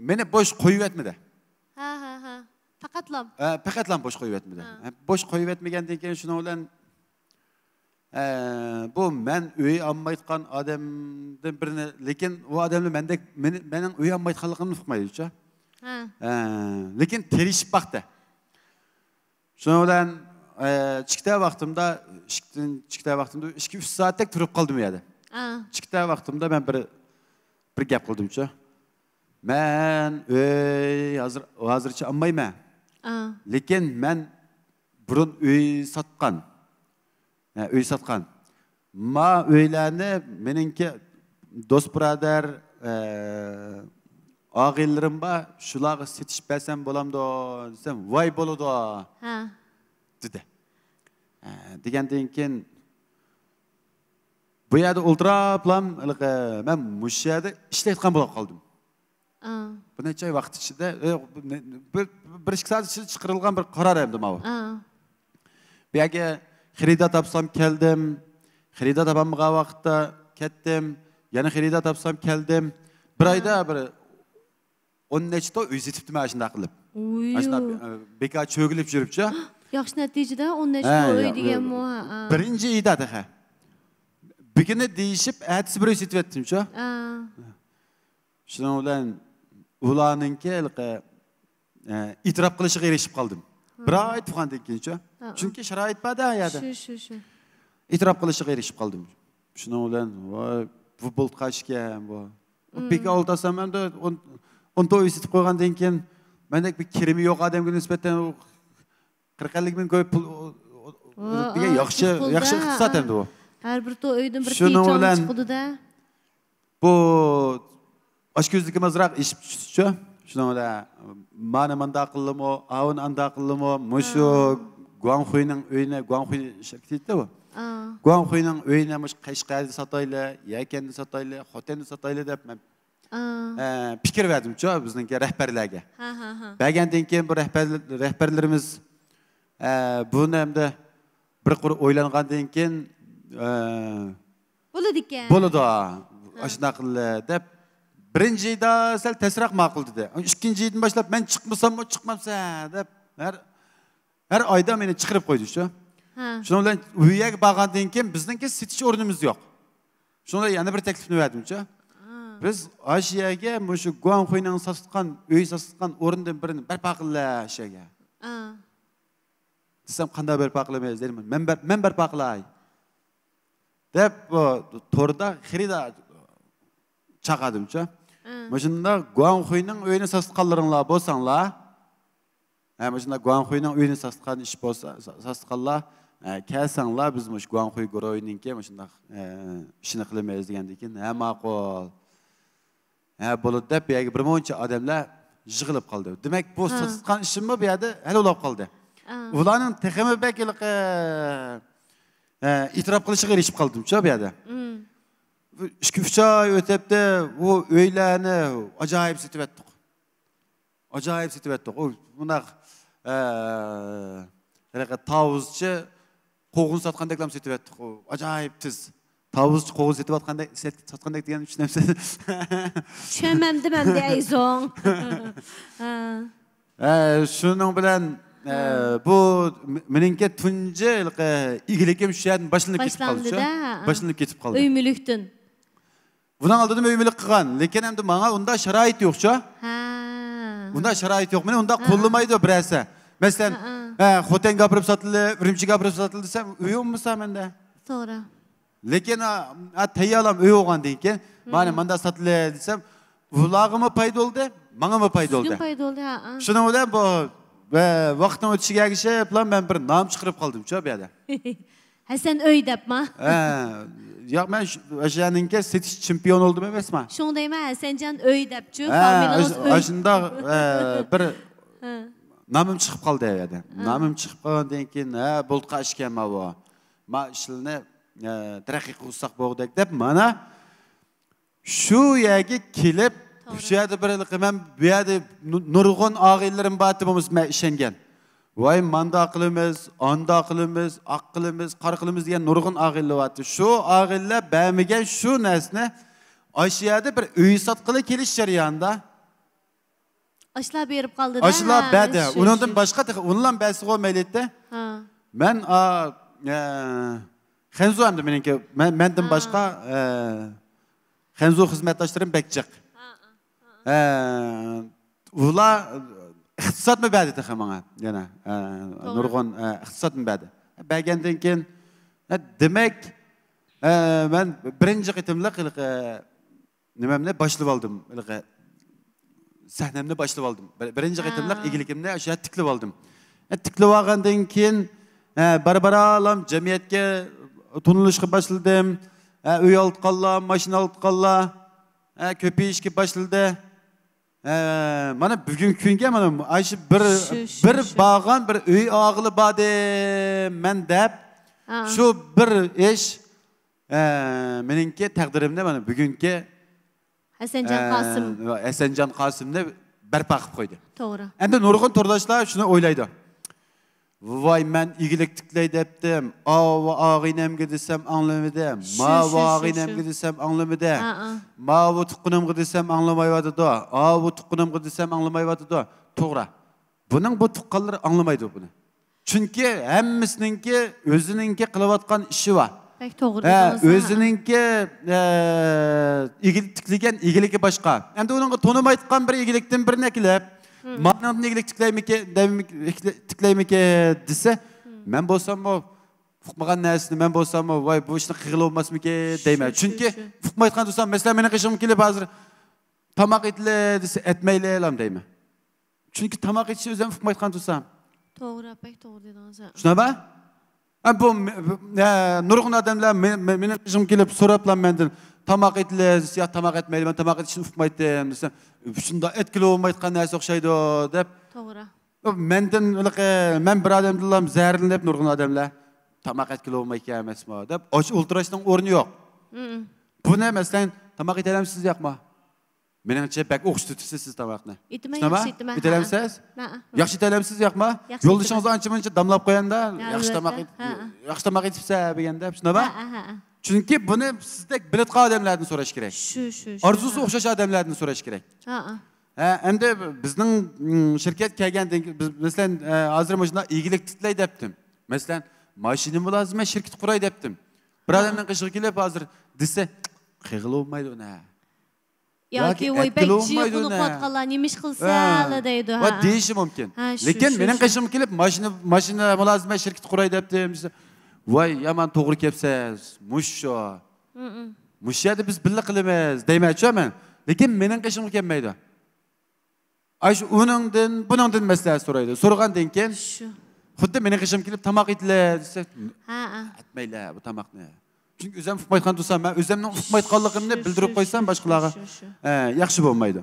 meni bo'sh qo'yib etmadi. Ha. Faqatlam. Faqatlam bo'sh qo'yib etmadi. Bo'sh qo'yib etmagandan keyin shuni bilan bu men uy olmayotgan odamdan birini, lekin u odamni mening uy olmayotganligimni uqmaydi-ku. Lekin terishib baqdi. Şuna bilan chiqta vaqtimda 2-3 soatdek turib qoldim yerda. Chiqta vaqtimda men bir gap qildim-ku. Men hozircha olmayman. Lekin men burun uy sotgan. Ma uylarni meningki do'st birodar ağillerim ba, şulağı setiş bersem bolamdı desem, vay boludu. Dedi. Degenden keyin bu yerda o'ltiriblam, men mush yerda ishlayotgan bo'lib qoldim. Bu necha vaqt ichida bir 2 soat ichida chiqarilgan bir qaror endi bu. Bu yerga xarida topsam keldim, xarida topamagan vaqtda ketdim, yana xarida topsam keldim. Bir oyda bir 10 nechta uy setibdi mana shunday qilib. Mana bekor cho'gilib yuribchi. Yaxshi natijada 10 nechta uy deganmi? Birinchi uyda ha. Buguni deyishib, ertasi bir uy setib etdim-ku. Shuning bilan ularninki itrof qilishiga erishib qoldim. Bir oy tuqqandan keyin-ku. Chunki sharoit bor da yerda. Shu. Itrof qilishiga erishib qoldim. Shuning bilan voy bu bolt qashgan bu. Beka oltasam endi 10 to'y setib qo'ygandan keyin mendek bir kirimi yo'q odamga nisbatan 40 ming ko'p pul degan yaxshi iqtisod endi bu. Har bir to'y uydan bir tiyjon chiqdi-da. Bu oshko'zligimizroq eshib tushdi-ku. Shuning bilan mana manda qildimi, avun anda qildimi, mushu Guanghuining uyini, Guanghui shirkati bu. Guanghuining uyini mush Qashqarda sotayli, Yakanda sotayli, Xotenda sotayli deb men fikir verdim-ku bizningki rahbarlarga. Bergandan keyin bu rahbarlarimiz buni hamda bir qur o'ylangandan keyin bo'ladi ekan. Bo'ladi. Ashuna qildi deb birinchi yilda sal tasroq ma'qul dedi. Ikkinchi yildan boshlab men chiqmasam-mi, chiqmamsan deb har oyda meni chiqarib qo'ydi-ku. Shuning bilan uyga borgandan keyin bizningki setish o'rnimiz yo'q. Shunda yana bir taklifni berdim-ku. Biz Ashiyaga mushu Guanghuining sotgan, uy sotgan o'rindan birini barpo qilish shaga. Desam qanday barpo qilamiz dedim. Men barpo qilay. Deb to'rda xarida chaqadim-ku. Mashunda Guanghuining uyini sotganlaringlar bo'lsanglar, mashunda Guanghuining uyini sotgan ish bo'lsa, sotganlar kelsanglar biz mush Guanghui Goroyninki mashunda ishini qilamiz degandan keyin, ma'qul. Bo'ladi deb yerga bir muncha odamlar yig'ilib qoldi. Demak, bu sotgan ishimmi bu yerda hal bo'lib qoldi. Ularning texmi bekilqi itiraf qilishga erishib qoldim-ku bu yerda. 2-3 oy o'tibdi, u uylarni ajoyib setib etdik. Ajoyib setib etdik. O bunaq tavuzchi qo'g'in sotgandeklam setib etdik. Ajoyib tiz. Tavuzchi qo'g'in setib sotgandek degan tushunamsiz? Tushunmadim deysan. Shuning bilan bu meningki tunji igilikim shu yerdan boshlanib ketib qoldi. Boshlanib ketib qoldi. Uy mulkdan. Bundan aldım öymelik qilgan, lekin endi menga unda sharoit yo'q-ku. Unda sharoit yo'q. Meni unda qo'llamaydi birasi. Masalan, xotin gapirib sotildi, Urumchi gapirib sotildi desam, uyimmi menda? To'g'ri. Lekin tayyorlam uy bo'lgandan keyin, mana menda sotildi desam, ulog'imga paydo bo'ldi, menga paydo bo'ldi. Paydo bo'ldi, ha. Shuning bilan bu vaqtning o'tishiga ergishib, men bir nom chiqarib qoldim-ku bu yerda. Hasan uy debmi? Yo'q, men o'shaninki setish chempion oldim emasmi? Shundaymi? Hasanjon uy debchi, familiyamiz uy. Shunda bir nomim chiqib qoldi bu yerda. Nomim chiqib qolgandan keyin, bo'lqa ishkanman bu. Men ishni taraqqiy qilsak bo'ldik deb, mana shu yerga kelib, shu yerda bir men bu yerda nurg'un oilarim bor deb men ishongan. Vay manda qilimiz, anda qilimiz, aq qilimiz, qar qilimiz degan nurg'un oilalar bor. Shu oilalar bermagan shu narsani Oshiyada bir uy sotqili kelish jarayonida Ashlar berib qoldi-da. Ashlar berdi. Undan boshqa undan basi qo'ymaydi-da. Men Xenzo hamda meniki mendan boshqa Xenzo xizmatdoshlarim bekchiq. Ular iqtisod mı bədi təxə mənə, yəni, nurğun iqtisod mı bədi. Bəgəndən keyin, demək, mən birinci qitimlik nimamni başlab aldım, səhnəmni başlab aldım. Birinci qitimlik igilikimni aşağı tiklib aldım. Tiklib alğandan keyin, bara alam, cəmiyyətə tunuluşqa başladım, uy alıb qallam, maşina alıb qallam, köpeyişki başladı. Mana bugün kunga mana aşı bir bağan bir uy ağılı bade men deb şu bir iş meningki taqdirimda mana bugunki Hasanjon Qosimni barpo qilib qo'ydi. To'g'ri. Endi nurg'un turdoshlar shuni o'ylaydi. Voy men igilik tiklay debdim. Og'inamga desam anglamadim. Ma og'inamga desam anglamadim. Ma bu tuqqunimga desam anglamayotdi. Bu tuqqunimga desam anglamayotdi. To'g'ri. Buning bu tuqqanlar anglamaydi buni. Chunki hammasininki o'zininki qilayotgan ishi bor. Pek to'g'ri. O'zininki igilik tiklagan igiligi boshqa. Endi uningga to'nimayotgan bir igilikdan birini kelib Mandan igilik tiklaymikke dese, men bo'lsam o fuqmagan narsani men bo'lsam o voy bu ishni qilib olmasmiki deyman. Chunki fuqmayotgan bo'lsam, masalan meni qishim kelib hozir tamoq etli desa etmaylar deyman. Chunki tamoq etish o'zim fuqmayotgan bo'lsam. To'g'ri, pek to'g'ri dedingiz. Shunaba? Bu nurg'un odamlar meni qishim kelib so'rablar mendan tamoq etli desa, tamoq etmaydi, men tamoq etishni fuqmaydim desam, shunda etkili olmayotgan narsa o'xshaydi deb. To'g'ri. Mendan men bir odamdan zararlanib nurg'un odamlar tamoq etkili olmayotgan emasmi deb o'ltirishning o'rni yo'q. Buni masalan tamoq etalamsiz yo'qmi? Meningcha bak o'xshatasiz siz tamoqni. Etalamsiz? Yaxshi etalamsiz yo'qmi? Yo'ldishingiz ancha-muncha damlab qo'yanda, yaxshi tamoq etibsa deganda, shunaba? Chunki buni sizdek biletqa odamlardan so'rash kerak. Shu. Arzusi o'xshash odamlardan so'rash kerak. Endi bizning shirkat kelgandan biz masalan hozir mana shunday igilik tiklay debdim. Masalan, mashina mulozima shirkat quray debdim. Bir odamdan qishig'i kelib hozir desa, qiyil olmaydi uni. Yoki voy bekchi qilib qotganlar nima ish qilsa deydi. Va deyishi mumkin. Lekin mening qishim kelib mashina mulozima shirkat quray debdim. Voy, yaman to'g'ri kelibsiz. Musho. Mushada biz birga qilamiz deymoqchi men. Lekin mening qishim kelmaydi. Ay shu buningdan maslahat so'raydi. So'rgandan keyin xuddi mening qishim kelib tamoq etlar desa, aytmaylar bu tamoqni. Chunki o'zim fuqmayotgan bo'lsam, men o'zimning fuqmayotganligimni bildirib qo'ysam boshqalarga yaxshi bo'lmaydi.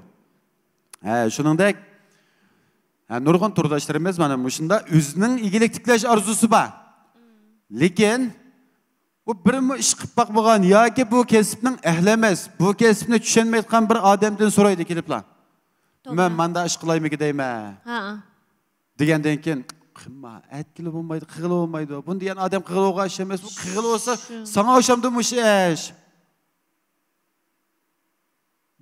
Shuningdek, nurg'un turdoshlarimiz mana shunda o'zining igilik tiklash orzusi bor. Lekin bu birimi iş qilib boqmagan yoki bu kasbning ahli emas, bu kasbni tushunmayotgan bir odamdan so'raydi kelib lan. Men manda ish qilaymi deyman. Ha. Degandan keyin qilma, aytkili bo'lmaydi, qig'il bo'lmaydi. Buni degan odam qig'il bo'lgan ish emas, bu qig'il bo'lsa, sana o'shamda mush ish.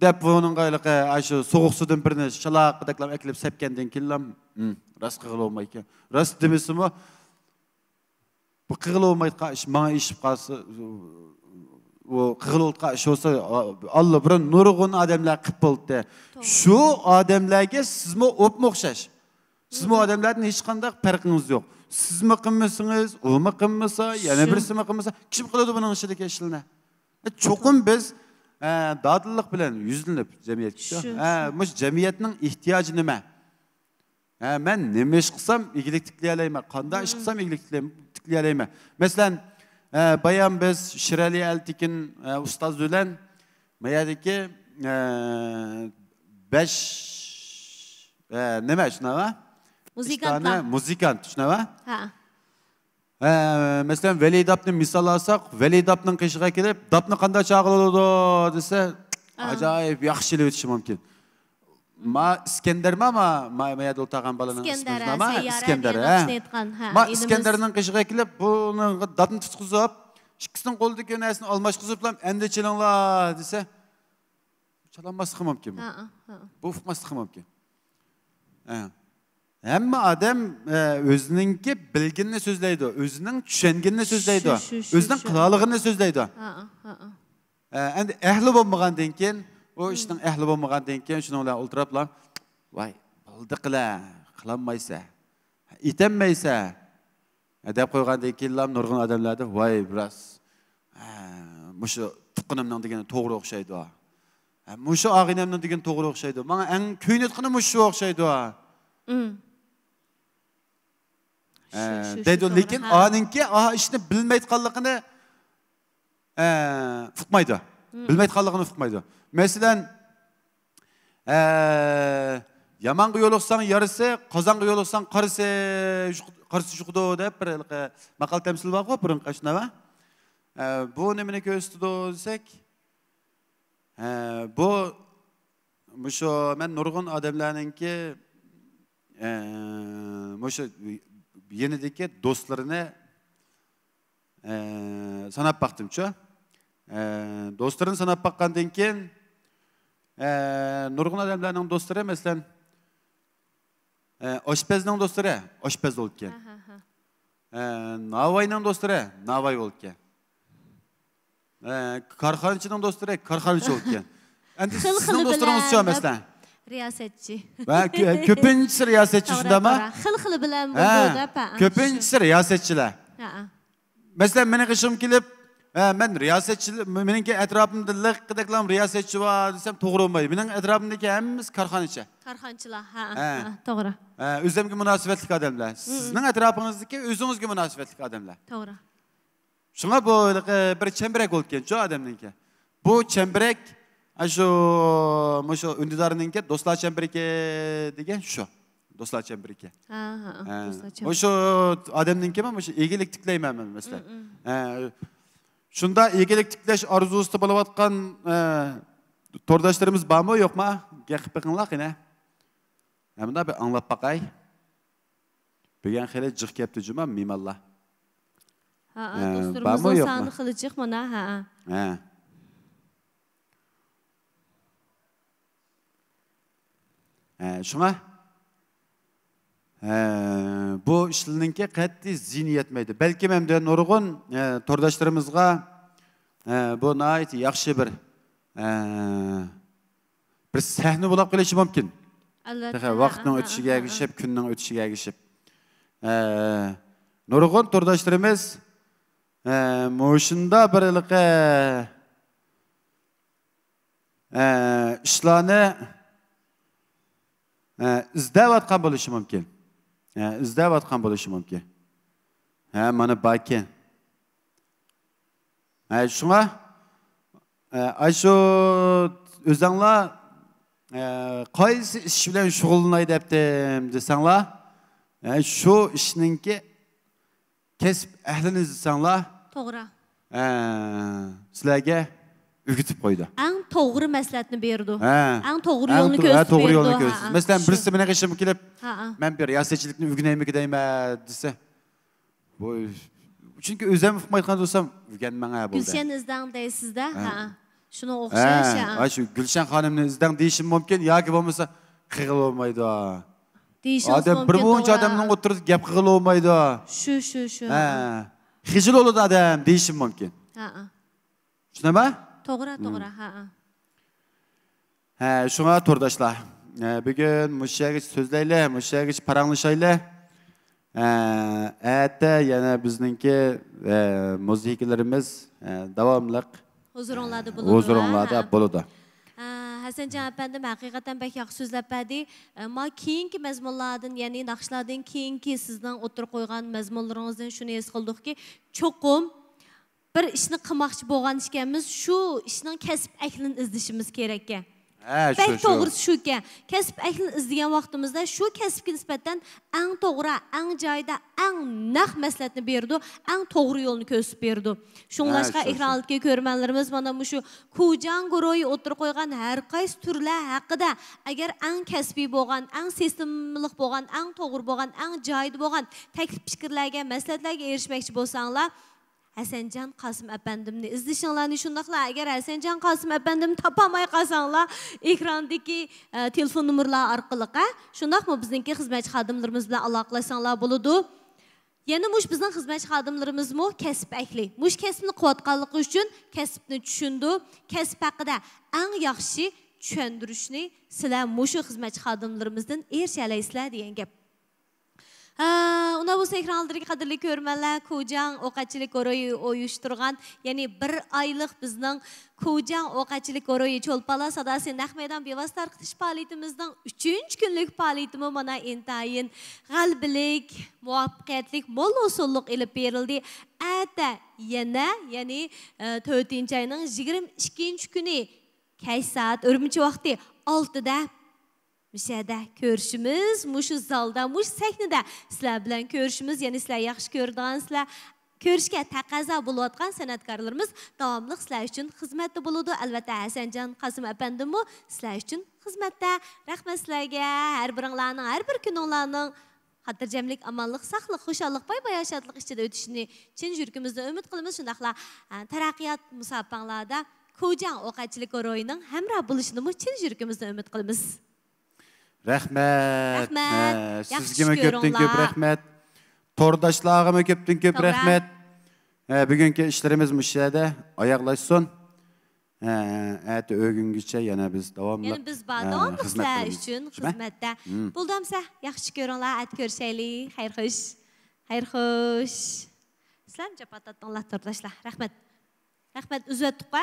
Deb bunun qayliqi shu so'g'uq sudan birini shalaqdaqlab aklab sepgandan keyin ras qig'il bo'lmaydi. Ras demisimi? Bu qig'il bo'lmaydi, ish menga ish qolsa, o qig'il bo'lgan ish bo'lsa, Alloh bir nurg'un odamlar qilib bo'ldi. Shu odamlarga sizmi o'pmi o'xshash. Sizmi odamlardan hech qanday farqingiz yo'q. Sizmi qilmasangiz, o'mi qilmasa, yana birisimi qilmasa, kim qiladi buning ishidagi ishlarni? Cho'qim biz dadillik bilan yuzlanib jamiyatga. Mush jamiyatning ehtiyoji nima? Men nima ish qilsam igilik tiklay olayman, qanday ish qilsam igilik tiklay olayman. Masalan, bayan biz Shirali Altekin ustoz bilan mayadagi 5 nima shunaqa? Muzikant shunaqa? Ha. Masalan, Veli Dapni misol olsak, Veli Dapning qishiga kelib, Dapni qanday chaqiradi desa, ajoyib yaxshi o'tishi mumkin. Ma İskender'mi ama mayada o'tirgan balaning ismi nima? İskender. Ma İskender'ning qishiga kelib, buni Dapni tutqizib, ikkisining qo'lidagi narsani almashqizib, endi chelinglar desa, chalanmaslik mumkin. Bu uqmaslik mumkin. Hamma odam o'zininki bilginni so'zlaydi, o'zining tushunganini so'zlaydi, o'zining qilolig'ini so'zlaydi. Endi ahli bo'lmagandan keyin, o ishning ahli bo'lmagandan keyin shuni bilan o'ltiriblar, voy, bildi qilolmaysa, etanmaysa deb qo'ygandan keyin nurg'un odamlarda voy biroz mushu tuqqinimning degani to'g'ri o'xshaydi. Mushu og'inamning degani to'g'ri o'xshaydi. Menga eng ko'ynatqini mushu o'xshaydi. Deydi, lekin oninki ishni bilmayotganligini uqmaydi. Bilmayotganligini uqmaydi. Masalan, yamonga yo'liqsang yarisi, qozonga yo'liqsang qarisi shuqdi deb bir maqol tamsil bor-ku, birin qashnawa. Bu nimani ko'rsatdi desak, bu mushu men nurg'un odamlarningki mushu yenidagi do'stlarini sanab baqdim-chu. Do'stlarini sanab baqqandan keyin nurg'un odamlarning do'stlari, masalan, oshpazning do'stlari, oshpaz bo'lgan. Navoiyning do'stlari, Navoiy bo'lgan. Korxonachining do'stlari, korxonachi bo'lgan. Endi sizning do'stlaringiz-chi, masalan? Riyosetchi. Va ko'pinchisi riyosetchi shundami? Xil bilan bo'ldi pa. Ko'pinchisi riyosetchilar. Masalan, meni qishim kelib, men riyosetchi, meningki atrofimda liqdaqlam riyosetchi bor desam to'g'ri bo'lmaydi. Mening atrofimdagi hammasi korxonachi. Korxonachilar, to'g'ri. O'zimga munosabatli odamlar. Sizning atrofingizdagi o'zingizga munosabatli odamlar. To'g'ri. Shunga bu bir chambarak bo'lgan-chu odamningki. Bu chambarak shu undidorningki do'stlar chambaraki degan shu. Do'stlar chambaraki. Do'stlar chambaraki. O'sha odamningki men o'sha egilik tiklayman men masalan. Shunda egilik tiklash orzusida bo'layotgan to'rdoshlarimiz bormi, yo'qmi? Gapib beqinglar qina. Hamda bir anglab baqay. Degan xili jiq kelibdi juma mimallah. Do'stlarimiz soni xili jiq mana, Şuna bu işlerinki qat'iy zini yetmaydi. Belki hem de nurg'un tordaşlarımızga bu nayet yaxshi bir sahne bo'lib qolishi mumkin. Albatta. Vaqtning o'tishiga ergishib, kunning o'tishiga ergishib. Nurg'un tordaşlarımız mo'shunda birlikda ishlarni izlayotgan bo'lishi mumkin. Izlayotgan bo'lishi mumkin. Mana baki. Shunga shu o'zinglar qaysi ish bilan shug'ullanay debdim desanglar, shu ishningki kasb ahlini desanglar, to'g'ri. Sizlarga o'rgatib qo'ydi. Eng to'g'ri maslahatni berdi. Ha. Eng to'g'ri yo'lni ko'rsatdi. To'g'ri yo'lni ko'rsatdi. Masalan, birisi bilan ishim kelib, Ha. men bir yasachilikni o'rganaymi deyman desa, bu chunki o'zim uqmayotgan bo'lsam, o'rganman bo'ldi. Gulshan izdang deysizda? Ha. Shuni o'xshash. Ha, shu Gulshan xonimni izdang deyishim mumkin yoki bo'lmasa qig'il bo'lmaydi. Deyishimiz Odam bir buncha odamning o'tirib gap qig'il bo'lmaydi. Shu. Ha. Xijil bo'ladi odam deyishim mumkin. Ha. Tushunami? To'g'ri, ha. Ha, shunga to'rdoshlar. Bugun mushagich so'zlaylar, mushagich paranglashaylar. Erta yana bizningki musiqiyalarimiz davomli huzuringlarda bo'ladi. Hasanjon apandim haqiqatan bak yaxshi so'zlab berdi. Ma keyingi mazmunlardan, ya'ni naqshlardan keyingi sizning o'tir qo'ygan mazmunlaringizdan shuni his qildikki, cho'qim bir ishni qilmoqchi bo'lgan ekanmiz, shu ishning kasb ahlini izlashimiz kerak ekan. Bak to'g'risi shu ekan. Kasb ahlini izlagan vaqtimizda shu kasbga nisbatan eng to'g'ri, eng joyida, eng naq maslahatni berdi, eng to'g'ri yo'lni ko'rsatib berdi. Shunlashqa ekrandagi ko'rmanlarimiz mana shu Kujan guruhi o'tirib qo'ygan har qaysi turlar haqida agar eng kasbiy bo'lgan, eng sistemlik bo'lgan, eng to'g'ri bo'lgan, eng joyida bo'lgan taklif fikrlarga, maslahatlarga erishmoqchi bo'lsanglar, Hasanjon Qosim apandimni izlashinglarni shundaqla agar Hasanjon Qosim apandimni topolmay qolsanglar ekrandagi telefon nomerlari orqali shundaqmi bizningki xizmatchi xodimlarimiz bilan aloqalashsanglar bo'ladi. Yana mush bizning xizmatchi xodimlarimizmi kasb ahli. Mush kasbni qilayotganligi uchun kasbni tushundi, kasb haqida eng yaxshi tushuntirishni sizlar mush xizmatchi xodimlarimizdan erisha olasizlar degan gap. Unda bu ekranlardagi qadrli ko'rmanlar, Kujan o'qachilik guruhi uyushtirgan, ya'ni 1 oylik bizning Kujan o'qachilik guruhi Cho'lpala sadasi naqmadan bevosita tarqitish faoliyatimizning 3-kunlik faoliyatimi mana intayin g'albilik, muvaffaqiyatlik, mo'l usullik ilib berildi. Ata yana, ya'ni 4-oyning 22-kuni kech soat Urumchi vaqti 6 da Müşahede görüşümüz, muşu zalda, muş sahnada sizler bilan görüşümüz, yani sizler yaxshi ko'radigan, sizler görüşke taqozo bo'layotgan san'atkorlarimiz davomli sizler uchun xizmatda bo'ladi. Albatta Hasanjon Qosim apandimmi sizler uchun xizmatda. Rahmat sizlarga, har biringlarning, har bir kuninglarning xotirjamlik, amonlik, saqlik, xushallik, boy-boy yashadlik ichida o'tishini chin yuragimizdan umid qilamiz. Shundaqla taraqqiyot musobaqalarida Kujan o'qachilik guruhining hamroh bo'lishini chin yuragimizdan umid qilamiz. Rahmet. Sizge köpten köp rahmet. Tordaşlarıma köpten köp rahmet. Bugünkü işlerimiz müşahede ayaklaşsın. Eti ögüngüçe yana biz devamlı. Yani biz devamlı sizler için hizmette. Buldumsa yaxshi ko'ringlar, at ko'rishaylik. Xayr xush. Xayr xush. Sizlar japatatdan Allah tordaşlar. Rahmet. Rahmet uzatdik.